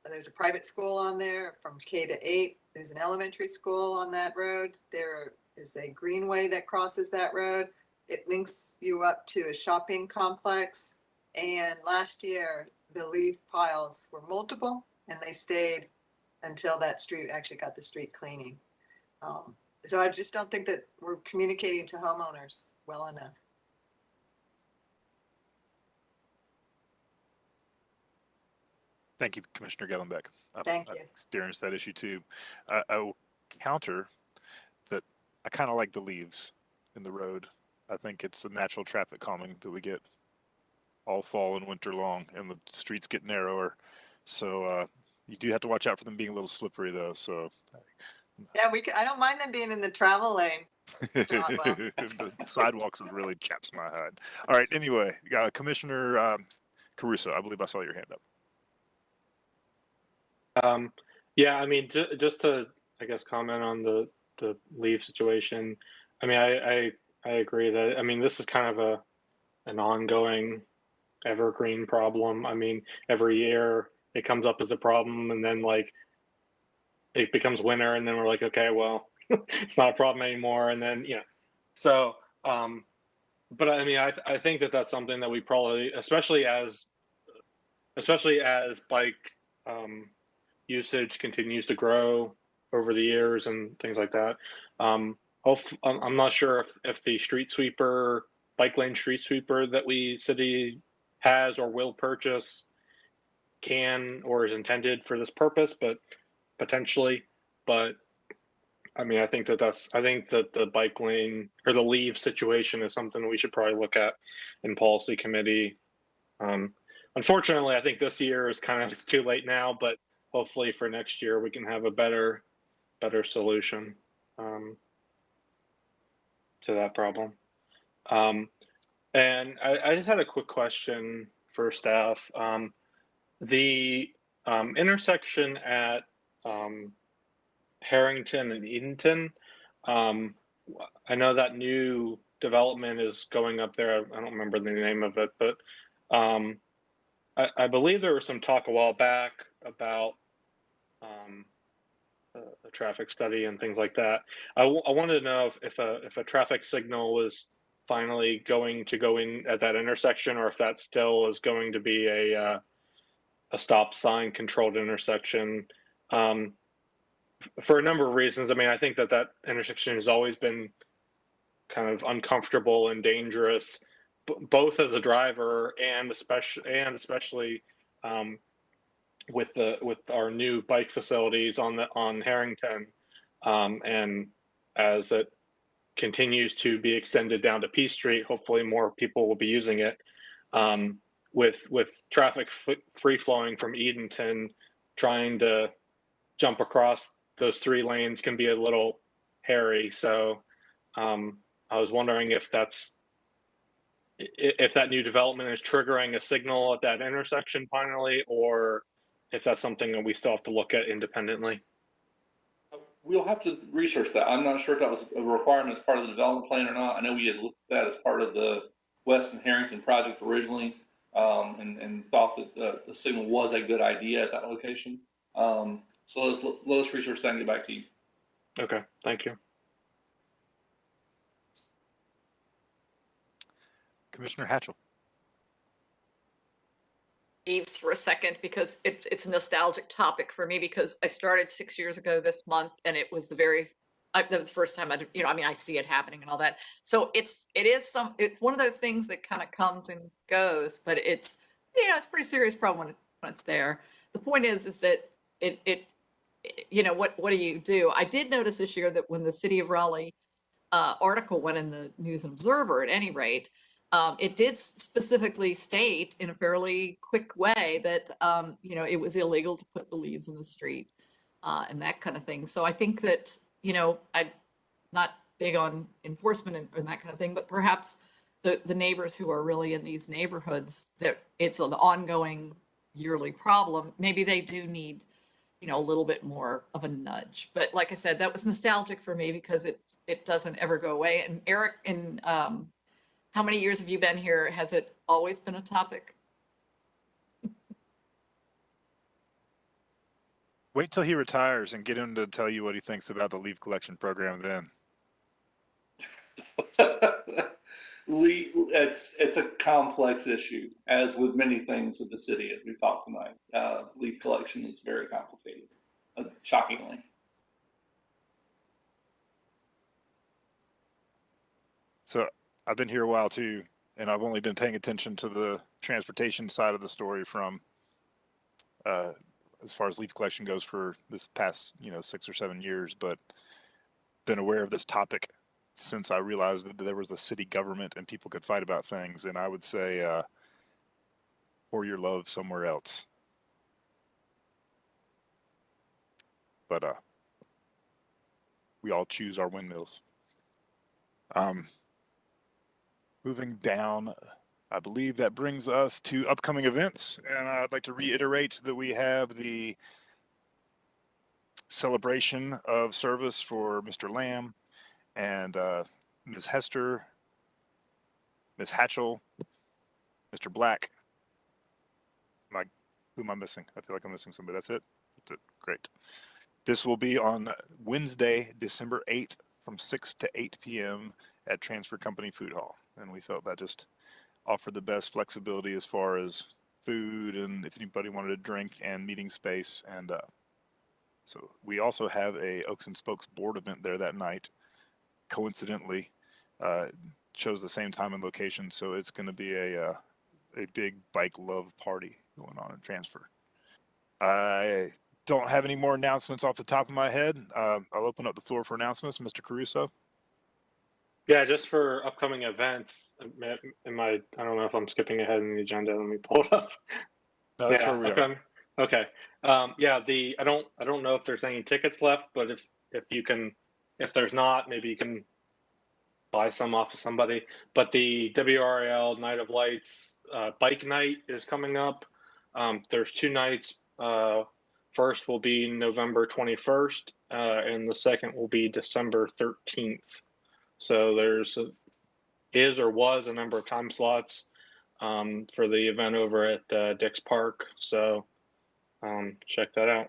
Speaker 18: there's a private school on there from K to 8. There's an elementary school on that road. There is a greenway that crosses that road. It links you up to a shopping complex. And last year, the leaf piles were multiple, and they stayed until that street actually got the street cleaning. So I just don't think that we're communicating to homeowners well enough.
Speaker 1: Thank you, Commissioner Gellenbeck.
Speaker 18: Thank you.
Speaker 1: I've experienced that issue too. I will counter that I kind of like the leaves in the road I think it's a natural traffic calming that we get all fall and winter long, and the streets get narrower. So you do have to watch out for them being a little slippery, though. So
Speaker 18: Yeah, I don't mind them being in the travel lane.
Speaker 1: the sidewalks would really chaps my hide. All right. Anyway, Commissioner Caruso, I believe I saw your hand up.
Speaker 19: Yeah, I mean, just to, I guess, comment on the leave situation. I mean, I agree that, I mean, this is kind of an ongoing evergreen problem. I mean, every year it comes up as a problem, and then like it becomes winter, and then we're like, okay, well, it's not a problem anymore. And then, so, but I mean, I think that that's something that we probably, especially as bike usage continues to grow over the years and things like that. I'm not sure if the street sweeper, bike lane street sweeper that city has or will purchase can or is intended for this purpose, but potentially. But I mean, I think that the bike lane or the leave situation is something we should probably look at in policy committee. Unfortunately, I think this year is kind of too late now, but hopefully for next year we can have a better solution to that problem. And I just had a quick question for staff. The intersection at Harrington and Edenton, I know that new development is going up there. I don't remember the name of it, but I believe there was some talk a while back about a traffic study and things like that. I wanted to know if a traffic signal was finally going to go in at that intersection, or if that still is going to be a stop sign controlled intersection. For a number of reasons. I mean, I think that intersection has always been kind of uncomfortable and dangerous, both as a driver and especially with our new bike facilities on Harrington, and as it continues to be extended down to P Street, hopefully more people will be using it. With traffic free flowing from Edenton, trying to jump across those 3 lanes can be a little hairy. So I was wondering if that new development is triggering a signal at that intersection finally, or if that's something that we still have to look at independently.
Speaker 7: We'll have to research that. I'm not sure if that was a requirement as part of the development plan or not. I know we had looked at that as part of the West and Harrington project originally, and thought that the signal was a good idea at that location. So let us research that and get back to you.
Speaker 19: Okay, thank you.
Speaker 1: Commissioner Hatchell.
Speaker 20: Eves for a second, because it's a nostalgic topic for me, because I started 6 years ago this month, and it was that was the first time I see it happening and all that. So it's one of those things that kind of comes and goes, but it's a pretty serious problem when it's there. The point is that what do you do? I did notice this year that when the City of Raleigh article went in the News and Observer, at any rate, it did specifically state in a fairly quick way that it was illegal to put the leaves in the street and that kind of thing. So I think that I'm not big on enforcement and that kind of thing, but perhaps the neighbors who are really in these neighborhoods, that it's an ongoing yearly problem, maybe they do need a little bit more of a nudge. But like I said, that was nostalgic for me because it doesn't ever go away. And Eric, how many years have you been here? Has it always been a topic?
Speaker 1: Wait till he retires and get him to tell you what he thinks about the leaf collection program then.
Speaker 7: It's a complex issue, as with many things with the city, as we've talked tonight. Leaf collection is very complicated, shockingly.
Speaker 1: So I've been here a while too, and I've only been paying attention to the transportation side of the story from as far as leaf collection goes for this past 6 or 7 years, but been aware of this topic since I realized that there was a city government and people could fight about things. And I would say, pour your love somewhere else. But we all choose our windmills. Moving down, I believe that brings us to upcoming events. And I'd like to reiterate that we have the celebration of service for Mr. Lamb and Ms. Hester, Ms. Hatchell, Mr. Black. Who am I missing? I feel like I'm missing somebody. That's it? That's it. Great. This will be on Wednesday, December 8th from 6 to 8 p.m. at Transfer Company Food Hall. And we felt that just offered the best flexibility as far as food and if anybody wanted to drink and meeting space. And so we also have a Oaks and Spokes board event there that night. Coincidentally, chose the same time and location. So it's going to be a big bike love party going on in Transfer. I don't have any more announcements off the top of my head. I'll open up the floor for announcements. Mr. Caruso.
Speaker 19: Yeah, just for upcoming events. I don't know if I'm skipping ahead in the agenda. Let me pull it up.
Speaker 1: No, that's where we are.
Speaker 19: Okay. Yeah, I don't know if there's any tickets left, but if there's not, maybe you can buy some off of somebody. But the WRL Night of Lights bike night is coming up. There's 2 nights. First will be November 21st, and the second will be December 13th. So there's was a number of time slots for the event over at Dix Park. So check that out.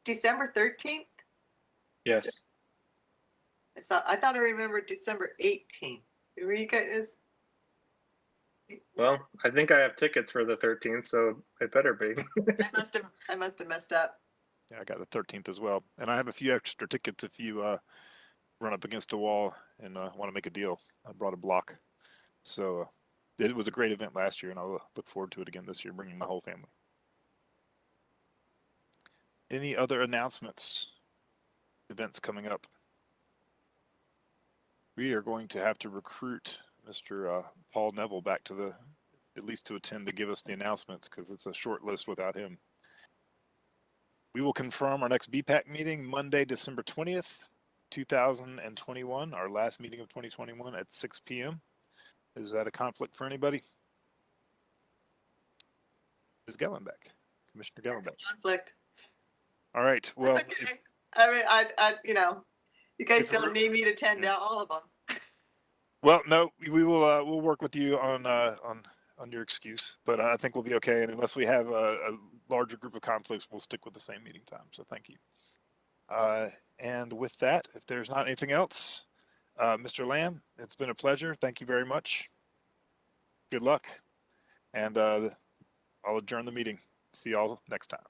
Speaker 18: December 13th?
Speaker 19: Yes.
Speaker 18: I thought I remembered December 18th. Were you guys?
Speaker 19: Well, I think I have tickets for the 13th, so it better be.
Speaker 18: I must have messed up.
Speaker 1: Yeah, I got the 13th as well. And I have a few extra tickets if you run up against a wall and want to make a deal. I brought a block. So it was a great event last year, and I'll look forward to it again this year, bringing the whole family. Any other announcements? Events coming up? We are going to have to recruit Mr. Paul Neville back to at least to attend to give us the announcements, because it's a short list without him. We will confirm our next BPAC meeting Monday, December 20th, 2021, our last meeting of 2021 at 6 p.m. Is that a conflict for anybody? Ms. Gellenbeck, Commissioner Gellenbeck.
Speaker 18: Conflict.
Speaker 1: All right. Well,
Speaker 18: okay. I mean, you guys don't need me to attend all of them.
Speaker 1: Well, no, we will. We'll work with you on your excuse, but I think we'll be okay. And unless we have a larger group of conflicts, we'll stick with the same meeting time. So thank you. And with that, if there's not anything else, Mr. Lamb, it's been a pleasure. Thank you very much. Good luck, and I'll adjourn the meeting. See y'all next time.